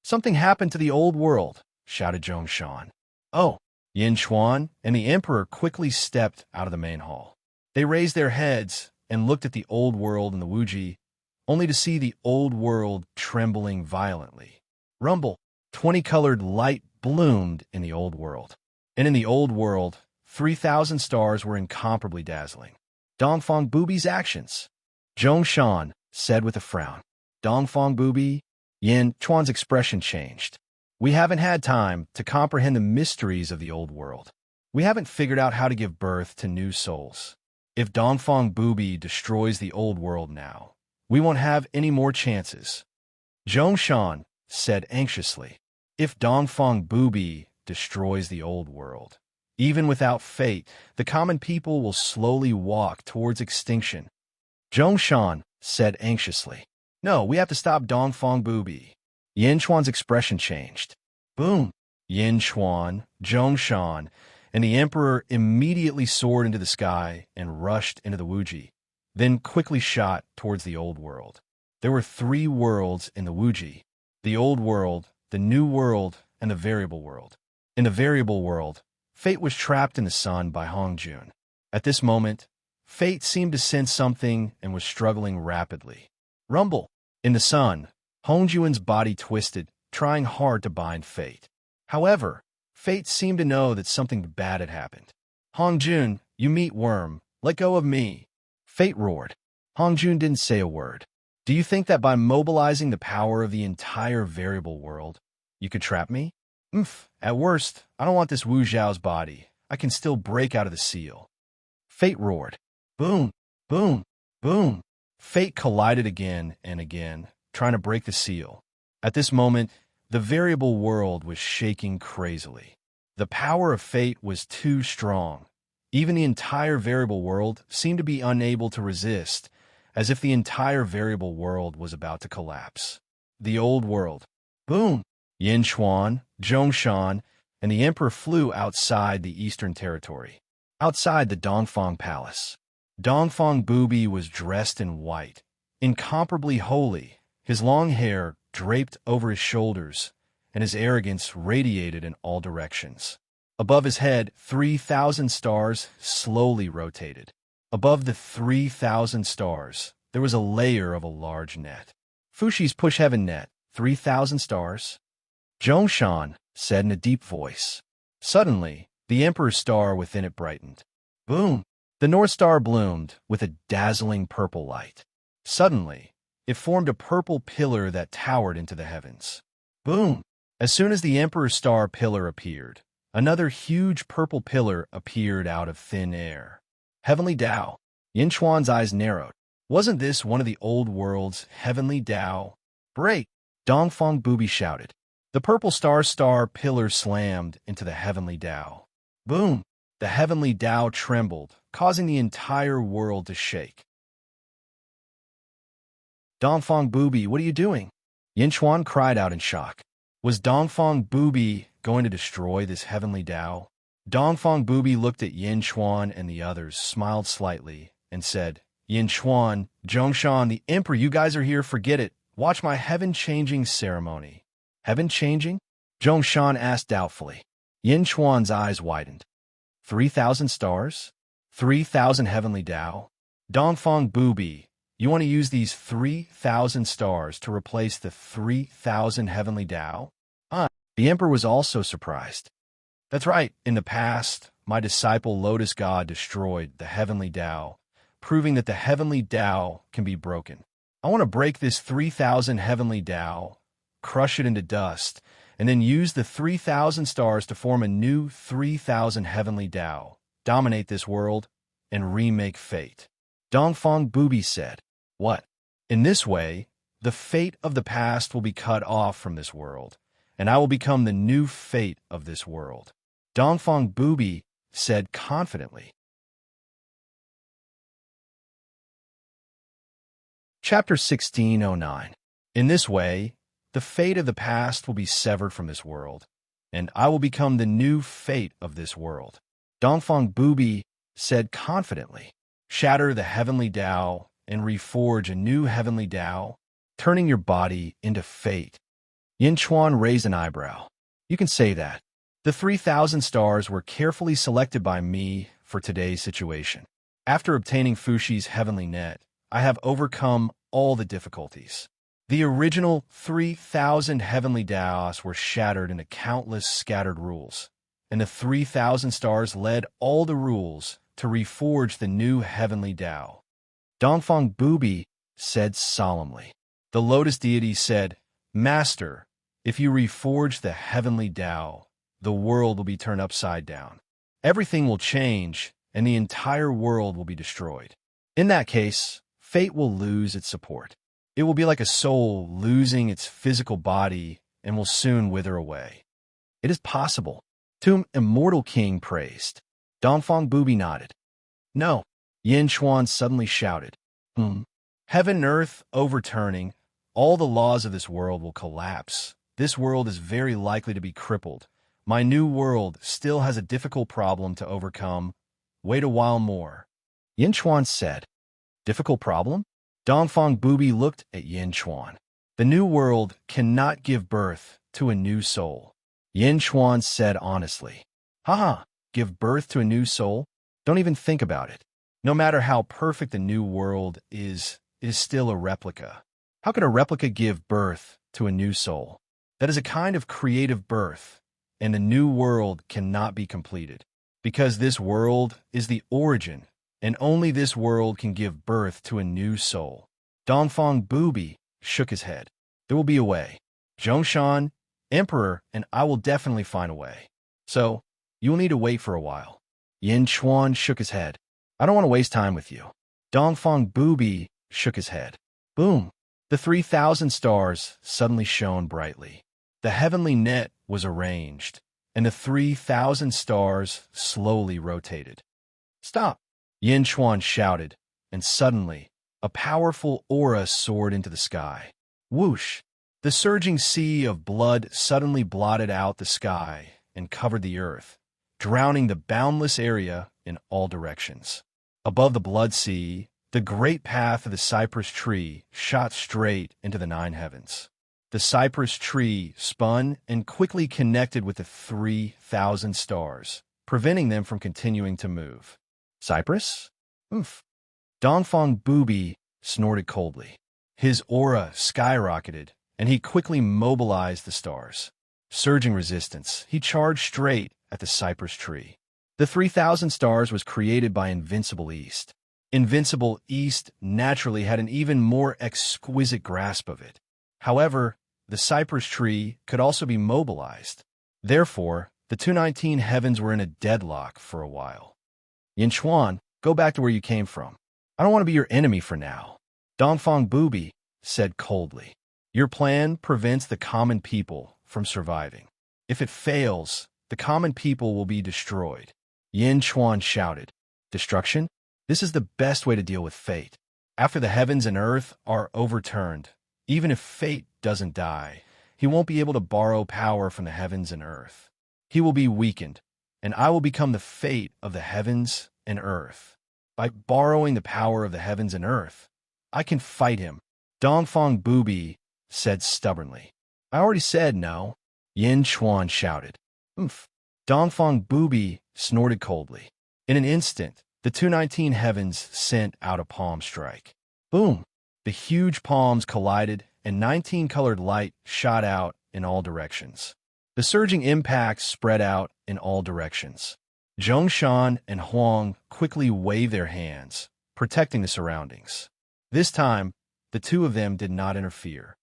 "Something happened to the old world," shouted Zhongshan. "Oh!" Yin Chuan and the emperor quickly stepped out of the main hall. They raised their heads and looked at the old world and the Wuji, only to see the old world trembling violently. Rumble! 20-colored light bloomed in the old world. And in the old world, 3,000 stars were incomparably dazzling. Dongfang Bubi's actions, Zhongshan said with a frown. "Dongfang Bubi?" Yin Chuan's expression changed. "We haven't had time to comprehend the mysteries of the old world. We haven't figured out how to give birth to new souls. If Dongfang Bubi destroys the old world now, we won't have any more chances." Zhongshan said anxiously. "If Dongfang Bubi destroys the old world, even without fate, the common people will slowly walk towards extinction." Zhongshan said anxiously. "No, we have to stop Dongfang Bubi." Yin Chuan's expression changed. Boom! Yin Chuan, Zhongshan, and the emperor immediately soared into the sky and rushed into the Wuji, then quickly shot towards the old world. There were 3 worlds in the Wuji: the old world, the new world, and the variable world. In the variable world, Fate was trapped in the sun by Hongjun. At this moment, Fate seemed to sense something and was struggling rapidly. Rumble! In the sun, Hongjun's body twisted, trying hard to bind Fate. However, Fate seemed to know that something bad had happened. "Hongjun, you meat worm, let go of me!" Fate roared. Hongjun didn't say a word. "Do you think that by mobilizing the power of the entire variable world, you could trap me? At worst, I don't want this Wu Zhao's body. I can still break out of the seal." Fate roared. Boom! Boom! Boom! Fate collided again and again, trying to break the seal. At this moment, the variable world was shaking crazily. The power of Fate was too strong. Even the entire variable world seemed to be unable to resist, as if the entire variable world was about to collapse. The old world. Boom! Yin Chuan, Zhongshan, and the emperor flew outside the Eastern Territory, outside the Dongfang Palace. Dongfang Bubi was dressed in white, incomparably holy, his long hair draped over his shoulders, and his arrogance radiated in all directions. Above his head, 3,000 stars slowly rotated. Above the 3,000 stars, there was a layer of a large net. Fushi's push heaven net, 3,000 stars. Zhongshan said in a deep voice. Suddenly, the Emperor's star within it brightened. Boom! The North Star bloomed with a dazzling purple light. Suddenly, it formed a purple pillar that towered into the heavens. Boom! As soon as the Emperor's star pillar appeared, another huge purple pillar appeared out of thin air. Heavenly Tao. Yinchuan's eyes narrowed. Wasn't this one of the old world's heavenly Tao? Break! Dongfeng Bubi shouted. The purple star pillar slammed into the heavenly Tao. Boom! The heavenly Tao trembled, causing the entire world to shake. Dongfeng Bubi, what are you doing? Yinchuan cried out in shock. Was Dongfeng Bubi going to destroy this heavenly Tao? Dongfeng Bubi looked at Yinchuan and the others, smiled slightly, and said, Yinchuan, Zhongshan, the Emperor, you guys are here, forget it. Watch my heaven-changing ceremony. Heaven-changing? Zhongshan asked doubtfully. Yinchuan's eyes widened. 3,000 stars? 3,000 heavenly Tao? Dongfeng Bubi, you want to use these 3,000 stars to replace the 3,000 heavenly Tao? The Emperor was also surprised. That's right, in the past, my disciple Lotus God destroyed the heavenly Tao, proving that the heavenly Tao can be broken. I want to break this 3,000 heavenly Tao, crush it into dust, and then use the 3,000 stars to form a new 3,000 heavenly Tao, dominate this world, and remake fate. Dongfeng Bubi said, What? In this way, the fate of the past will be cut off from this world, and I will become the new fate of this world. Dongfeng Bubi said confidently. Chapter 1609. In this way, the fate of the past will be severed from this world, and I will become the new fate of this world. Dongfeng Bubi said confidently. Shatter the heavenly Tao and reforge a new heavenly Tao, turning your body into fate. Yinchuan raised an eyebrow. You can say that. The 3,000 stars were carefully selected by me for today's situation. After obtaining Fushi's heavenly net, I have overcome all the difficulties. The original 3,000 heavenly Taos were shattered into countless scattered rules, and the 3,000 stars led all the rules to reforge the new heavenly Tao. Dongfeng Bubi said solemnly. The Lotus deity said, Master, if you reforge the heavenly Tao, the world will be turned upside down. Everything will change, and the entire world will be destroyed. In that case, fate will lose its support. It will be like a soul losing its physical body and will soon wither away. It is possible. To Immortal King praised. Dongfeng Bubi nodded. No, Yinchuan suddenly shouted. Heaven and earth overturning, all the laws of this world will collapse. This world is very likely to be crippled. My new world still has a difficult problem to overcome. Wait a while more. Yinchuan said. Difficult problem? Dongfeng Bubi looked at Yinchuan. The new world cannot give birth to a new soul. Yinchuan said honestly. Haha, give birth to a new soul? Don't even think about it. No matter how perfect the new world is, it is still a replica. How can a replica give birth to a new soul? That is a kind of creative birth, and the new world cannot be completed. Because this world is the origin, and only this world can give birth to a new soul. Dongfeng Bubi shook his head. There will be a way. Zhongshan, Emperor, and I will definitely find a way. So, you will need to wait for a while. Yinchuan shook his head. I don't want to waste time with you. Dongfeng Bubi shook his head. Boom! The 3,000 stars suddenly shone brightly. The heavenly net was arranged, and the 3,000 stars slowly rotated. Stop! Yinchuan shouted, and suddenly, a powerful aura soared into the sky. Whoosh! The surging sea of blood suddenly blotted out the sky and covered the earth, drowning the boundless area in all directions. Above the blood sea, the great path of the cypress tree shot straight into the 9 heavens. The cypress tree spun and quickly connected with the 3,000 stars, preventing them from continuing to move. Cypress? Oof. Dongfeng Bubi snorted coldly. His aura skyrocketed, and he quickly mobilized the stars. Surging resistance, he charged straight at the cypress tree. The 3,000 stars was created by Invincible East. Invincible East naturally had an even more exquisite grasp of it. However, the cypress tree could also be mobilized. Therefore, the 219 heavens were in a deadlock for a while. Yinchuan, go back to where you came from. I don't want to be your enemy for now. Dongfang Bubi said coldly. Your plan prevents the common people from surviving. If it fails, the common people will be destroyed. Yin Chuan shouted. Destruction? This is the best way to deal with fate. After the heavens and earth are overturned, even if fate doesn't die, he won't be able to borrow power from the heavens and earth. He will be weakened, and I will become the fate of the heavens and earth. By borrowing the power of the heavens and earth, I can fight him. Dongfang Bubi said stubbornly. I already said no. Yin Chuan shouted. Oomph. Dongfang Bubi snorted coldly. In an instant, the 219 heavens sent out a palm strike. Boom! The huge palms collided, and 19-colored light shot out in all directions. The surging impacts spread out in all directions. Zhongshan and Huang quickly waved their hands, protecting the surroundings. This time, the two of them did not interfere.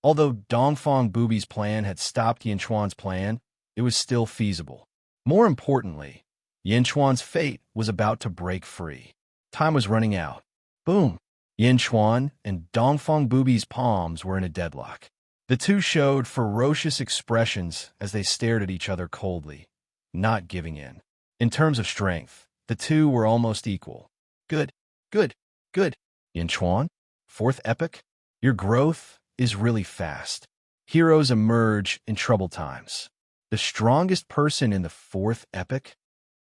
Although Dongfang Bubi's plan had stopped Yinchuan's plan, it was still feasible. More importantly, Yinchuan's fate was about to break free. Time was running out. Boom! Yinchuan and Dongfang Bubi's palms were in a deadlock. The two showed ferocious expressions as they stared at each other coldly, not giving in. In terms of strength, the two were almost equal. Good, good, good. Yinchuan, fourth epoch, your growth is really fast. Heroes emerge in troubled times. The strongest person in the fourth epoch?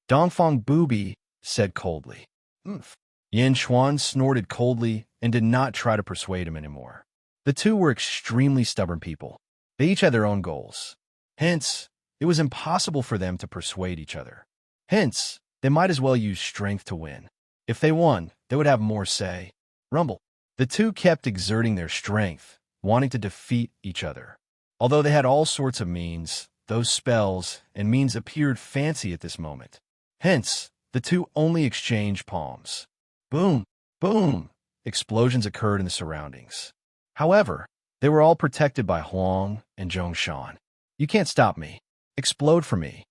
Dongfang Bubi said coldly. Oomph. Yinchuan snorted coldly and did not try to persuade him anymore. The two were extremely stubborn people. They each had their own goals. Hence, it was impossible for them to persuade each other. Hence, they might as well use strength to win. If they won, they would have more say. Rumble. The two kept exerting their strength, wanting to defeat each other. Although they had all sorts of means, those spells and means appeared fancy at this moment. Hence, the two only exchanged palms. Boom! Boom! Explosions occurred in the surroundings. However, they were all protected by Huang and Zhongshan. You can't stop me. Explode for me.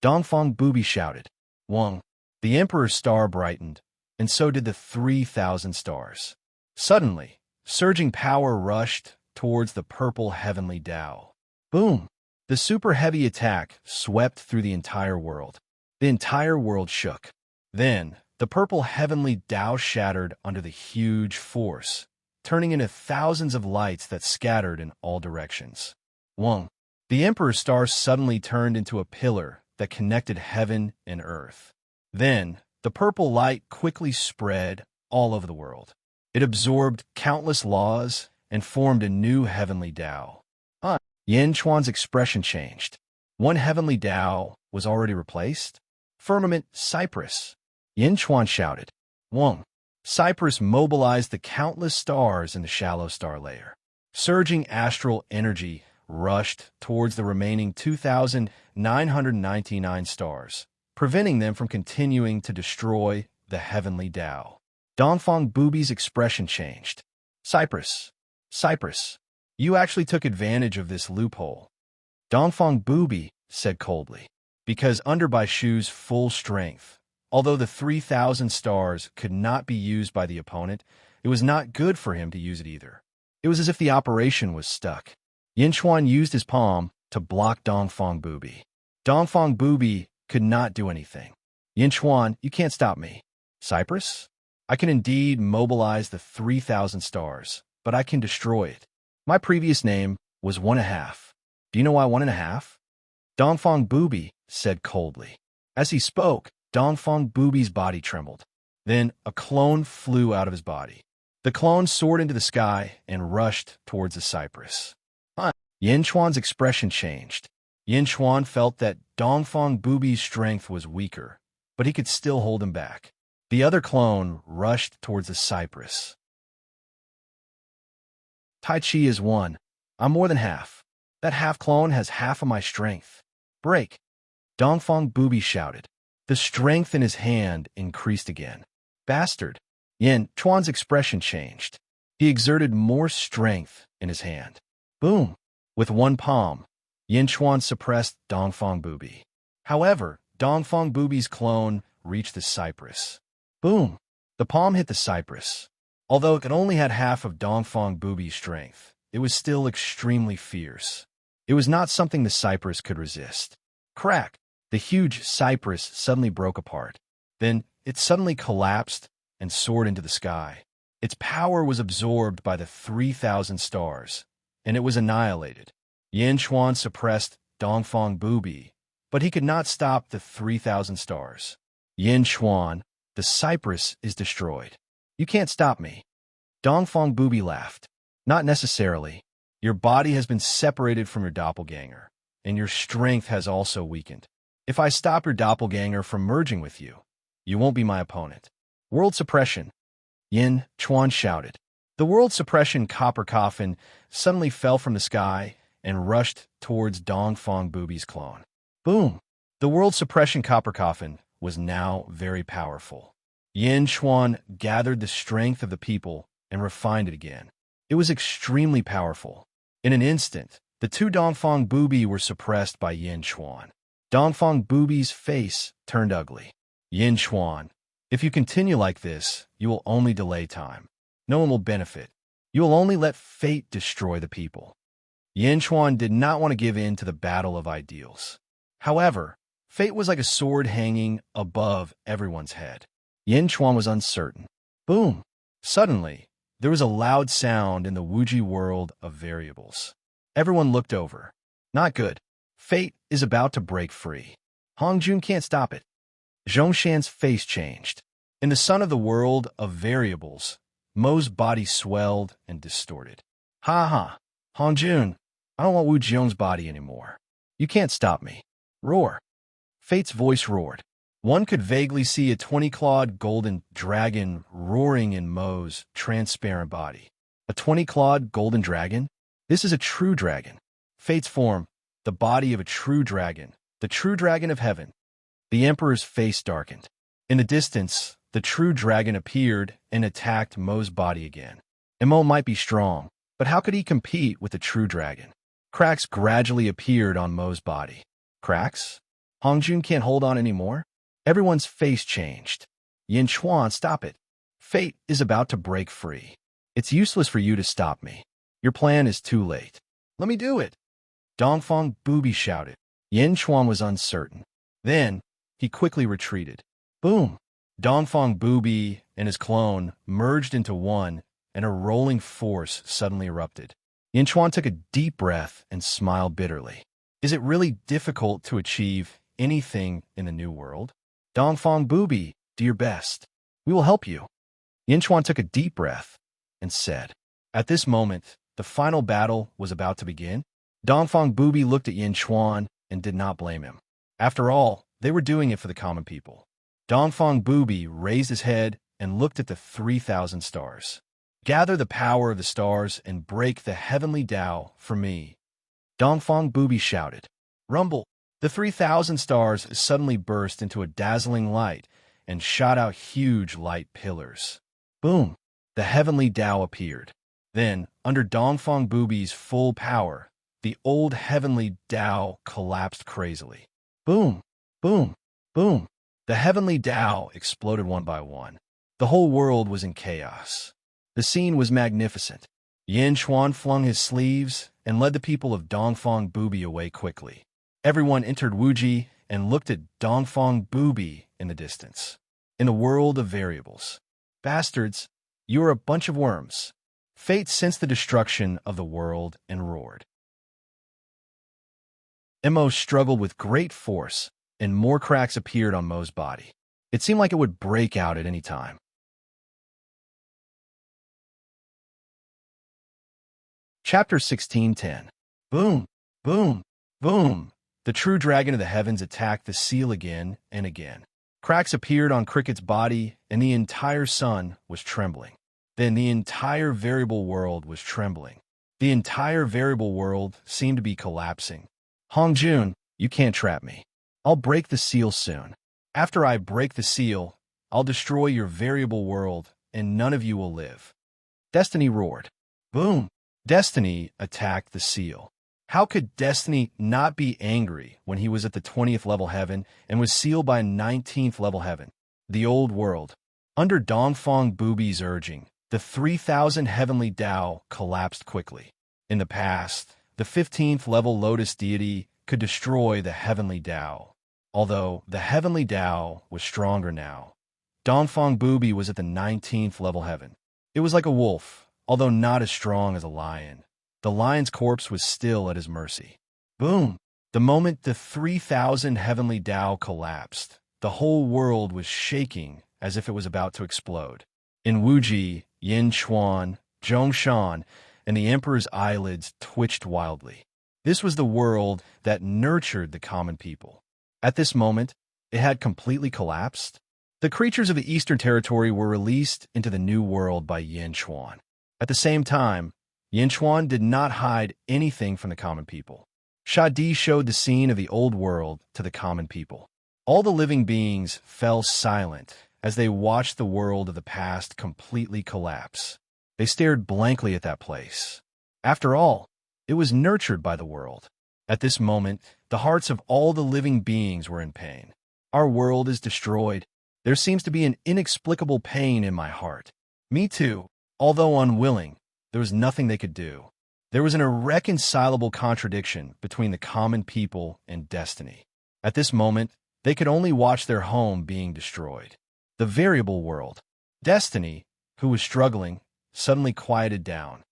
Dongfang Bubi shouted. Wang. The Emperor's star brightened, and so did the 3,000 stars. Suddenly, surging power rushed towards the purple heavenly Tao. Boom! The super heavy attack swept through the entire world. The entire world shook. Then, the purple heavenly Tao shattered under the huge force, turning into thousands of lights that scattered in all directions. Wang. The Emperor's star suddenly turned into a pillar that connected heaven and earth. Then, the purple light quickly spread all over the world. It absorbed countless laws and formed a new heavenly Tao. Yinchuan's expression changed. One heavenly Tao was already replaced. Firmament Cypress. Yinchuan shouted. Wang. Cypress mobilized the countless stars in the shallow star layer. Surging astral energy rushed towards the remaining 2,999 stars, preventing them from continuing to destroy the heavenly Tao. Dongfang Bubi's expression changed. Cypress. Cypress. You actually took advantage of this loophole. Dongfang Bubi said coldly. Because under Baishu's full strength, although the 3,000 stars could not be used by the opponent, it was not good for him to use it either. It was as if the operation was stuck. Yinchuan used his palm to block Dongfang Bubi. Dongfang Bubi could not do anything. Yinchuan, you can't stop me. Cypress? I can indeed mobilize the 3,000 stars, but I can destroy it. My previous name was 1.5. Do you know why 1.5? Dongfang Bubi said coldly. As he spoke, Dongfang Bubi's body trembled. Then a clone flew out of his body. The clone soared into the sky and rushed towards the cypress. Yinchuan's expression changed. Yinchuan felt that Dongfang Bubi's strength was weaker, but he could still hold him back. The other clone rushed towards the cypress. Tai Chi is one. I'm more than half. That half-clone has half of my strength. Break! Dongfang Booby shouted. The strength in his hand increased again. Bastard! Yin Chuan's expression changed. He exerted more strength in his hand. Boom! With one palm, Yin Chuan suppressed Dongfang Booby. However, Dongfang Booby's clone reached the cypress. Boom! The palm hit the cypress. Although it only had half of Dongfang Booby's strength, it was still extremely fierce. It was not something the cypress could resist. Crack! The huge cypress suddenly broke apart. Then it suddenly collapsed and soared into the sky. Its power was absorbed by the 3,000 stars, and it was annihilated. Yin Chuan suppressed Dongfang Booby, but he could not stop the 3,000 stars. Yin Chuan, the cypress is destroyed. You can't stop me. Dongfang Booby laughed. Not necessarily. Your body has been separated from your doppelganger, and your strength has also weakened. If I stop your doppelganger from merging with you, you won't be my opponent. World suppression. Yin Chuan shouted. The world suppression copper coffin suddenly fell from the sky and rushed towards Dongfang Booby's clone. Boom! The world suppression copper coffin was now very powerful. Yin Chuan gathered the strength of the people and refined it again. It was extremely powerful. In an instant, the two Dongfang Booby were suppressed by Yin Chuan. Dongfang Booby's face turned ugly. Yin Chuan, if you continue like this, you will only delay time. No one will benefit. You will only let fate destroy the people. Yin Chuan did not want to give in to the battle of ideals. However, fate was like a sword hanging above everyone's head. Yin Chuan was uncertain. Boom! Suddenly, there was a loud sound in the Wuji world of variables. Everyone looked over. Not good. Fate is about to break free. Hongjun can't stop it. Zhongshan's face changed. In the sun of the world of variables, Mo's body swelled and distorted. Ha ha! Hongjun, I don't want Wu Jiong's body anymore. You can't stop me. Roar! Fate's voice roared. One could vaguely see a 20-clawed golden dragon roaring in Mo's transparent body. A 20-clawed golden dragon? This is a true dragon. Fate's form, the body of a true dragon, the true dragon of heaven. The emperor's face darkened. In the distance, the true dragon appeared and attacked Mo's body again. And Mo might be strong, but how could he compete with the true dragon? Cracks gradually appeared on Mo's body. Cracks? Hongjun can't hold on anymore? Everyone's face changed. Yin Chuan, stop it. Fate is about to break free. It's useless for you to stop me. Your plan is too late. Let me do it. Dongfang Booby shouted. Yin Chuan was uncertain. Then, he quickly retreated. Boom! Dongfang Booby and his clone merged into one, and a rolling force suddenly erupted. Yin Chuan took a deep breath and smiled bitterly. Is it really difficult to achieve anything in the new world? Dongfang Booby, do your best. We will help you. Yin Chuan took a deep breath and said. At this moment, the final battle was about to begin. Dongfang Booby looked at Yin Chuan and did not blame him. After all, they were doing it for the common people. Dongfang Booby raised his head and looked at the 3,000 stars. Gather the power of the stars and break the heavenly Tao for me. Dongfang Booby shouted. Rumble! The 3,000 stars suddenly burst into a dazzling light and shot out huge light pillars. Boom! The heavenly Tao appeared. Then, under Dongfang Booby's full power, the old heavenly Tao collapsed crazily. Boom! Boom! Boom! The heavenly Tao exploded one by one. The whole world was in chaos. The scene was magnificent. Yin Chuan flung his sleeves and led the people of Dongfang Booby away quickly. Everyone entered Wuji and looked at Dongfang Booby in the distance. In the world of variables. Bastards, you are a bunch of worms. Fate sensed the destruction of the world and roared. Mo struggled with great force, and more cracks appeared on Mo's body. It seemed like it would break out at any time. Chapter 16:10. Boom! Boom! Boom! The true dragon of the heavens attacked the seal again and again. Cracks appeared on Cricket's body, and the entire sun was trembling. Then the entire variable world was trembling. The entire variable world seemed to be collapsing. Hongjun, you can't trap me. I'll break the seal soon. After I break the seal, I'll destroy your variable world, and none of you will live. Destiny roared. Boom! Destiny attacked the seal. How could Destiny not be angry when he was at the 20th level heaven and was sealed by 19th level heaven? The old world. Under Dongfang Bubi's urging, the 3,000 heavenly Tao collapsed quickly. In the past, the 15th level Lotus deity could destroy the heavenly Tao. Although the heavenly Tao was stronger now, Dongfang Bubi was at the 19th level heaven. It was like a wolf, although not as strong as a lion. The lion's corpse was still at his mercy. Boom! The moment the 3,000 heavenly Tao collapsed, the whole world was shaking as if it was about to explode. In Wuji, Yin Chuan, Zhongshan, and the emperor's eyelids twitched wildly. This was the world that nurtured the common people. At this moment, it had completely collapsed. The creatures of the Eastern Territory were released into the new world by Yin Chuan. At the same time, Yin Chuan did not hide anything from the common people. Shadi showed the scene of the old world to the common people. All the living beings fell silent as they watched the world of the past completely collapse. They stared blankly at that place. After all, it was nurtured by the world. At this moment, the hearts of all the living beings were in pain. Our world is destroyed. There seems to be an inexplicable pain in my heart. Me too. Although unwilling, there was nothing they could do. There was an irreconcilable contradiction between the common people and destiny. At this moment, they could only watch their home being destroyed. The variable world. Destiny, who was struggling, suddenly quieted down.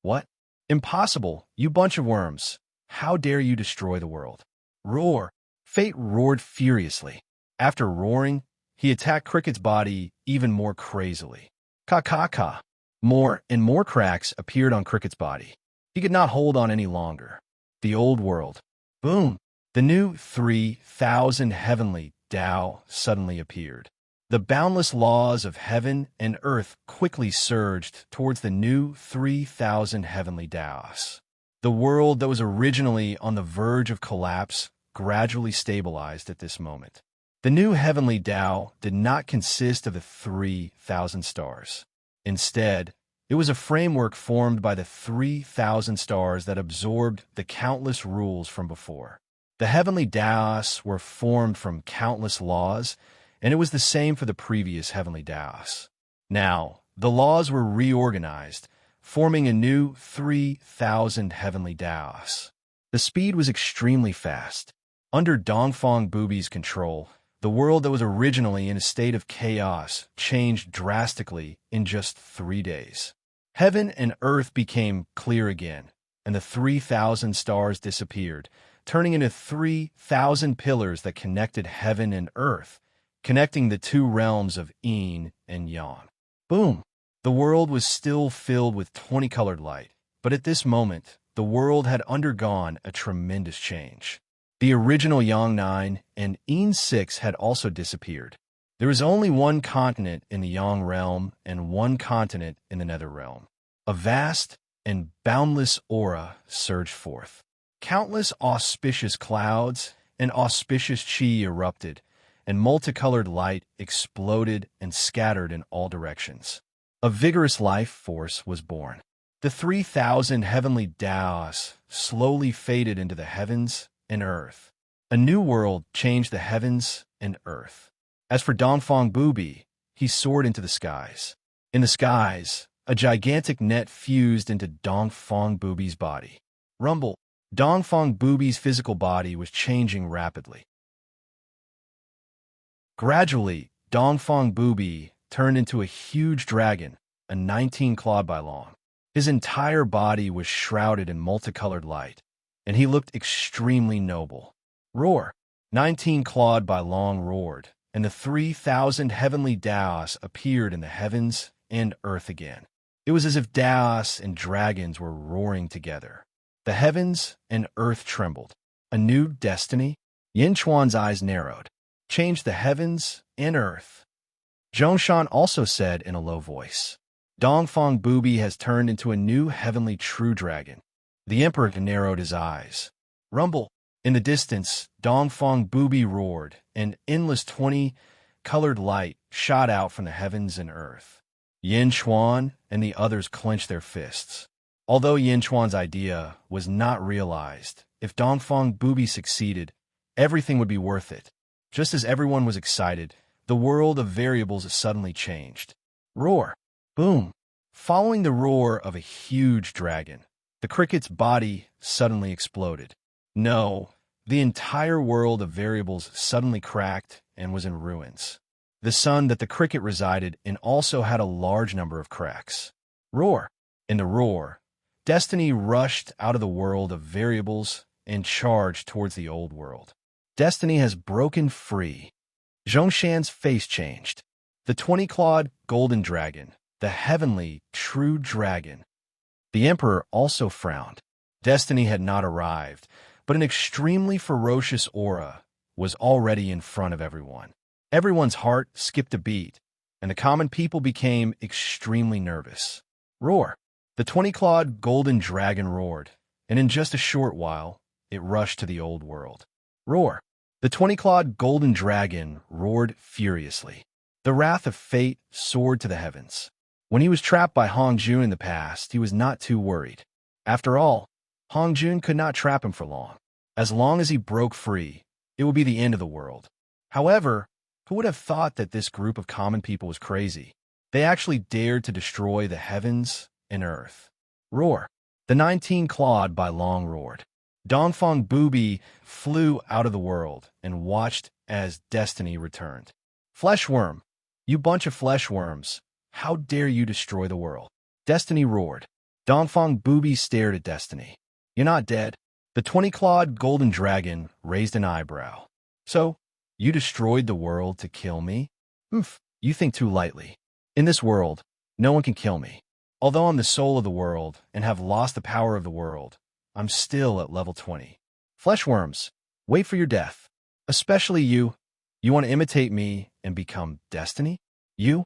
What? Impossible, you bunch of worms. How dare you destroy the world? Roar! Fate roared furiously. After roaring, he attacked Cricket's body even more crazily. Ka-ka-ka! More and more cracks appeared on Cricket's body. He could not hold on any longer. The old world. Boom! The new 3,000 heavenly Tao suddenly appeared. The boundless laws of heaven and earth quickly surged towards the new 3,000 heavenly Taos. The world that was originally on the verge of collapse gradually stabilized at this moment. The new heavenly Tao did not consist of the 3,000 stars. Instead, it was a framework formed by the 3,000 stars that absorbed the countless rules from before. The heavenly Taos were formed from countless laws, and it was the same for the previous heavenly Taos. Now, the laws were reorganized, forming a new 3,000 heavenly Taos. The speed was extremely fast. Under Dongfang Bubi's control, the world that was originally in a state of chaos changed drastically in just 3 days. Heaven and earth became clear again, and the 3,000 stars disappeared, turning into 3,000 pillars that connected heaven and earth, connecting the two realms of yin and yang. Boom! The world was still filled with 20-colored light, but at this moment, the world had undergone a tremendous change. The original Yang 9 and Yin 6 had also disappeared. There was only one continent in the Yang realm and one continent in the Nether realm. A vast and boundless aura surged forth. Countless auspicious clouds and auspicious chi erupted, and multicolored light exploded and scattered in all directions. A vigorous life force was born. The 3,000 heavenly Taos slowly faded into the heavens and earth. A new world changed the heavens and earth. As for Dongfang Bubi, he soared into the skies. In the skies, a gigantic net fused into Dongfang Bubi's body. Rumble. Dongfang Bubi's physical body was changing rapidly. Gradually, Dongfang Bubi turned into a huge dragon, a 19-clawed by long. His entire body was shrouded in multicolored light, and he looked extremely noble. Roar! 19-clawed by long roared, and the 3,000 heavenly Taos appeared in the heavens and earth again. It was as if Taos and dragons were roaring together. The heavens and earth trembled. A new destiny? Yin Chuan's eyes narrowed. change the heavens and earth. Zhongshan also said in a low voice, Dongfang Booby has turned into a new heavenly true dragon. The emperor narrowed his eyes. Rumble. In the distance, Dongfang Booby roared, and endless 20-colored light shot out from the heavens and earth. Yin Chuan and the others clenched their fists. Although Yin Chuan's idea was not realized, if Dongfang Booby succeeded, everything would be worth it. Just as everyone was excited, the world of variables suddenly changed. Roar. Boom. Following the roar of a huge dragon, the cricket's body suddenly exploded. No, the entire world of variables suddenly cracked and was in ruins. The sun that the cricket resided in also had a large number of cracks. Roar. In the roar, Destiny rushed out of the world of variables and charged towards the old world. Destiny has broken free. Zhongshan's face changed. The 20-clawed golden dragon, the heavenly true dragon. The emperor also frowned. Destiny had not arrived, but an extremely ferocious aura was already in front of everyone. Everyone's heart skipped a beat, and the common people became extremely nervous. Roar. The 20-clawed golden dragon roared, and in just a short while, it rushed to the old world. Roar. The 20-clawed golden dragon roared furiously. The wrath of fate soared to the heavens. When he was trapped by Hong Jun in the past, he was not too worried. After all, Hong Jun could not trap him for long. As long as he broke free, it would be the end of the world. However, who would have thought that this group of common people was crazy? They actually dared to destroy the heavens and earth. Roar. The 19-clawed by Long roared. Dongfang Booby flew out of the world and watched as Destiny returned. Fleshworm. You bunch of fleshworms. How dare you destroy the world? Destiny roared. Dongfang Booby stared at Destiny. You're not dead. The 20-clawed golden dragon raised an eyebrow. So, you destroyed the world to kill me? You think too lightly. In this world, no one can kill me. Although I'm the soul of the world and have lost the power of the world, I'm still at level 20. Fleshworms, wait for your death. Especially you. You want to imitate me and become Destiny? You?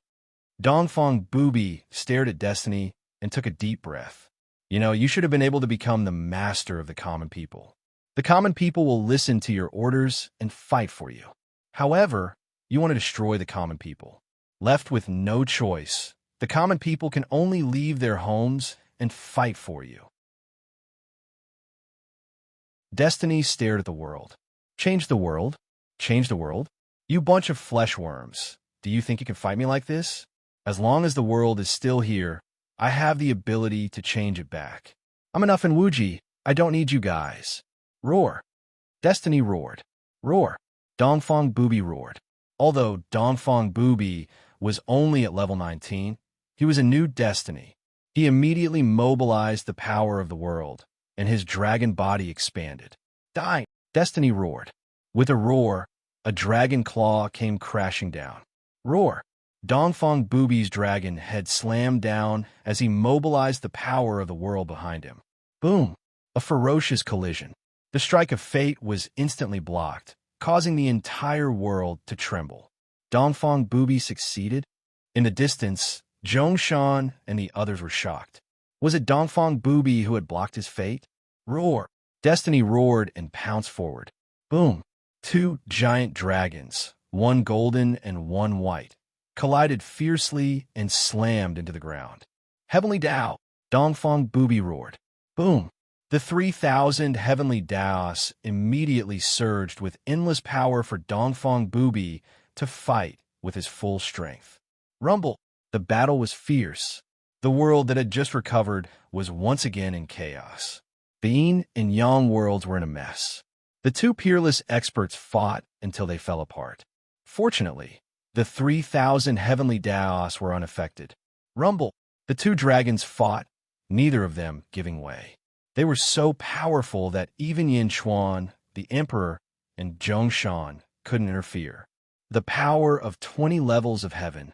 Dongfang Booby stared at Destiny and took a deep breath. You should have been able to become the master of the common people. The common people will listen to your orders and fight for you. However, you want to destroy the common people. Left with no choice, the common people can only leave their homes and fight for you. Destiny stared at the world. Change the world? Change the world? You bunch of fleshworms. Do you think you can fight me like this? As long as the world is still here, I have the ability to change it back. I'm enough in Wuji. I don't need you guys. Roar. Destiny roared. Roar. Dongfang Booby roared. Although Dongfang Booby was only at level 19, he was a new Destiny. He immediately mobilized the power of the world, and his dragon body expanded. Die! Destiny roared. With a roar, a dragon claw came crashing down. Roar! Dongfang Booby's dragon head slammed down as he mobilized the power of the world behind him. Boom! A ferocious collision. The strike of fate was instantly blocked, causing the entire world to tremble. Dongfang Booby succeeded? In the distance, Zhongshan and the others were shocked. Was it Dongfang Booby who had blocked his fate? Roar! Destiny roared and pounced forward. Boom! Two giant dragons, one golden and one white, collided fiercely and slammed into the ground. Heavenly Dao! Dongfang Booby roared. Boom! The 3,000 heavenly Daos immediately surged with endless power for Dongfang Booby to fight with his full strength. Rumble! The battle was fierce. The world that had just recovered was once again in chaos. The yin and yang worlds were in a mess. The two peerless experts fought until they fell apart. Fortunately, the 3,000 heavenly Daos were unaffected. Rumble! The two dragons fought, neither of them giving way. They were so powerful that even Yin Chuan, the emperor, and Zhongshan couldn't interfere. The power of 20 levels of heaven.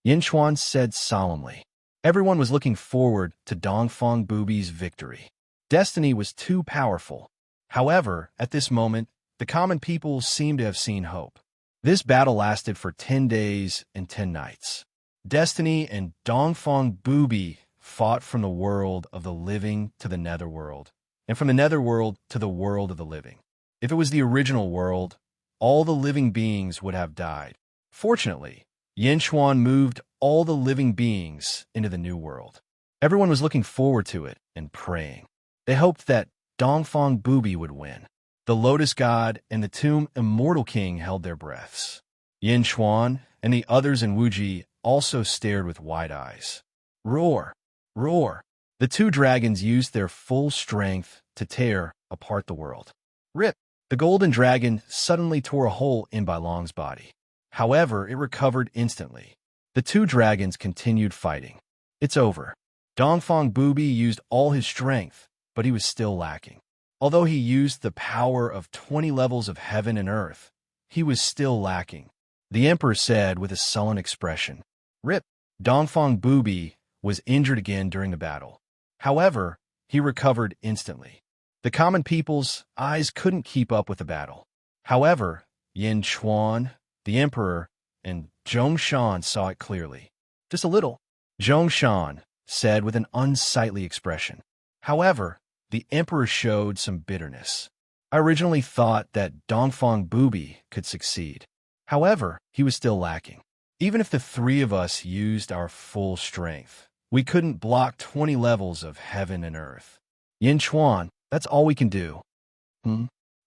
Yin Chuan said solemnly. Everyone was looking forward to Dongfang Booby's victory. Destiny was too powerful. However, at this moment, the common people seemed to have seen hope. This battle lasted for 10 days and 10 nights. Destiny and Dongfang Bubi fought from the world of the living to the netherworld, and from the netherworld to the world of the living. If it was the original world, all the living beings would have died. Fortunately, Yinchuan moved all the living beings into the new world. Everyone was looking forward to it and praying. They hoped that Dongfang Bubi would win. The Lotus God and the Tomb Immortal King held their breaths. Yinchuan and the others in Wuji also stared with wide eyes. Roar! Roar! The two dragons used their full strength to tear apart the world. Rip! The golden dragon suddenly tore a hole in Bai Long's body. However, it recovered instantly. The two dragons continued fighting. It's over. Dongfang Bubi used all his strength, but he was still lacking. Although he used the power of 20 levels of heaven and earth, he was still lacking. The emperor said with a sullen expression. Rip! Dongfang Bubi was injured again during the battle. However, he recovered instantly. The common people's eyes couldn't keep up with the battle. However, Yinchuan, the emperor, and Zhongshan saw it clearly. Just a little, Zhongshan said with an unsightly expression. However, the emperor showed some bitterness. I originally thought that Dongfang Bubi could succeed. However, he was still lacking. Even if the three of us used our full strength, we couldn't block 20 levels of heaven and earth. Yinchuan, that's all we can do.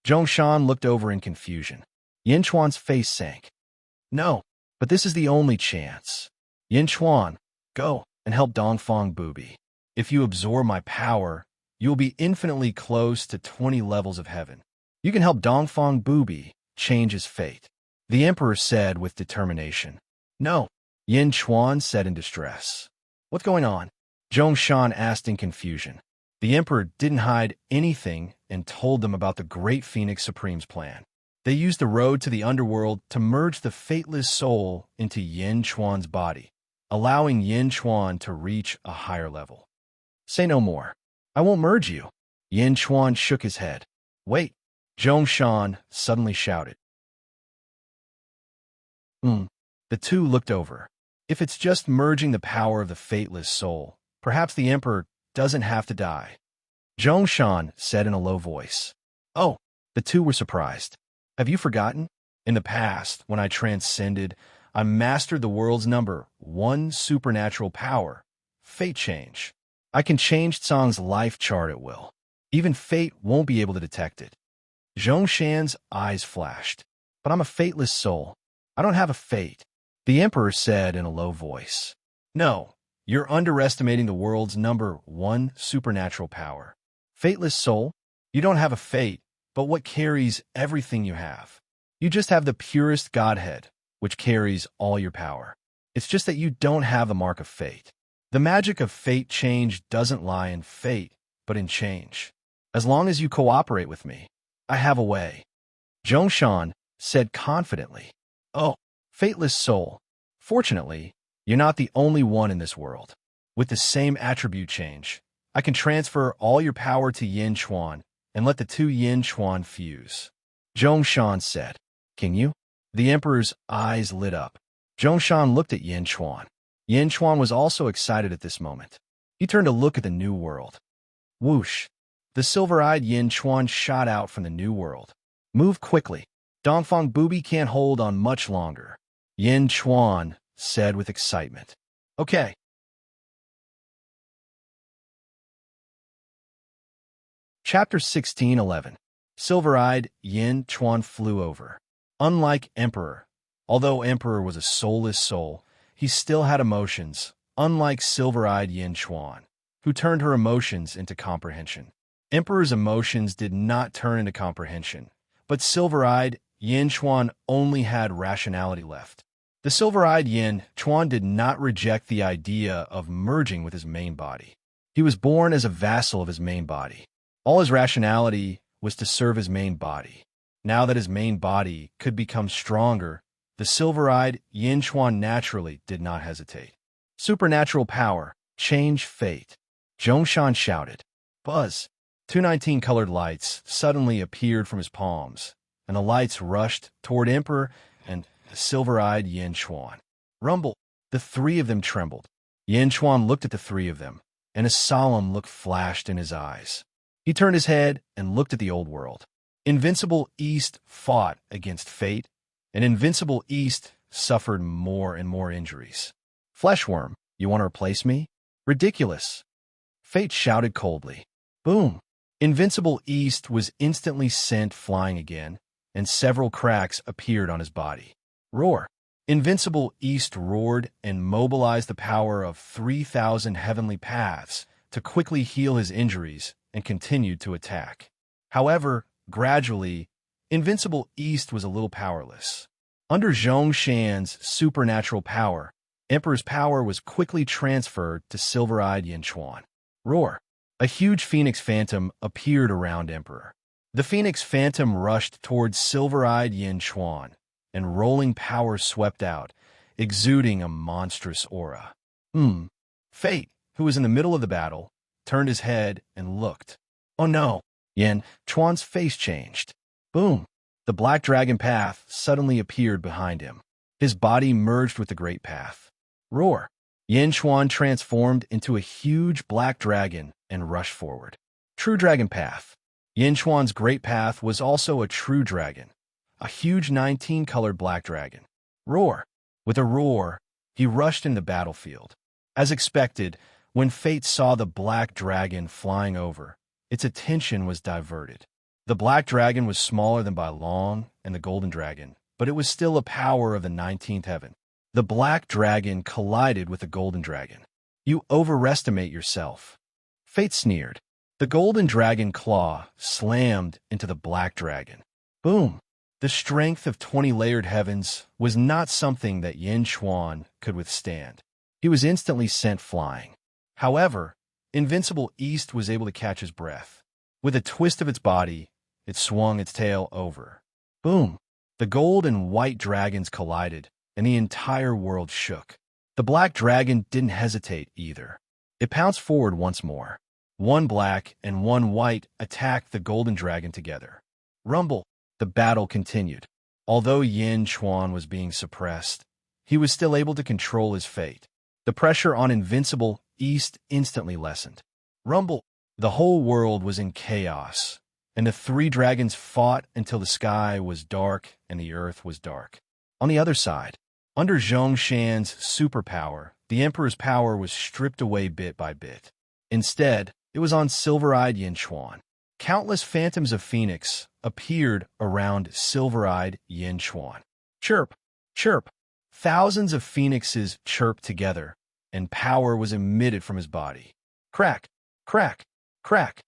Zhongshan looked over in confusion. Yinchuan's face sank. No, but this is the only chance. Yinchuan, go and help Dongfang Bubi. If you absorb my power, you will be infinitely close to 20 levels of heaven. You can help Dongfang Bubi change his fate. The emperor said with determination. No, Yinchuan said in distress. What's going on? Zhongshan asked in confusion. The emperor didn't hide anything and told them about the Great Phoenix Supreme's plan. They used the road to the underworld to merge the fateless soul into Yinchuan's body, allowing Yinchuan to reach a higher level. Say no more. I won't merge you. Yinchuan shook his head. Wait, Zhongshan suddenly shouted. The two looked over. If it's just merging the power of the fateless soul, perhaps the emperor doesn't have to die. Zhongshan said in a low voice. Oh, the two were surprised. Have you forgotten? In the past, when I transcended, I mastered the world's number 1 supernatural power, fate change. I can change Tsang's life chart at will. Even fate won't be able to detect it. Zhongshan's eyes flashed. But I'm a fateless soul. I don't have a fate. The emperor said in a low voice. No, you're underestimating the world's number 1 supernatural power. Fateless soul, you don't have a fate, but what carries everything you have. You just have the purest Godhead, which carries all your power. It's just that you don't have the mark of fate. The magic of fate change doesn't lie in fate, but in change. As long as you cooperate with me, I have a way. Zhongshan said confidently. Oh, fateless soul. Fortunately, you're not the only one in this world. With the same attribute change, I can transfer all your power to Yinchuan and let the two Yinchuan fuse. Zhongshan said. Can you? The emperor's eyes lit up. Zhongshan looked at Yinchuan. Yinchuan was also excited at this moment. He turned to look at the new world. Whoosh! The silver-eyed Yinchuan shot out from the new world. Move quickly. Dongfang Bubi can't hold on much longer. Yinchuan said with excitement. Okay. Chapter 16:11. Silver-eyed Yinchuan flew over. Unlike Emperor, although Emperor was a soulless soul, he still had emotions, unlike silver-eyed Yinchuan, who turned her emotions into comprehension. Emperor's emotions did not turn into comprehension, but silver-eyed Yinchuan only had rationality left. The silver-eyed Yinchuan did not reject the idea of merging with his main body. He was born as a vassal of his main body. All his rationality was to serve his main body. Now that his main body could become stronger, the silver-eyed Yinchuan naturally did not hesitate. Supernatural power, change fate. Zhongshan shouted. Buzz! 219 colored lights suddenly appeared from his palms, and the lights rushed toward Emperor and the silver-eyed Yin Chuan. Rumble. The three of them trembled. Yin Chuan looked at the three of them, and a solemn look flashed in his eyes. He turned his head and looked at the old world. Invincible East fought against fate, and Invincible East suffered more and more injuries. Fleshworm, you want to replace me? Ridiculous. Fate shouted coldly. Boom. Invincible East was instantly sent flying again, and several cracks appeared on his body. Roar. Invincible East roared and mobilized the power of 3,000 heavenly paths to quickly heal his injuries and continued to attack. However, gradually, Invincible East was a little powerless. Under Zhongshan's supernatural power, Emperor's power was quickly transferred to silver-eyed Yin Chuan. Roar. A huge phoenix phantom appeared around Emperor. The phoenix phantom rushed towards silver-eyed Yin Chuan, and rolling power swept out, exuding a monstrous aura. Fate, who was in the middle of the battle, turned his head and looked. Oh no! Yin Chuan's face changed. Boom! The black dragon path suddenly appeared behind him. His body merged with the great path. Roar! Yin Chuan transformed into a huge black dragon and rushed forward. True dragon path. Yin Chuan's great path was also a true dragon, a huge 19-colored black dragon. Roar! With a roar, he rushed in the battlefield. As expected, when Fate saw the black dragon flying over, its attention was diverted. The black dragon was smaller than by long and the golden dragon, but it was still a power of the 19th heaven. The black dragon collided with the golden dragon. You overestimate yourself. Fate sneered. The golden dragon claw slammed into the black dragon. Boom! The strength of 20-layered heavens was not something that Yin Chuan could withstand. He was instantly sent flying. However, Invincible East was able to catch his breath. With a twist of its body, it swung its tail over. Boom! The gold and white dragons collided, and the entire world shook. The black dragon didn't hesitate either. It pounced forward once more. One black and one white attacked the golden dragon together. Rumble! The battle continued. Although Yin Chuan was being suppressed, he was still able to control his fate. The pressure on Invincible East instantly lessened. Rumble! The whole world was in chaos, and the three dragons fought until the sky was dark and the earth was dark. On the other side, under Zhongshan's superpower, the Emperor's power was stripped away bit by bit. Instead, it was on silver-eyed Yin Chuan. Countless phantoms of phoenix appeared around silver-eyed Yin Chuan. Chirp! Chirp! Thousands of phoenixes chirped together, and power was emitted from his body. Crack! Crack! Crack!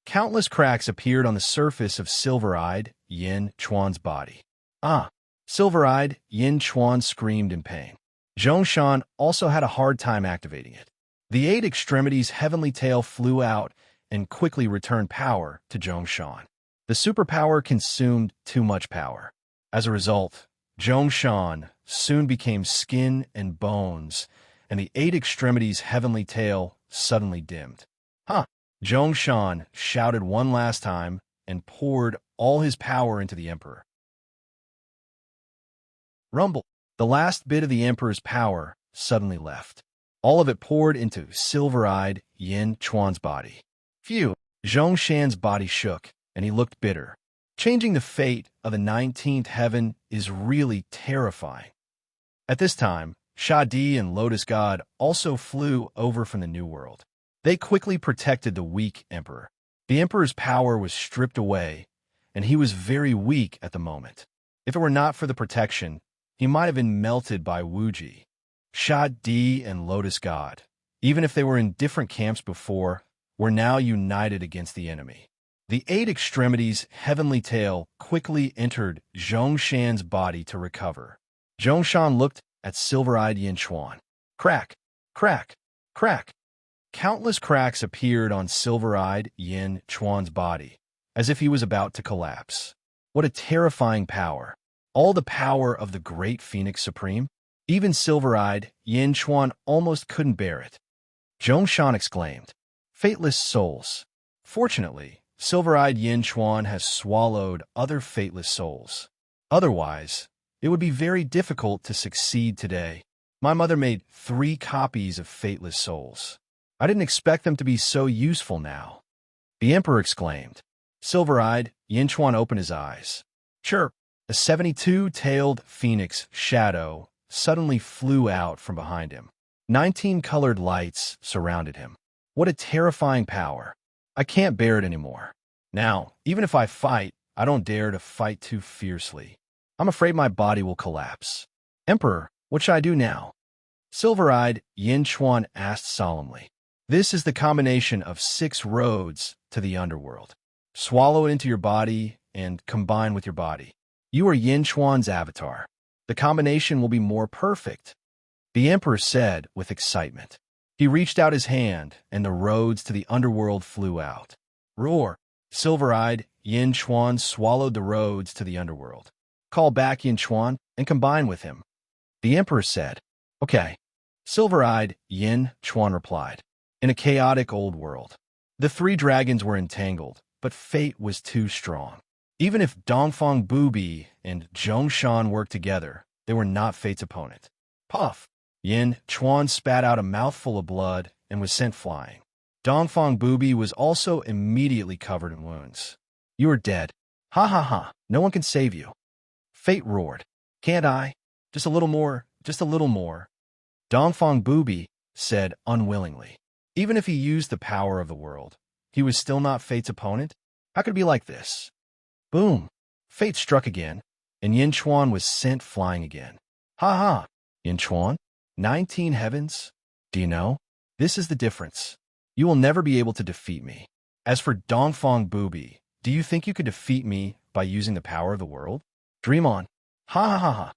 Countless cracks appeared on the surface of silver-eyed Yin Chuan's body. Ah! Silver-eyed Yin Chuan screamed in pain. Zhongshan also had a hard time activating it. The 8 extremities heavenly tail flew out and quickly returned power to Zhongshan. The superpower consumed too much power. As a result, Zhongshan soon became skin and bones, and the 8 extremities heavenly tail suddenly dimmed. Huh! Zhongshan shouted one last time and poured all his power into the Emperor. Rumble! The last bit of the Emperor's power suddenly left. All of it poured into silver-eyed Yin Chuan's body. Phew! Zhongshan's body shook, and he looked bitter. Changing the fate of the 19th heaven is really terrifying. At this time, Shadi and Lotus God also flew over from the New World. They quickly protected the weak Emperor. The Emperor's power was stripped away, and he was very weak at the moment. If it were not for the protection, he might have been melted by Wuji. Shadi and Lotus God, even if they were in different camps before, were now united against the enemy. The 8 extremities heavenly tail quickly entered Zhongshan's body to recover. Zhongshan looked at silver-eyed Yin Chuan. Crack! Crack! Crack! Countless cracks appeared on silver-eyed Yin Chuan's body, as if he was about to collapse. What a terrifying power! All the power of the great Phoenix Supreme? Even silver-eyed Yin Chuan almost couldn't bear it. Zhongshan exclaimed, "Fateless souls." Fortunately, silver-eyed Yin Chuan has swallowed other fateless souls. Otherwise, It would be very difficult to succeed today. My mother made 3 copies of Fateless Souls. I didn't expect them to be so useful now. The Emperor exclaimed. Silver-eyed, Yinchuan opened his eyes. Chirp! A 72-tailed phoenix shadow suddenly flew out from behind him. 19 colored lights surrounded him. What a terrifying power. I can't bear it anymore. Now, even if I fight, I don't dare to fight too fiercely. I'm afraid my body will collapse. Emperor, what should I do now? Silver-eyed, Yinchuan asked solemnly. This is the combination of 6 roads to the underworld. Swallow it into your body and combine with your body. You are Yinchuan's avatar. The combination will be more perfect, the Emperor said with excitement. He reached out his hand, and the roads to the underworld flew out. Roar! Silver-eyed, Yinchuan swallowed the roads to the underworld. Call back Yinchuan and combine with him, the Emperor said. Okay. Silver-eyed, Yinchuan replied. In a chaotic old world, the 3 dragons were entangled, but fate was too strong. Even if Dongfang Bubi and Zhongshan worked together, they were not fate's opponent. Puff! Yinchuan spat out a mouthful of blood and was sent flying. Dongfang Bubi was also immediately covered in wounds. You are dead. Ha ha ha, no one can save you. Fate roared. Can't I? Just a little more, just a little more. Dongfang Bubi said unwillingly. Even if he used the power of the world, he was still not fate's opponent? How could it be like this? Boom! Fate struck again, and Yinchuan was sent flying again. Ha ha! Yinchuan? 19 heavens? Do you know? This is the difference. You will never be able to defeat me. As for Dongfang Bubi, do you think you could defeat me by using the power of the world? Dream on. Ha ha ha ha.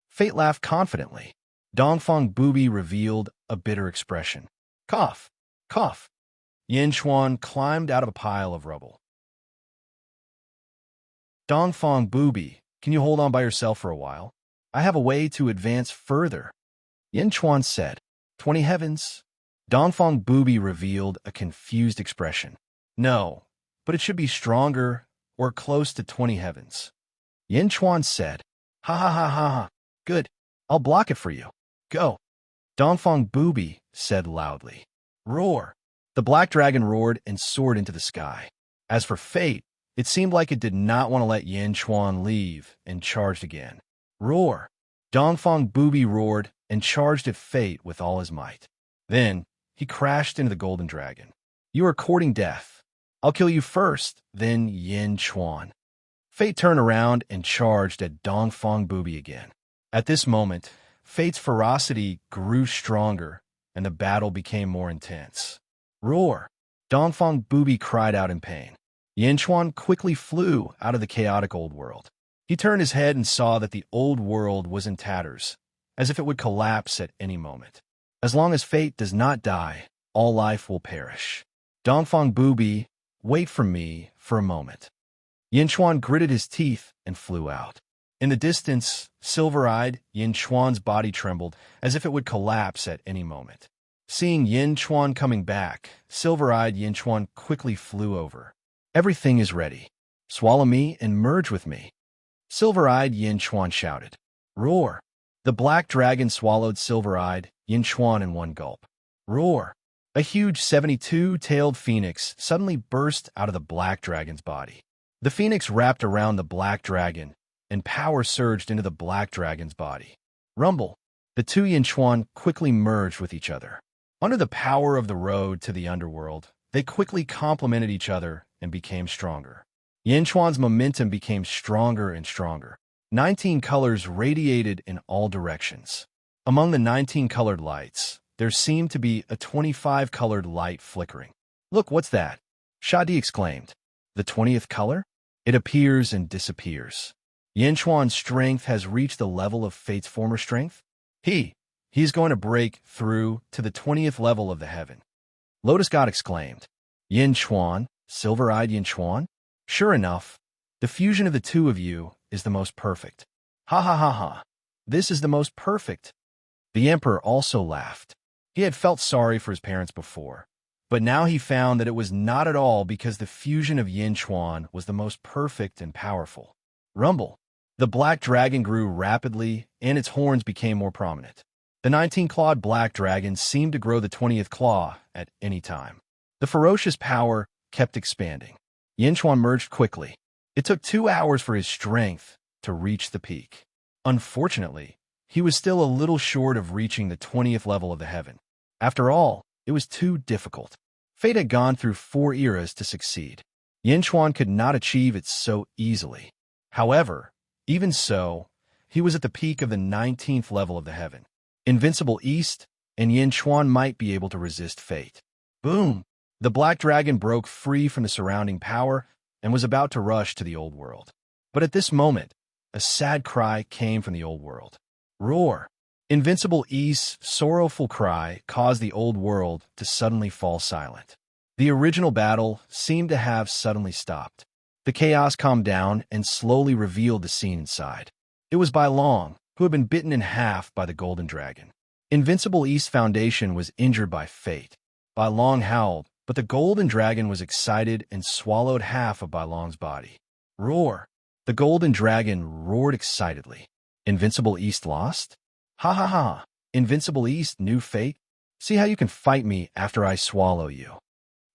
Fate laughed confidently. Dongfang Bubi revealed a bitter expression. Cough! Cough! Yinchuan climbed out of a pile of rubble. Dongfang Bubi, can you hold on by yourself for a while? I have a way to advance further. Yinchuan said. 20 heavens. Dongfang Bubi revealed a confused expression. No, but it should be stronger or close to 20 heavens. Yinchuan said. Ha ha ha ha ha. Good. I'll block it for you. Go. Dongfang Bubi said loudly. Roar. The black dragon roared and soared into the sky. As for fate, it seemed like it did not want to let Yinchuan leave and charged again. Roar. Dongfang Bubi roared and charged at fate with all his might. Then, he crashed into the golden dragon. You are courting death. I'll kill you first, then Yinchuan. Fate turned around and charged at Dongfang Bubi again. At this moment, Fate's ferocity grew stronger, and the battle became more intense. Roar! Dongfang Bubi cried out in pain. Yinchuan quickly flew out of the chaotic old world. He turned his head and saw that the old world was in tatters, as if it would collapse at any moment. As long as fate does not die, all life will perish. Dongfang Bubi, wait for me for a moment. Yinchuan gritted his teeth and flew out. In the distance, silver-eyed, Yinchuan's body trembled as if it would collapse at any moment. Seeing Yinchuan coming back, silver-eyed Yinchuan quickly flew over. Everything is ready. Swallow me and merge with me. Silver-eyed Yinchuan shouted. Roar! The black dragon swallowed silver-eyed Yinchuan in one gulp. Roar! A huge 72-tailed phoenix suddenly burst out of the black dragon's body. The phoenix wrapped around the black dragon, and power surged into the black dragon's body. Rumble! The 2 Yinchuan quickly merged with each other. Under the power of the road to the underworld, they quickly complemented each other and became stronger. Yinchuan's momentum became stronger and stronger. 19 colors radiated in all directions. Among the 19 colored lights, there seemed to be a 25-colored light flickering. Look, what's that? Shadi exclaimed. The 20th color? It appears and disappears. Yinchuan's strength has reached the level of Fate's former strength? He's going to break through to the 20th level of the heaven. Lotus God exclaimed. Yinchuan, silver-eyed Yinchuan? Sure enough, the fusion of the 2 of you is the most perfect. Ha ha ha ha. This is the most perfect. The Emperor also laughed. He had felt sorry for his parents before, but now he found that it was not at all because the fusion of Yinchuan was the most perfect and powerful. Rumble! The black dragon grew rapidly, and its horns became more prominent. The 19-clawed black dragon seemed to grow the 20th claw at any time. The ferocious power kept expanding. Yinchuan merged quickly. It took 2 hours for his strength to reach the peak. Unfortunately, he was still a little short of reaching the 20th level of the heaven. After all, it was too difficult. Fate had gone through 4 eras to succeed. Yinchuan could not achieve it so easily. However, even so, he was at the peak of the 19th level of the heaven. Invincible East, and Yinchuan might be able to resist fate. Boom! The black dragon broke free from the surrounding power and was about to rush to the old world. But at this moment, a sad cry came from the old world. Roar! Invincible East's sorrowful cry caused the old world to suddenly fall silent. The original battle seemed to have suddenly stopped. The chaos calmed down and slowly revealed the scene inside. It was Bai Long, who had been bitten in half by the golden dragon. Invincible East Foundation was injured by fate. Bai Long howled, but the golden dragon was excited and swallowed half of Bai Long's body. Roar! The golden dragon roared excitedly. Invincible East lost? Ha ha ha! Invincible East, new fate? See how you can fight me after I swallow you.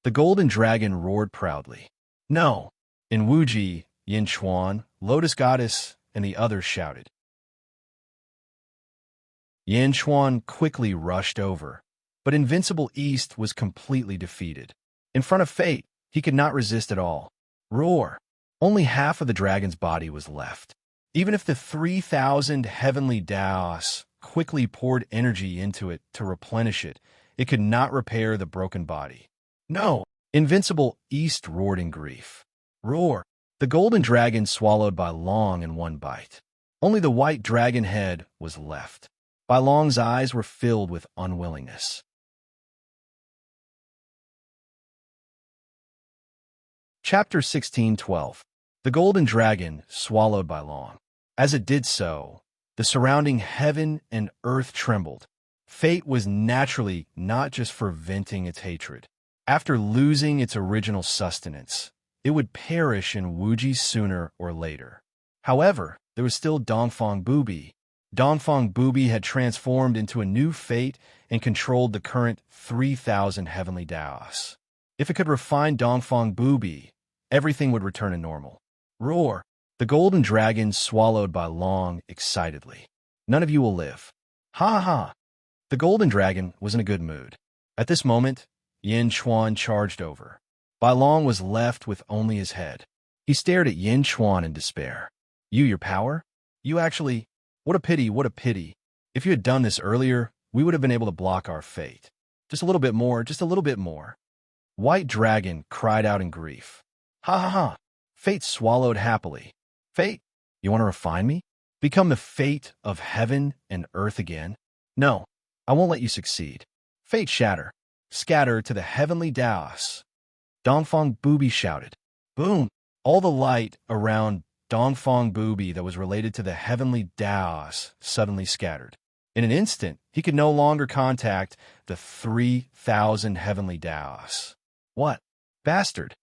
The golden dragon roared proudly. No! In Wuji, Yinchuan, Lotus Goddess, and the others shouted. Yinchuan quickly rushed over, but Invincible East was completely defeated. In front of fate, he could not resist at all. Roar! Only half of the dragon's body was left. Even if the 3,000 heavenly Daos quickly poured energy into it to replenish it, it could not repair the broken body. No! Invincible East roared in grief. Roar! The golden dragon swallowed Bai Long in one bite. Only the white dragon head was left. Bai Long's eyes were filled with unwillingness. Chapter 16:12. The golden dragon swallowed Bai Long. As it did so, the surrounding heaven and earth trembled. Fate was naturally not just for venting its hatred. After losing its original sustenance, it would perish in Wuji sooner or later. However, there was still Dongfang Bubi. Dongfang Bubi had transformed into a new fate and controlled the current 3,000 heavenly Daos. If it could refine Dongfang Bubi, everything would return to normal. Roar! The golden dragon swallowed Bai Long excitedly. None of you will live. Ha ha! The golden dragon was in a good mood. At this moment, Yinchuan charged over. Bai Long was left with only his head. He stared at Yinchuan in despair. Your power? You actually... What a pity, what a pity. If you had done this earlier, we would have been able to block our fate. Just a little bit more, just a little bit more. White Dragon cried out in grief. Ha ha ha! Fate swallowed happily. Fate, you want to refine me? Become the fate of heaven and earth again? No, I won't let you succeed. Fate shatter. Scatter to the heavenly Daos. Dongfang Bubi shouted. Boom! All the light around Dongfang Bubi that was related to the heavenly Daos suddenly scattered. In an instant, he could no longer contact the 3,000 heavenly Daos. What? Bastard!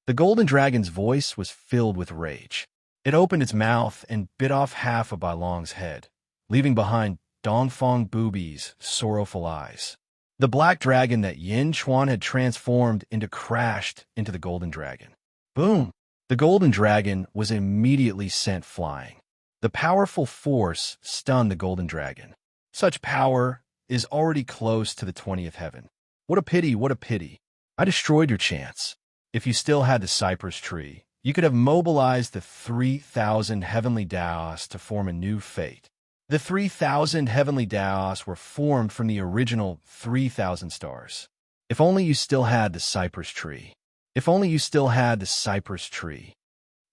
The golden dragon's voice was filled with rage. It opened its mouth and bit off half of Bai Long's head, leaving behind Dongfang Bubi's sorrowful eyes. The black dragon that Yinchuan had transformed into crashed into the golden dragon. Boom! The golden dragon was immediately sent flying. The powerful force stunned the golden dragon. Such power is already close to the 20th heaven. What a pity, what a pity. I destroyed your chance. If you still had the cypress tree, you could have mobilized the 3,000 heavenly Daos to form a new fate. The 3,000 heavenly Daos were formed from the original 3,000 stars. If only you still had the cypress tree. If only you still had the cypress tree.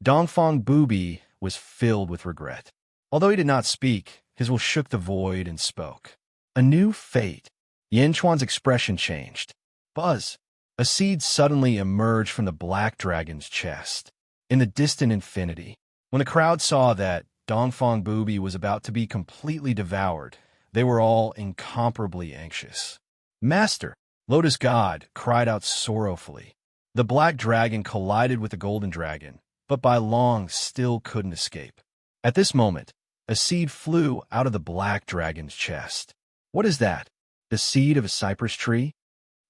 Dongfang Bubi was filled with regret. Although he did not speak, his will shook the void and spoke. A new fate. Yinchuan's expression changed. Buzz. A seed suddenly emerged from the black dragon's chest. In the distant infinity, when the crowd saw that Dongfang Bubi was about to be completely devoured, they were all incomparably anxious. Master, Lotus God cried out sorrowfully. The black dragon collided with the golden dragon, but Bai Long still couldn't escape. At this moment, a seed flew out of the black dragon's chest. What is that? The seed of a cypress tree?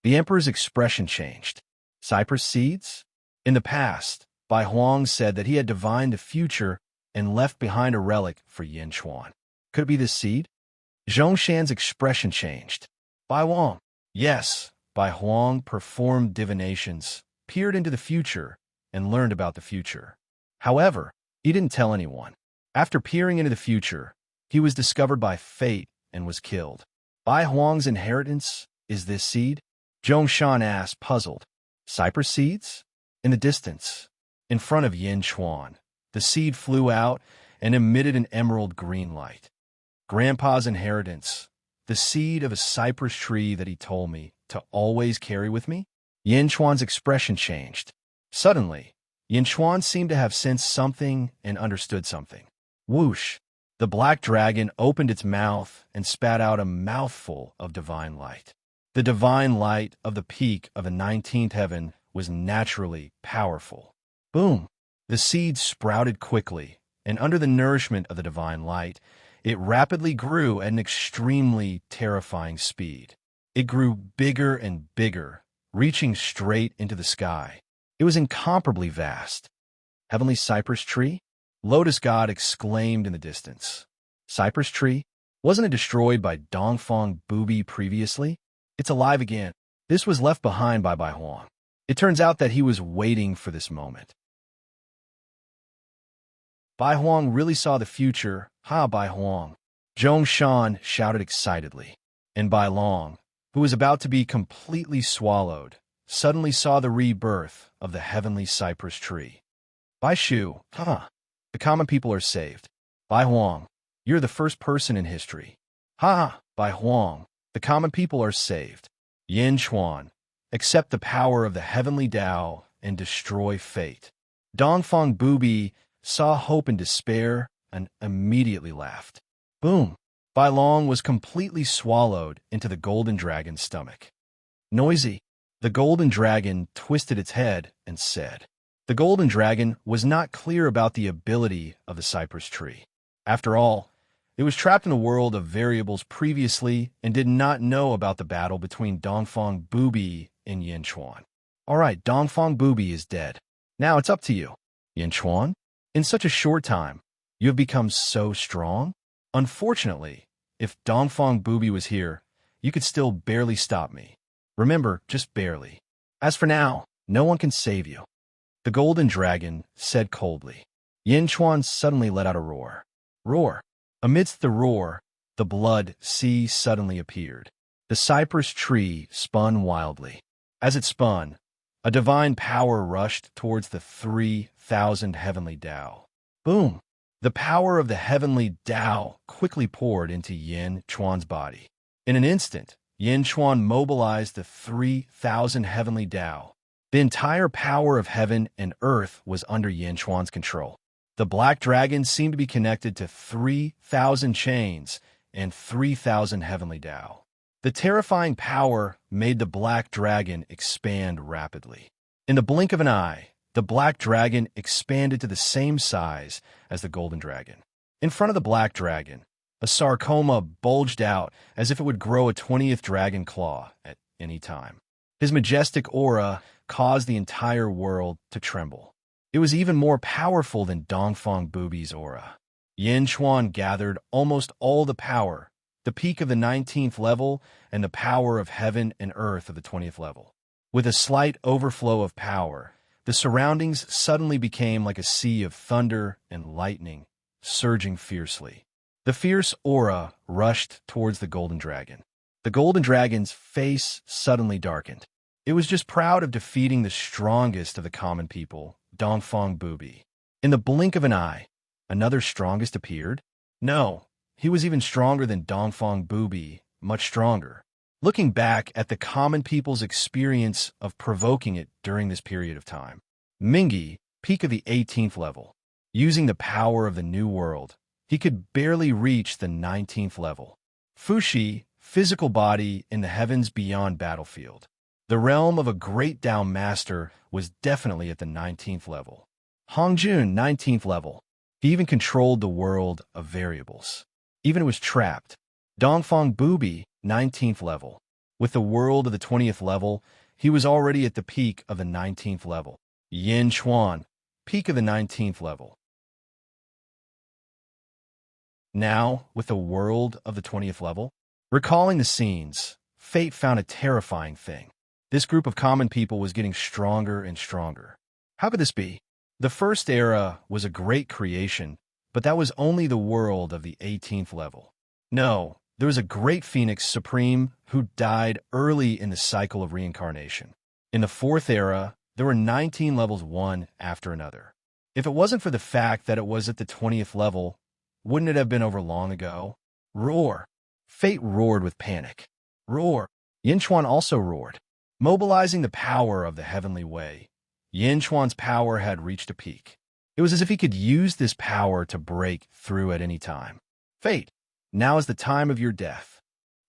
The emperor's expression changed. Cypress seeds? In the past, Bai Huang said that he had divined the future and left behind a relic for Yin Chuan. Could it be this seed? Zhongshan's expression changed. Bai Huang. Yes, Bai Huang performed divinations, peered into the future, and learned about the future. However, he didn't tell anyone. After peering into the future, he was discovered by fate and was killed. Bai Huang's inheritance is this seed? Zhongshan asked, puzzled. Cypress seeds? In the distance, in front of Yin Chuan, the seed flew out and emitted an emerald green light. Grandpa's inheritance, the seed of a cypress tree that he told me to always carry with me? Yin Chuan's expression changed. Suddenly, Yin Chuan seemed to have sensed something and understood something. Whoosh! The black dragon opened its mouth and spat out a mouthful of divine light. The divine light of the peak of the 19th heaven was naturally powerful. Boom! The seed sprouted quickly, and under the nourishment of the divine light, it rapidly grew at an extremely terrifying speed. It grew bigger and bigger, reaching straight into the sky. It was incomparably vast. Heavenly cypress tree? Lotus God exclaimed in the distance. Cypress tree? Wasn't it destroyed by Dongfang Booby previously? It's alive again. This was left behind by Bai Huang. It turns out that he was waiting for this moment. Bai Huang really saw the future. Ha, Bai Huang! Zhongshan shouted excitedly. And Bai Long, who was about to be completely swallowed, suddenly saw the rebirth of the heavenly cypress tree. Bai Shu, the common people are saved. Bai Huang, you're the first person in history. Bai Huang, the common people are saved. Yin Chuan, accept the power of the heavenly Tao and destroy fate. Dongfang Booby saw hope and despair and immediately laughed. Boom! Bai Long was completely swallowed into the golden dragon's stomach. Noisy, the golden dragon twisted its head and said. The golden dragon was not clear about the ability of the cypress tree. After all, it was trapped in a world of variables previously and did not know about the battle between Dongfang Booby and Yin Chuan. All right, Dongfang Booby is dead. Now it's up to you. Yin Chuan, in such a short time, you have become so strong. Unfortunately, if Dongfang Booby was here, you could still barely stop me. Remember, just barely. As for now, no one can save you. The golden dragon said coldly. Yin Chuan suddenly let out a roar. Roar. Amidst the roar, the blood sea suddenly appeared. The cypress tree spun wildly. As it spun, a divine power rushed towards the 3,000 heavenly Tao. Boom! The power of the heavenly Tao quickly poured into Yin Chuan's body. In an instant, Yin Chuan mobilized the 3,000 heavenly Tao. The entire power of heaven and earth was under Yin Chuan's control. The black dragon seemed to be connected to 3,000 chains and 3,000 heavenly Tao. The terrifying power made the black dragon expand rapidly. In the blink of an eye, the black dragon expanded to the same size as the golden dragon. In front of the black dragon, a sarcoma bulged out as if it would grow a 20th dragon claw at any time. His majestic aura caused the entire world to tremble. It was even more powerful than Dongfang Booby's aura. Yin Chuan gathered almost all the power, the peak of the 19th level and the power of heaven and earth of the 20th level. With a slight overflow of power, the surroundings suddenly became like a sea of thunder and lightning, surging fiercely. The fierce aura rushed towards the golden dragon. The golden dragon's face suddenly darkened. It was just proud of defeating the strongest of the common people, Dongfang Booby. In the blink of an eye, another strongest appeared? No, he was even stronger than Dongfang Booby, much stronger. Looking back at the common people's experience of provoking it during this period of time. Mingi, peak of the 18th level. Using the power of the new world, he could barely reach the 19th level. Fushi, physical body in the heavens beyond battlefield. The realm of a great Tao master was definitely at the 19th level. Hongjun, 19th level. He even controlled the world of variables. Even it was trapped. Dongfang Booby, 19th level. With the world of the 20th level, he was already at the peak of the 19th level. Yin Chuan, peak of the 19th level. Now, with the world of the 20th level, recalling the scenes, fate found a terrifying thing. This group of common people was getting stronger and stronger. How could this be? The first era was a great creation, but that was only the world of the 18th level. No, there was a great Phoenix Supreme who died early in the cycle of reincarnation. In the fourth era, there were 19 levels one after another. If it wasn't for the fact that it was at the 20th level, wouldn't it have been over long ago? Roar. Fate roared with panic. Roar. Yin Chuan also roared, mobilizing the power of the heavenly way. Yin Chuan's power had reached a peak. It was as if he could use this power to break through at any time. Fate, now is the time of your death.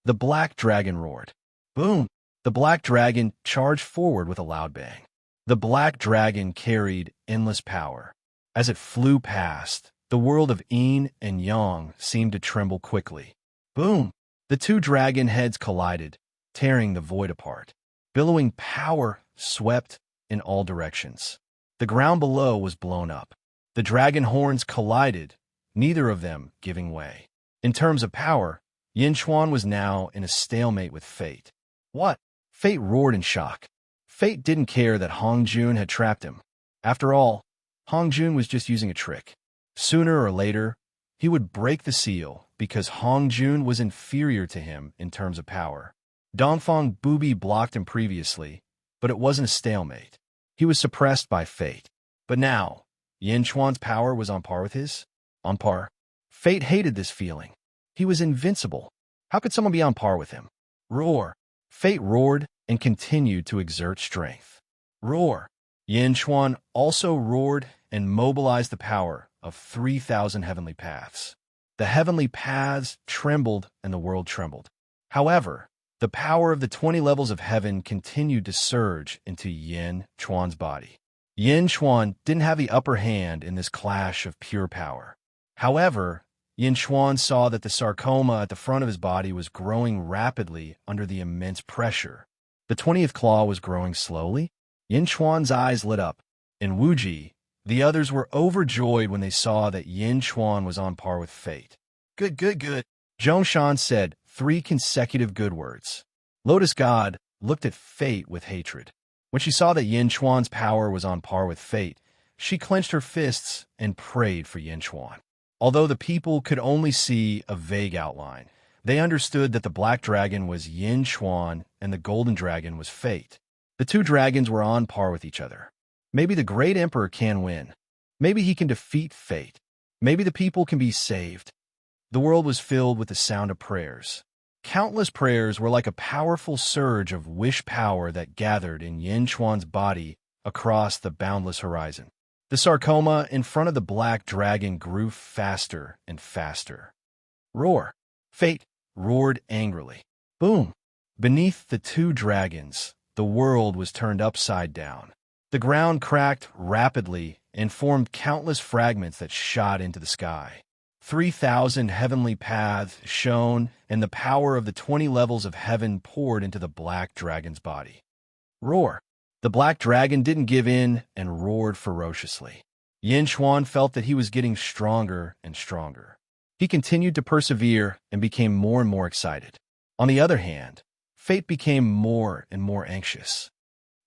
The black dragon roared. Boom! The black dragon charged forward with a loud bang. The black dragon carried endless power. As it flew past, the world of yin and yang seemed to tremble quickly. Boom! The two dragon heads collided, tearing the void apart. Billowing power swept in all directions. The ground below was blown up. The dragon horns collided, neither of them giving way. In terms of power, Yin Chuan was now in a stalemate with fate. What? Fate roared in shock. Fate didn't care that Hong Jun had trapped him. After all, Hong Jun was just using a trick. Sooner or later, he would break the seal because Hong Jun was inferior to him in terms of power. Dongfang Booby blocked him previously, but it wasn't a stalemate. He was suppressed by fate. But now, Yin Chuan's power was on par with his? On par. Fate hated this feeling. He was invincible. How could someone be on par with him? Roar. Fate roared and continued to exert strength. Roar. Yin Chuan also roared and mobilized the power of 3,000 heavenly paths. The heavenly paths trembled and the world trembled. However, the power of the 20 levels of heaven continued to surge into Yin Chuan's body. Yin Chuan didn't have the upper hand in this clash of pure power. However, Yin Chuan saw that the sarcoma at the front of his body was growing rapidly under the immense pressure. The 20th claw was growing slowly. Yin Chuan's eyes lit up. In Wuji, the others were overjoyed when they saw that Yin Chuan was on par with fate. Good, good, good. Zhongshan said 3 consecutive good words. Lotus God looked at fate with hatred. When she saw that Yin Chuan's power was on par with fate, she clenched her fists and prayed for Yin Chuan. Although the people could only see a vague outline, they understood that the black dragon was Yin Chuan and the golden dragon was fate. The two dragons were on par with each other. Maybe the great emperor can win. Maybe he can defeat fate. Maybe the people can be saved. The world was filled with the sound of prayers. Countless prayers were like a powerful surge of wish power that gathered in Yin Chuan's body across the boundless horizon. The sarcoma in front of the black dragon grew faster and faster. Roar! Fate roared angrily. Boom! Beneath the two dragons, the world was turned upside down. The ground cracked rapidly and formed countless fragments that shot into the sky. 3,000 heavenly paths shone, and the power of the 20 levels of heaven poured into the black dragon's body. Roar! The black dragon didn't give in and roared ferociously. Yin Chuan felt that he was getting stronger and stronger. He continued to persevere and became more and more excited. On the other hand, fate became more and more anxious.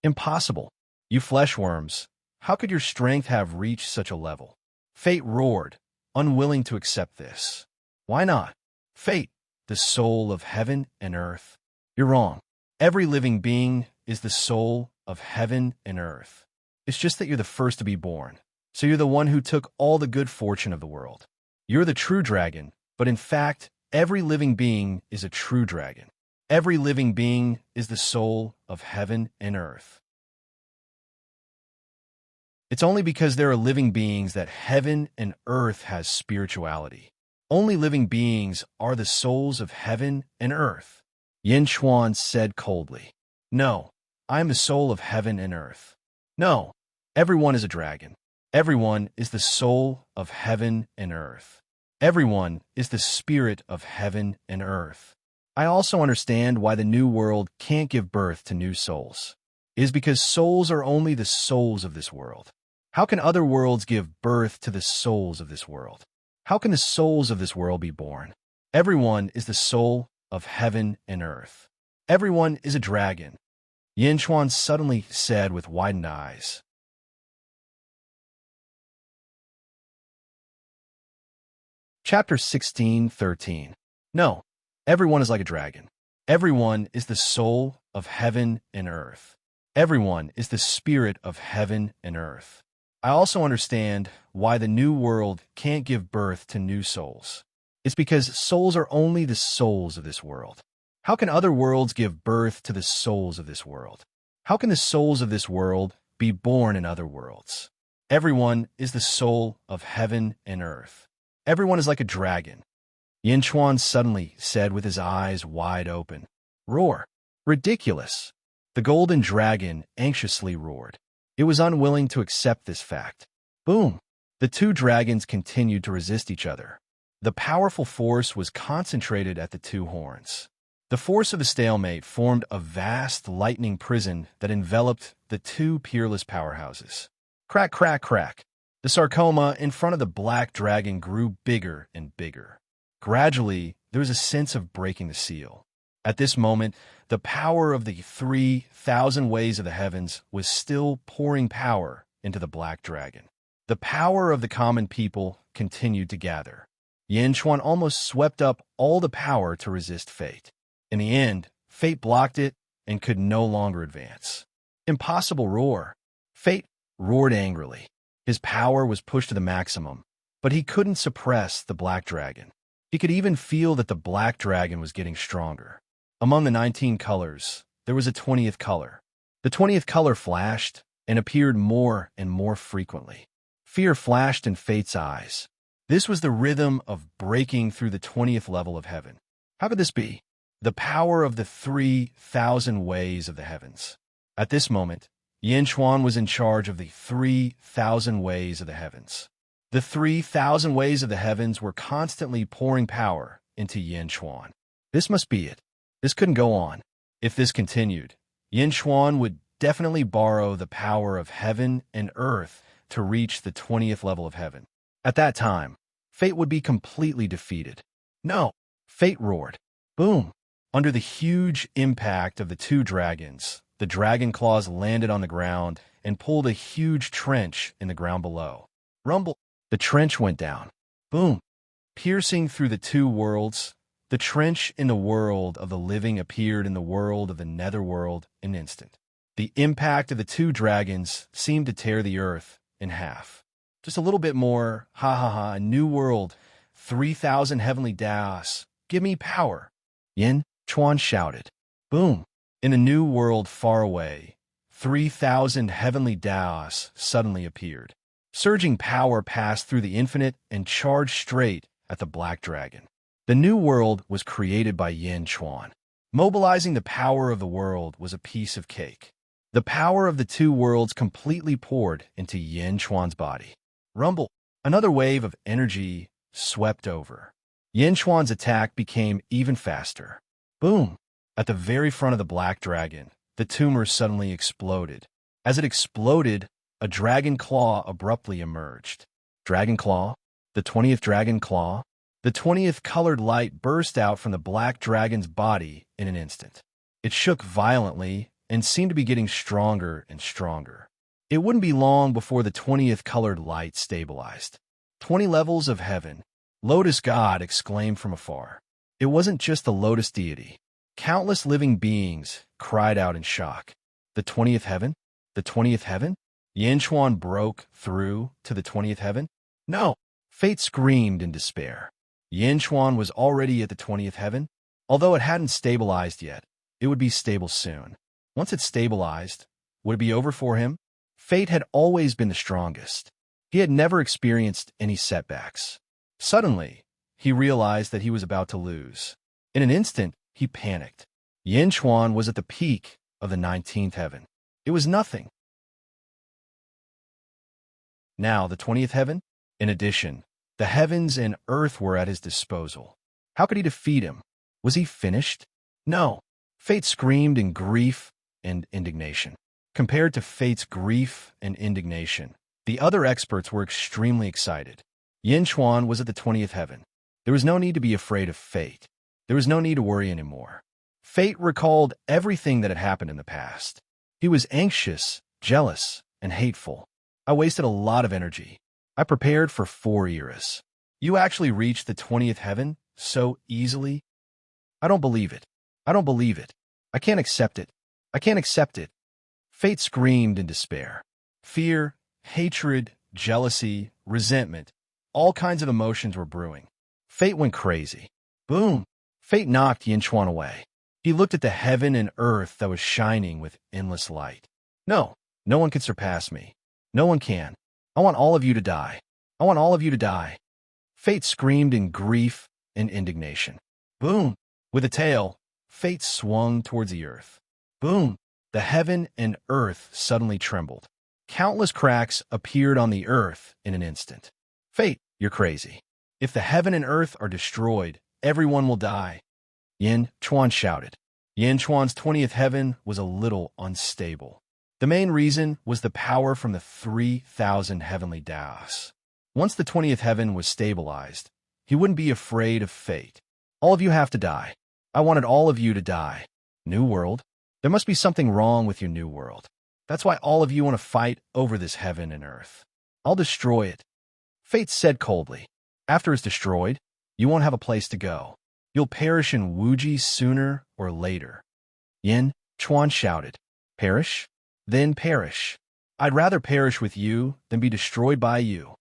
Impossible! You fleshworms, how could your strength have reached such a level? Fate roared, unwilling to accept this. Why not? Fate, the soul of heaven and earth. You're wrong. Every living being is the soul of heaven and earth. It's just that you're the first to be born, so you're the one who took all the good fortune of the world. You're the true dragon, but in fact, every living being is a true dragon. Every living being is the soul of heaven and earth. It's only because there are living beings that heaven and earth has spirituality. Only living beings are the souls of heaven and earth. Yin Chuan said coldly. No, I am the soul of heaven and earth. No, everyone is a dragon. Everyone is the soul of heaven and earth. Everyone is the spirit of heaven and earth. I also understand why the new world can't give birth to new souls. It is because souls are only the souls of this world. How can other worlds give birth to the souls of this world? How can the souls of this world be born? Everyone is the soul of heaven and earth. Everyone is a dragon, Yin Chuan suddenly said with widened eyes. Chapter 16:13. No, everyone is like a dragon. Everyone is the soul of heaven and earth. Everyone is the spirit of heaven and earth. I also understand why the new world can't give birth to new souls. It's because souls are only the souls of this world. How can other worlds give birth to the souls of this world? How can the souls of this world be born in other worlds? Everyone is the soul of heaven and earth. Everyone is like a dragon, Yin Chuan suddenly said with his eyes wide open. Roar. Ridiculous. The golden dragon anxiously roared. It was unwilling to accept this fact. Boom. The two dragons continued to resist each other. The powerful force was concentrated at the two horns. The force of the stalemate formed a vast lightning prison that enveloped the two peerless powerhouses. Crack, crack, crack. The sarcoma in front of the black dragon grew bigger and bigger. Gradually, there was a sense of breaking the seal. At this moment, the power of the 3,000 ways of the heavens was still pouring power into the black dragon. The power of the common people continued to gather. Yin Chuan almost swept up all the power to resist fate. In the end, fate blocked it and could no longer advance. Impossible roar. Fate roared angrily. His power was pushed to the maximum, but he couldn't suppress the black dragon. He could even feel that the black dragon was getting stronger. Among the 19 colors, there was a 20th color. The 20th color flashed and appeared more and more frequently. Fear flashed in Fate's eyes. This was the rhythm of breaking through the 20th level of heaven. How could this be? The power of the 3,000 ways of the heavens. At this moment, Yin Chuan was in charge of the 3,000 ways of the heavens. The 3,000 ways of the heavens were constantly pouring power into Yin Chuan. This must be it. This couldn't go on. If this continued, Yin Chuan would definitely borrow the power of heaven and earth to reach the 20th level of heaven. At that time, fate would be completely defeated. No, fate roared. Boom. Under the huge impact of the two dragons, the dragon claws landed on the ground and pulled a huge trench in the ground below. Rumble. The trench went down. Boom. Piercing through the two worlds, the trench in the world of the living appeared in the world of the netherworld in an instant. The impact of the two dragons seemed to tear the earth in half. Just a little bit more, ha ha ha, a new world, 3,000 heavenly Daos, give me power. Yin Chuan shouted. Boom. In a new world far away, 3,000 heavenly Daos suddenly appeared. Surging power passed through the infinite and charged straight at the black dragon. The new world was created by Yin Chuan. Mobilizing the power of the world was a piece of cake. The power of the two worlds completely poured into Yin Chuan's body. Rumble. Another wave of energy swept over. Yin Chuan's attack became even faster. Boom. At the very front of the black dragon, the tumor suddenly exploded. As it exploded, a dragon claw abruptly emerged. Dragon claw? The 20th dragon claw? The 20th colored light burst out from the black dragon's body in an instant. It shook violently and seemed to be getting stronger and stronger. It wouldn't be long before the 20th colored light stabilized. 20 levels of heaven. Lotus God exclaimed from afar. It wasn't just the Lotus deity. Countless living beings cried out in shock. The 20th heaven? The 20th heaven? Yin Chuan broke through to the 20th heaven? No! Fate screamed in despair. Yin Chuan was already at the 20th heaven. Although it hadn't stabilized yet, it would be stable soon. Once it stabilized, would it be over for him? Fate had always been the strongest. He had never experienced any setbacks. Suddenly, he realized that he was about to lose. In an instant, he panicked. Yin Chuan was at the peak of the 19th heaven. It was nothing. Now, the 20th heaven? In addition, the heavens and earth were at his disposal. How could he defeat him? Was he finished? No. Fate screamed in grief and indignation. Compared to Fate's grief and indignation, the other experts were extremely excited. Yin Chuan was at the 20th heaven. There was no need to be afraid of Fate. There was no need to worry anymore. Fate recalled everything that had happened in the past. He was anxious, jealous, and hateful. I wasted a lot of energy. I prepared for 4 eras. You actually reached the 20th heaven so easily? I don't believe it. I don't believe it. I can't accept it. I can't accept it. Fate screamed in despair. Fear, hatred, jealousy, resentment, all kinds of emotions were brewing. Fate went crazy. Boom! Fate knocked Yin Chuan away. He looked at the heaven and earth that was shining with endless light. No, no one can surpass me. No one can. I want all of you to die. I want all of you to die. Fate screamed in grief and indignation. Boom! With a tail, Fate swung towards the earth. Boom! The heaven and earth suddenly trembled. Countless cracks appeared on the earth in an instant. Fate, you're crazy. If the heaven and earth are destroyed, everyone will die. Yin Chuan shouted. Yin Chuan's 20th heaven was a little unstable. The main reason was the power from the 3,000 heavenly Daos. Once the 20th heaven was stabilized, he wouldn't be afraid of Fate. All of you have to die. I wanted all of you to die. New world? There must be something wrong with your new world. That's why all of you want to fight over this heaven and earth. I'll destroy it. Fate said coldly. After it's destroyed, you won't have a place to go. You'll perish in Wuji sooner or later. Yin Chuan shouted. Perish? Then perish. I'd rather perish with you than be destroyed by you.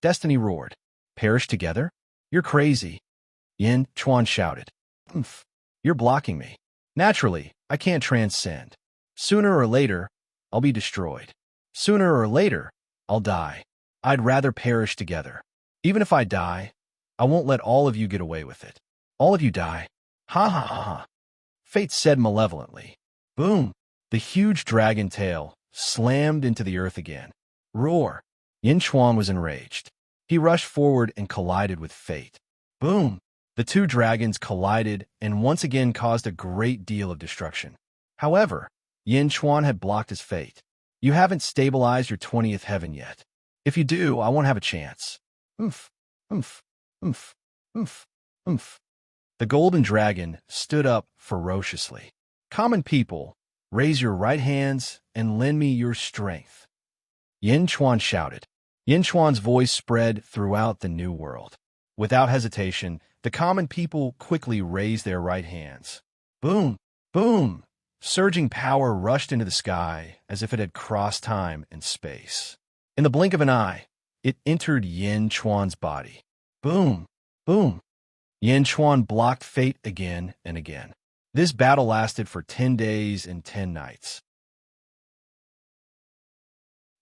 Destiny roared. Perish together? You're crazy. Yin Chuan shouted. Humph. You're blocking me. Naturally, I can't transcend. Sooner or later, I'll be destroyed. Sooner or later, I'll die. I'd rather perish together. Even if I die, I won't let all of you get away with it. All of you die. Ha ha ha ha. Fate said malevolently. Boom! The huge dragon tail slammed into the earth again. Roar! Yin Chuan was enraged. He rushed forward and collided with Fate. Boom! The two dragons collided and once again caused a great deal of destruction. However, Yin Chuan had blocked his fate. You haven't stabilized your 20th heaven yet. If you do, I won't have a chance. Oomph, oomph, oomph, oomph, oomph. The golden dragon stood up ferociously. Common people, raise your right hands and lend me your strength. Yin Chuan shouted. Yin Chuan's voice spread throughout the new world. Without hesitation, the common people quickly raised their right hands. Boom! Boom! Surging power rushed into the sky as if it had crossed time and space. In the blink of an eye, it entered Yin Chuan's body. Boom! Boom! Yin Chuan blocked fate again and again. This battle lasted for 10 days and 10 nights.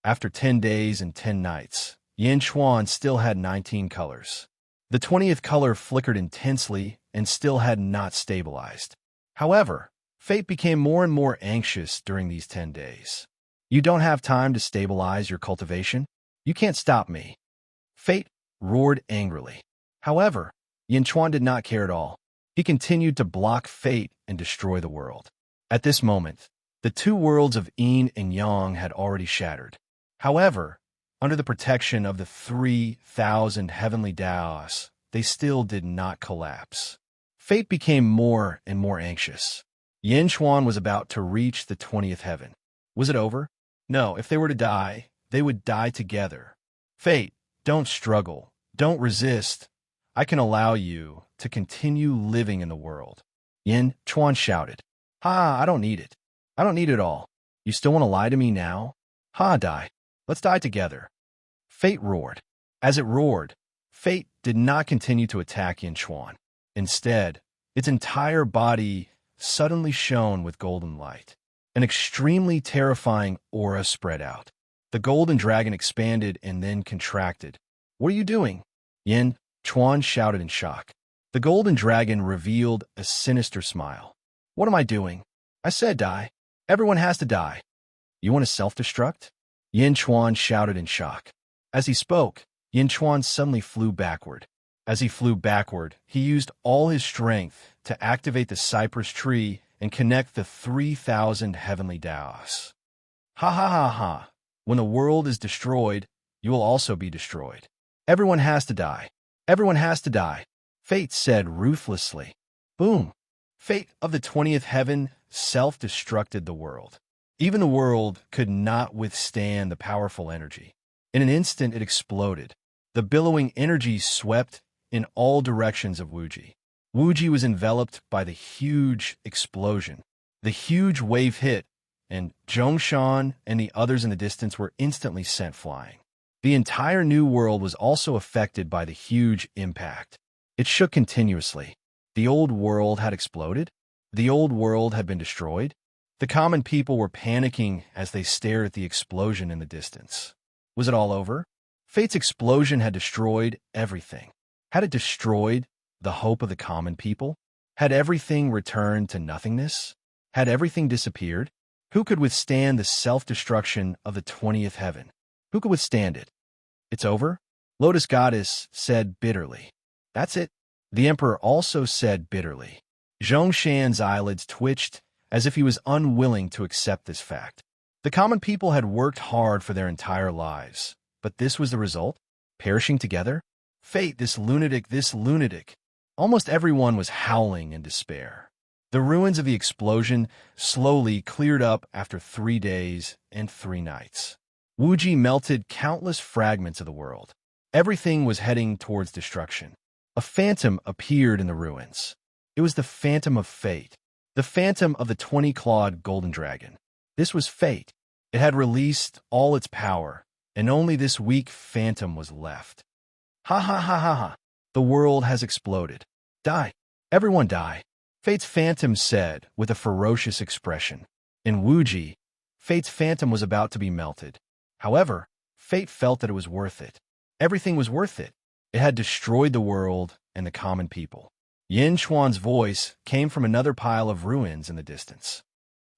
After 10 days and 10 nights, Yin Chuan still had 19 colors. The 20th color flickered intensely and still had not stabilized. However, fate became more and more anxious during these 10 days. You don't have time to stabilize your cultivation? You can't stop me. Fate roared angrily. However, Yin Chuan did not care at all. He continued to block fate and destroy the world. At this moment, the two worlds of Yin and Yang had already shattered. However, under the protection of the 3,000 heavenly Daos, they still did not collapse. Fate became more and more anxious. Yin Chuan was about to reach the 20th heaven. Was it over? No, if they were to die, they would die together. Fate, don't struggle. Don't resist. I can allow you to continue living in the world. Yin Chuan shouted. Ha, I don't need it. I don't need it all. You still want to lie to me now? Ha, die. Let's die together. Fate roared. As it roared, Fate did not continue to attack Yin Chuan. Instead, its entire body suddenly shone with golden light. An extremely terrifying aura spread out. The golden dragon expanded and then contracted. What are you doing? Yin Chuan shouted in shock. The golden dragon revealed a sinister smile. What am I doing? I said die. Everyone has to die. You want to self-destruct? Yin Chuan shouted in shock. As he spoke, Yin Chuan suddenly flew backward. As he flew backward, he used all his strength to activate the cypress tree and connect the 3,000 heavenly Daos. Ha ha ha ha. When the world is destroyed, you will also be destroyed. Everyone has to die. Everyone has to die. Fate said ruthlessly. Boom. Fate of the 20th heaven self-destructed the world. Even the world could not withstand the powerful energy. In an instant, it exploded. The billowing energy swept in all directions of Wuji. Wuji was enveloped by the huge explosion. The huge wave hit, and Zhongshan and the others in the distance were instantly sent flying. The entire new world was also affected by the huge impact. It shook continuously. The old world had exploded. The old world had been destroyed. The common people were panicking as they stared at the explosion in the distance. Was it all over? Fate's explosion had destroyed everything. Had it destroyed the hope of the common people? Had everything returned to nothingness? Had everything disappeared? Who could withstand the self-destruction of the 20th heaven? Who could withstand it? It's over? Lotus Goddess said bitterly. That's it. The Emperor also said bitterly. Zhongshan's eyelids twitched as if he was unwilling to accept this fact. The common people had worked hard for their entire lives, but this was the result? Perishing together? Fate, this lunatic, this lunatic. Almost everyone was howling in despair. The ruins of the explosion slowly cleared up after 3 days and 3 nights. Wuji melted countless fragments of the world. Everything was heading towards destruction. A phantom appeared in the ruins. It was the phantom of fate, the phantom of the 20-clawed golden dragon. This was fate. It had released all its power, and only this weak phantom was left. Ha ha ha ha ha. The world has exploded. Die. Everyone die. Fate's phantom said with a ferocious expression. In Wuji, Fate's phantom was about to be melted. However, Fate felt that it was worth it. Everything was worth it. It had destroyed the world and the common people. Yin Chuan's voice came from another pile of ruins in the distance.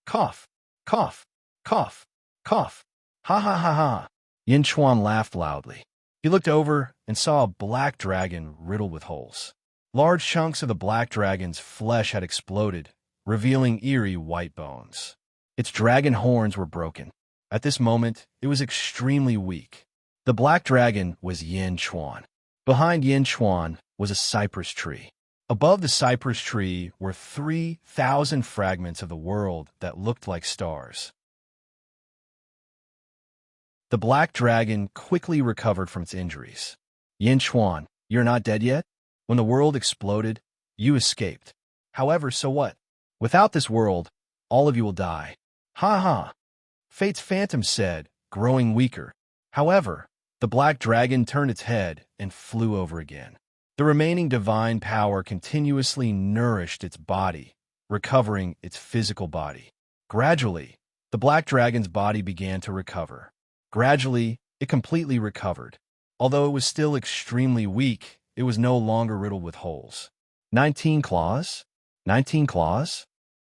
Cough, cough, cough, cough. Ha ha ha ha. Yin Chuan laughed loudly. He looked over and saw a black dragon riddled with holes. Large chunks of the black dragon's flesh had exploded, revealing eerie white bones. Its dragon horns were broken. At this moment, it was extremely weak. The black dragon was Yin Chuan. Behind Yin Chuan was a cypress tree. Above the cypress tree were 3,000 fragments of the world that looked like stars. The black dragon quickly recovered from its injuries. Yin Chuan, you're not dead yet? When the world exploded, you escaped. However, so what? Without this world, all of you will die. Ha ha. Fate's phantom said, growing weaker. However, the black dragon turned its head and flew over again. The remaining divine power continuously nourished its body, recovering its physical body. Gradually, the black dragon's body began to recover. Gradually, it completely recovered. Although it was still extremely weak, it was no longer riddled with holes. 19 claws? 19 claws?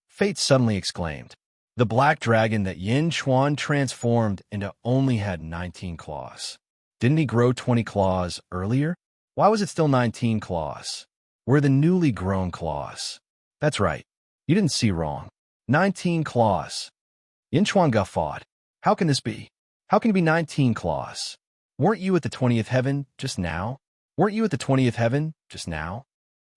Fate suddenly exclaimed. The black dragon that Yin Chuan transformed into only had 19 claws. Didn't he grow 20 claws earlier? Why was it still 19 claws? Were the newly grown claws? That's right. You didn't see wrong. 19 claws. Yin Chuan guffawed. How can this be? How can it be 19 claws? Weren't you at the 20th heaven just now? Weren't you at the 20th heaven just now?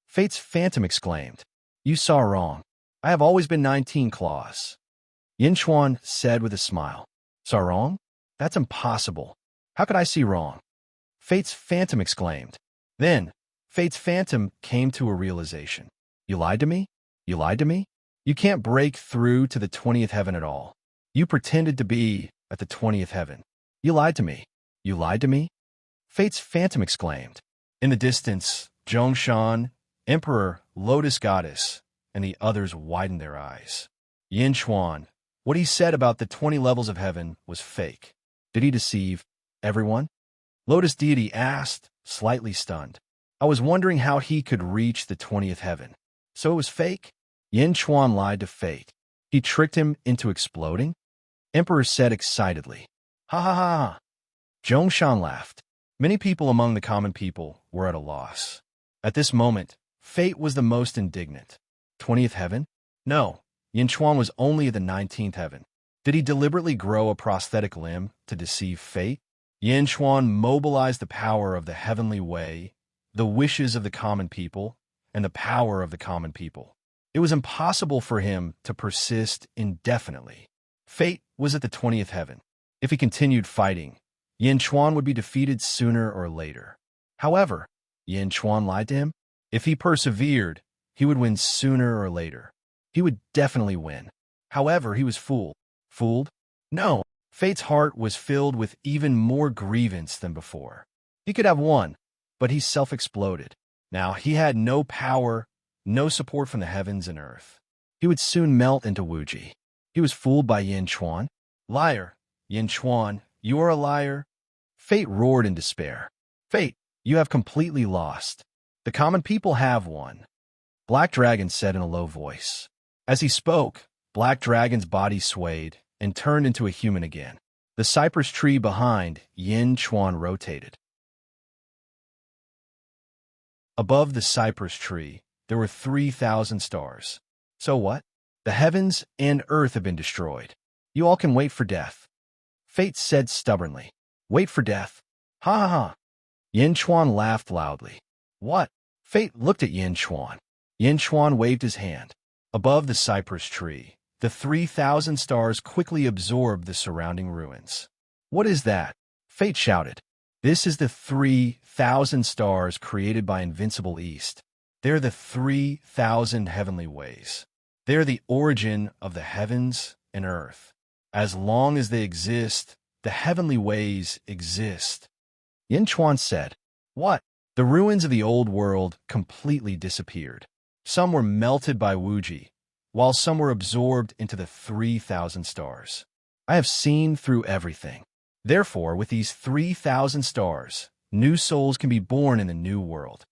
Fate's phantom exclaimed. You saw wrong. I have always been 19 claws. Yin Chuan said with a smile. Saw wrong? That's impossible. How could I see wrong? Fate's phantom exclaimed. Then, Fate's phantom came to a realization. You lied to me? You lied to me? You can't break through to the 20th heaven at all. You pretended to be at the 20th heaven. You lied to me. You lied to me? Fate's phantom exclaimed. In the distance, Zhongshan, Emperor, Lotus Goddess, and the others widened their eyes. Yin Chuan, what he said about the 20 levels of heaven was fake. Did he deceive everyone? Lotus Deity asked, slightly stunned. I was wondering how he could reach the 20th heaven. So it was fake? Yin Chuan lied to fate. He tricked him into exploding? Emperor said excitedly. Ha ha ha ha. Zhongshan laughed. Many people among the common people were at a loss. At this moment, fate was the most indignant. 20th heaven? No, Yinchuan was only at the 19th heaven. Did he deliberately grow a prosthetic limb to deceive fate? Yinchuan mobilized the power of the heavenly way, the wishes of the common people, and the power of the common people. It was impossible for him to persist indefinitely. Fate was at the 20th heaven. If he continued fighting, Yinchuan would be defeated sooner or later. However, Yinchuan lied to him. If he persevered, he would win sooner or later. He would definitely win. However, he was fooled. Fooled? No. Fate's heart was filled with even more grievance than before. He could have won, but he self-exploded. Now he had no power, no support from the heavens and earth. He would soon melt into Wuji. He was fooled by Yinchuan. Liar, Yinchuan, you are a liar. Fate roared in despair. Fate, you have completely lost. The common people have won. Black Dragon said in a low voice. As he spoke, Black Dragon's body swayed and turned into a human again. The cypress tree behind Yinchuan rotated. Above the cypress tree, there were 3,000 stars. So what? The heavens and earth have been destroyed. You all can wait for death. Fate said stubbornly. Wait for death. Ha ha ha. Yinchuan laughed loudly. What? Fate looked at Yinchuan. Yinchuan waved his hand. Above the cypress tree, the 3,000 stars quickly absorbed the surrounding ruins. What is that? Fate shouted. This is the 3,000 stars created by Invincible East. They're the 3,000 heavenly ways. They're the origin of the heavens and earth. As long as they exist, the heavenly ways exist. Yinchuan said, What? The ruins of the old world completely disappeared. Some were melted by Wuji, while some were absorbed into the 3,000 stars. I have seen through everything. Therefore, with these 3,000 stars, new souls can be born in the new world.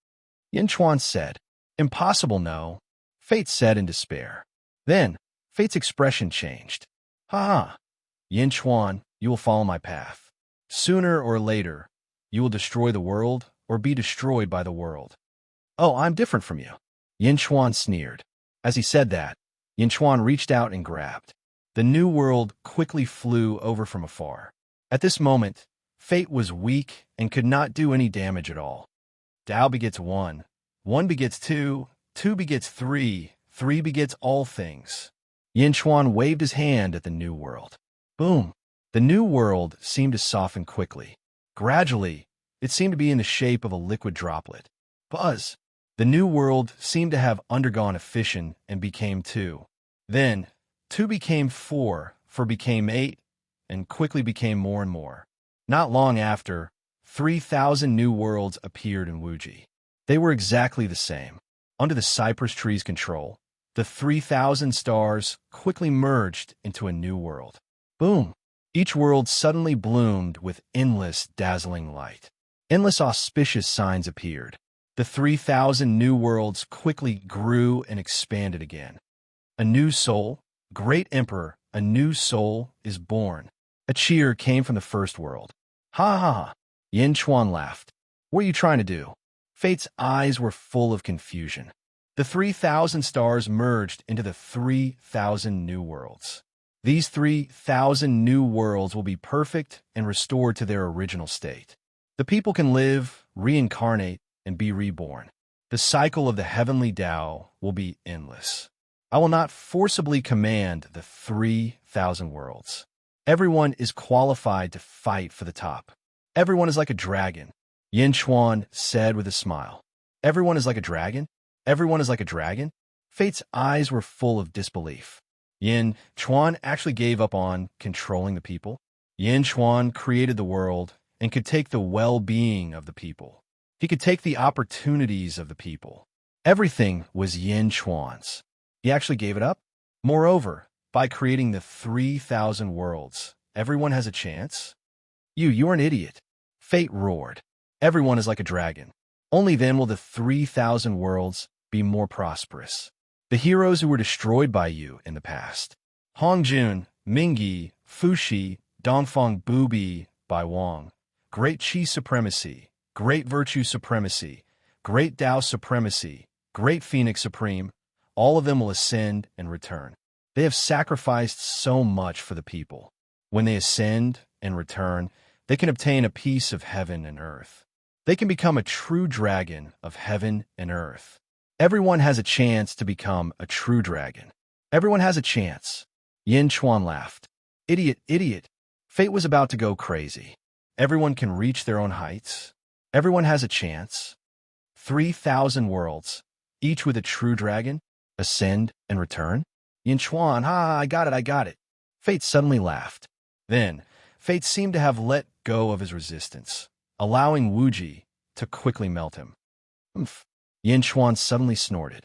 Yinchuan said, Impossible, no. Fate said in despair. Then, Fate's expression changed. Ha ha. Yinchuan, you will follow my path. Sooner or later, you will destroy the world or be destroyed by the world. Oh, I'm different from you. Yinchuan sneered. As he said that, Yinchuan reached out and grabbed. The new world quickly flew over from afar. At this moment, Fate was weak and could not do any damage at all. Tao begets 1, 1 begets 2, 2 begets 3, 3 begets all things. Yinchuan waved his hand at the new world. Boom! The new world seemed to soften quickly. Gradually, it seemed to be in the shape of a liquid droplet. Buzz! The new world seemed to have undergone a fission and became 2. Then, 2 became 4, 4 became 8, and quickly became more and more. Not long after, 3,000 new worlds appeared in Wuji. They were exactly the same. Under the cypress tree's control, the 3,000 stars quickly merged into a new world. Boom! Each world suddenly bloomed with endless, dazzling light. Endless auspicious signs appeared. The 3,000 new worlds quickly grew and expanded again. A new soul, great emperor, a new soul is born. A cheer came from the first world. Ha ha ha! Yinchuan laughed. What are you trying to do? Fate's eyes were full of confusion. The 3,000 stars merged into the 3,000 new worlds. These 3,000 new worlds will be perfect and restored to their original state. The people can live, reincarnate, and be reborn. The cycle of the heavenly Tao will be endless. I will not forcibly command the 3,000 worlds. Everyone is qualified to fight for the top. Everyone is like a dragon, Yinchuan said with a smile. Everyone is like a dragon? Everyone is like a dragon? Fate's eyes were full of disbelief. Yinchuan actually gave up on controlling the people. Yinchuan created the world and could take the well-being of the people. He could take the opportunities of the people. Everything was Yinchuan's. He actually gave it up. Moreover, by creating the 3,000 worlds, everyone has a chance. You're an idiot. Fate roared. Everyone is like a dragon. Only then will the 3,000 worlds be more prosperous. The heroes who were destroyed by you in the past. Hongjun, Mingyi, Fushi, Dongfang Bubi, Bai Wang. great Qi supremacy, great virtue supremacy, great Tao supremacy, great Phoenix supreme, all of them will ascend and return. They have sacrificed so much for the people. When they ascend and return, they can obtain a piece of heaven and earth. They can become a true dragon of heaven and earth. Everyone has a chance to become a true dragon. Everyone has a chance. Yin Chuan laughed. Idiot, idiot. Fate was about to go crazy. Everyone can reach their own heights. Everyone has a chance. 3,000 worlds, each with a true dragon, ascend and return? Yin Chuan, I got it. Fate suddenly laughed. Then, Fate seemed to have let go of his resistance, allowing Wuji to quickly melt him. Umph. Yin Chuan suddenly snorted.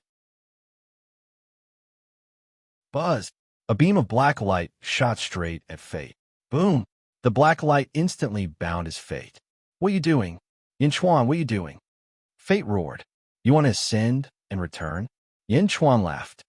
Buzz! A beam of black light shot straight at Fate. Boom! The black light instantly bound his Fate. What are you doing? Yin Chuan, what are you doing? Fate roared. You want to ascend and return? Yin Chuan laughed.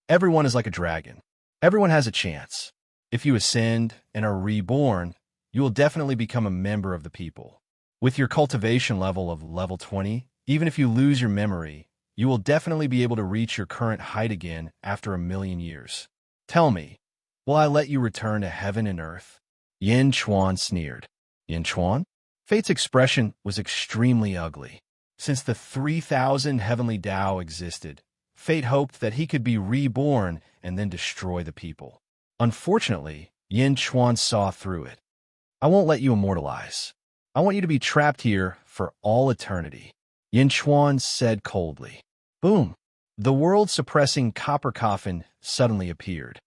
Everyone is like a dragon. Everyone has a chance. If you ascend and are reborn, you will definitely become a member of the people. With your cultivation level of level 20, even if you lose your memory, you will definitely be able to reach your current height again after 1,000,000 years. Tell me, will I let you return to heaven and earth? Yin Chuan sneered. Yin Chuan? Fate's expression was extremely ugly. Since the 3,000 heavenly Tao existed, Fate hoped that he could be reborn and then destroy the people. Unfortunately, Yin Chuan saw through it. I won't let you immortalize. I want you to be trapped here for all eternity, Yin Chuan said coldly. Boom! The world-suppressing copper coffin suddenly appeared.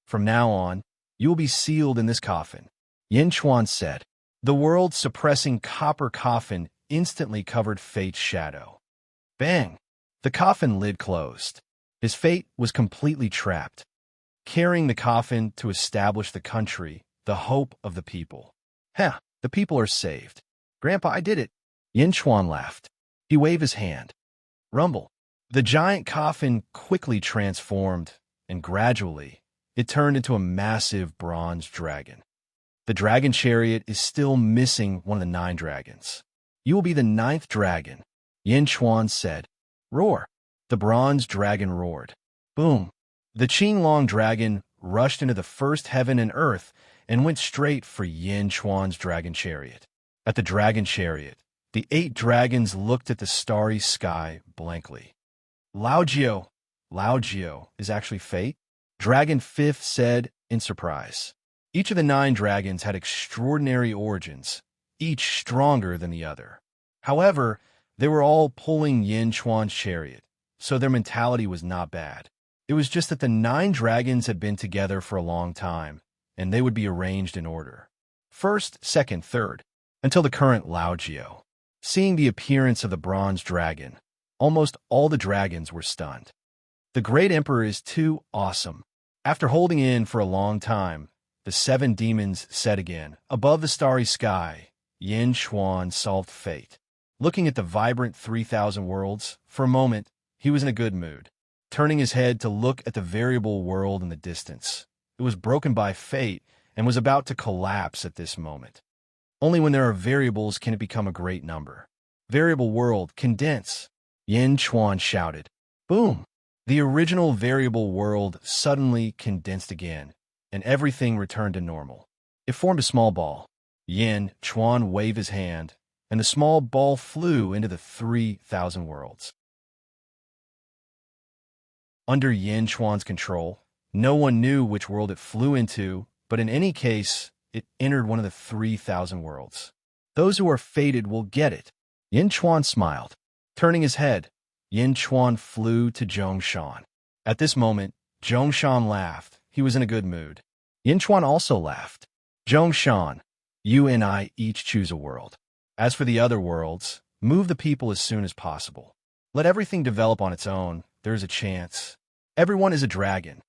From now on, you will be sealed in this coffin, Yin Chuan said. The world-suppressing copper coffin instantly covered Fate's shadow. Bang! The coffin lid closed. His Fate was completely trapped, carrying the coffin to establish the country, the hope of the people. The people are saved. Grandpa, I did it. Yin Chuan laughed. He waved his hand. Rumble. The giant coffin quickly transformed, and gradually, it turned into a massive bronze dragon. The dragon chariot is still missing one of the 9 dragons. You will be the 9th dragon, Yin Chuan said. Roar. The bronze dragon roared. Boom. The Qinglong dragon rushed into the first heaven and earth and went straight for Yin Chuan's dragon chariot. At the dragon chariot, the 8 dragons looked at the starry sky blankly. Lao Jiao is actually Fate? Dragon 5th said in surprise. Each of the 9 dragons had extraordinary origins, each stronger than the other. However, they were all pulling Yin Chuan's chariot, so their mentality was not bad. It was just that the 9 dragons had been together for a long time, and they would be arranged in order. First, second, third, until the current Lao Jiao. Seeing the appearance of the bronze dragon, almost all the dragons were stunned. The great emperor is too awesome. After holding in for a long time, the 7 demons said again. Above the starry sky, Yin Chuan solved Fate. Looking at the vibrant 3,000 worlds, for a moment, he was in a good mood. Turning his head to look at the variable world in the distance. It was broken by Fate and was about to collapse at this moment. Only when there are variables can it become a great number. Variable world, condense, Yin Chuan shouted. Boom! The original variable world suddenly condensed again, and everything returned to normal. It formed a small ball. Yin Chuan waved his hand, and the small ball flew into the 3,000 worlds. Under Yin Chuan's control, no one knew which world it flew into, but in any case, it entered one of the 3,000 worlds. Those who are fated will get it. Yin Chuan smiled. Turning his head, Yin Chuan flew to Zhongshan. At this moment, Zhongshan laughed. He was in a good mood. Yin Chuan also laughed. Zhongshan, you and I each choose a world. As for the other worlds, move the people as soon as possible. Let everything develop on its own. There is a chance. Everyone is a dragon.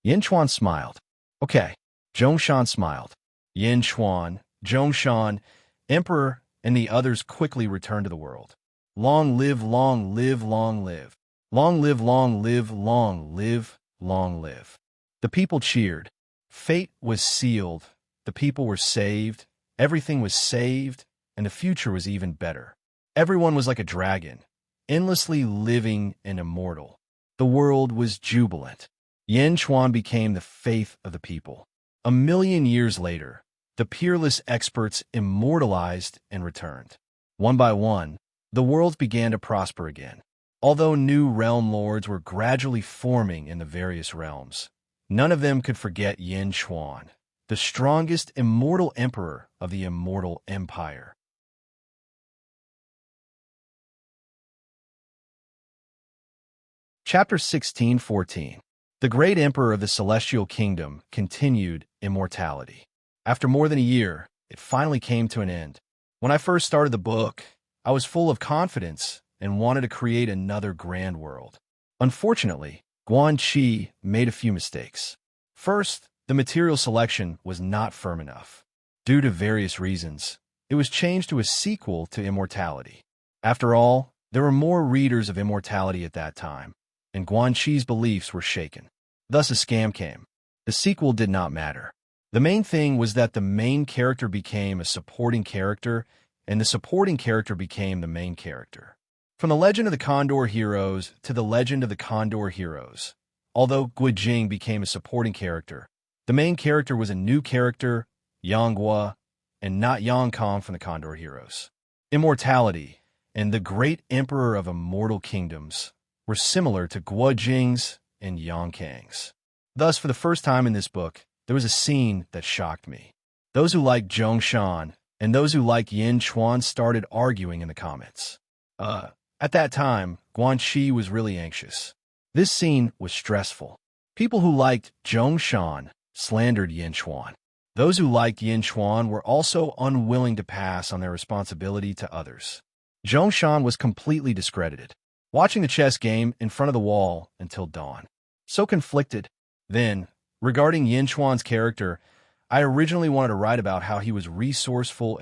Yin Chuan smiled. Okay. Zhongshan smiled. Yin Chuan, Zhongshan, Emperor, and the others quickly returned to the world. Long live, long live, long live. Long live, long live, long live, long live. The people cheered. Fate was sealed. The people were saved, Everything was saved, and the future was even better. Everyone was like a dragon, endlessly living and immortal. The world was jubilant. Yin Chuan became the faith of the people. 1,000,000 years later, the peerless experts immortalized and returned. One by one, the worlds began to prosper again. Although new realm lords were gradually forming in the various realms, none of them could forget Yin Chuan, the strongest immortal emperor of the immortal empire. Chapter 16:14. The great emperor of the celestial kingdom continued immortality. After more than a year, it finally came to an end. When I first started the book, I was full of confidence and wanted to create another grand world. Unfortunately, Guan Qi made a few mistakes. First, the material selection was not firm enough. Due to various reasons, it was changed to a sequel to Immortality. After all, there were more readers of Immortality at that time, and Guan Qi's beliefs were shaken. Thus a scam came. The sequel did not matter. The main thing was that the main character became a supporting character, and the supporting character became the main character. From the Legend of the Condor Heroes to the Legend of the Condor Heroes, although Guijing became a supporting character, the main character was a new character, Yanghua, and not Yangkong from the Condor Heroes. Immortality and the great emperor of immortal kingdoms were similar to Guijing's and Yangkang's. Thus, for the first time in this book, there was a scene that shocked me. Those who liked Zhongshan and those who liked Yin Chuan started arguing in the comments. At that time, Guan Qi was really anxious. This scene was stressful. People who liked Zhongshan slandered Yin Chuan. Those who liked Yin Chuan were also unwilling to pass on their responsibility to others. Zhongshan was completely discredited, watching the chess game in front of the wall until dawn. So conflicted. Then, regarding Yin Chuan's character, I originally wanted to write about how he was resourceful,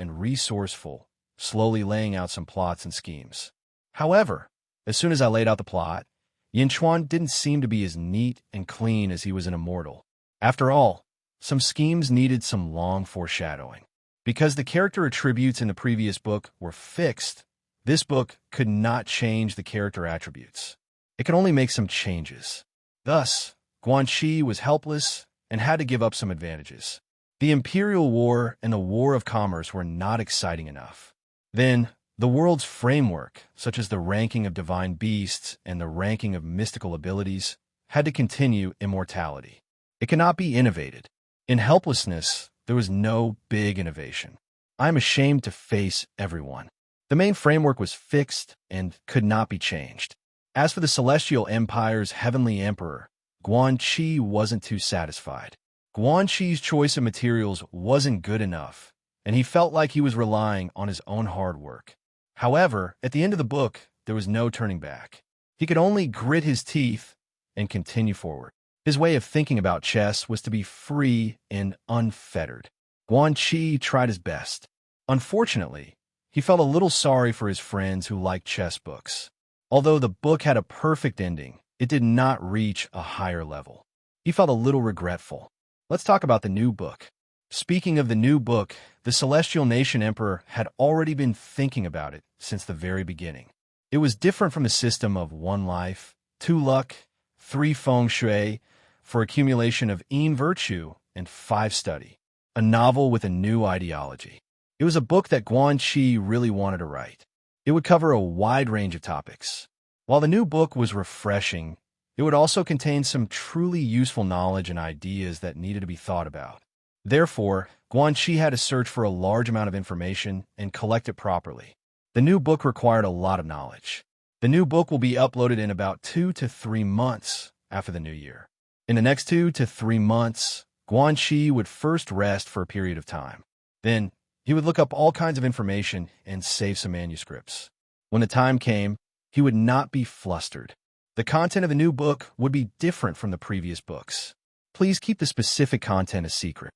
slowly laying out some plots and schemes. However, as soon as I laid out the plot, Yin Chuan didn't seem to be as neat and clean as he was an immortal. After all, some schemes needed some long foreshadowing. Because the character attributes in the previous book were fixed, this book could not change the character attributes. It could only make some changes. Thus, Guan Qi was helpless and had to give up some advantages. The Imperial War and the War of Commerce were not exciting enough. Then, the world's framework, such as the ranking of divine beasts and the ranking of mystical abilities, had to continue immortality. It cannot be innovated. In helplessness, there was no big innovation. I am ashamed to face everyone. The main framework was fixed and could not be changed. As for the Celestial Empire's Heavenly Emperor, Guan Qi wasn't too satisfied. Guan Qi's choice of materials wasn't good enough, and he felt like he was relying on his own hard work. However, at the end of the book, there was no turning back. He could only grit his teeth and continue forward. His way of thinking about chess was to be free and unfettered. Guan Qi tried his best. Unfortunately, he felt a little sorry for his friends who liked chess books. Although the book had a perfect ending, it did not reach a higher level. He felt a little regretful. Let's talk about the new book. Speaking of the new book, the Celestial Nation Emperor had already been thinking about it since the very beginning. It was different from the system of 1 life, 2 luck, 3 feng shui, for accumulation of virtue, and 5 study. A novel with a new ideology. It was a book that Guan Qi really wanted to write. It would cover a wide range of topics. While the new book was refreshing, it would also contain some truly useful knowledge and ideas that needed to be thought about. Therefore, Guan Qi had to search for a large amount of information and collect it properly. The new book required a lot of knowledge. The new book will be uploaded in about 2 to 3 months after the new year. In the next 2 to 3 months, Guan Qi would first rest for a period of time. Then, he would look up all kinds of information and save some manuscripts. When the time came, he would not be flustered. The content of the new book would be different from the previous books. Please keep the specific content a secret.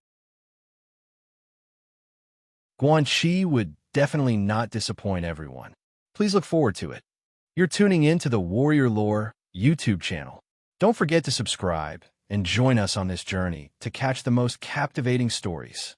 Guan Qi would definitely not disappoint everyone. Please look forward to it. You're tuning in to the Warrior Lore YouTube channel. Don't forget to subscribe and join us on this journey to catch the most captivating stories.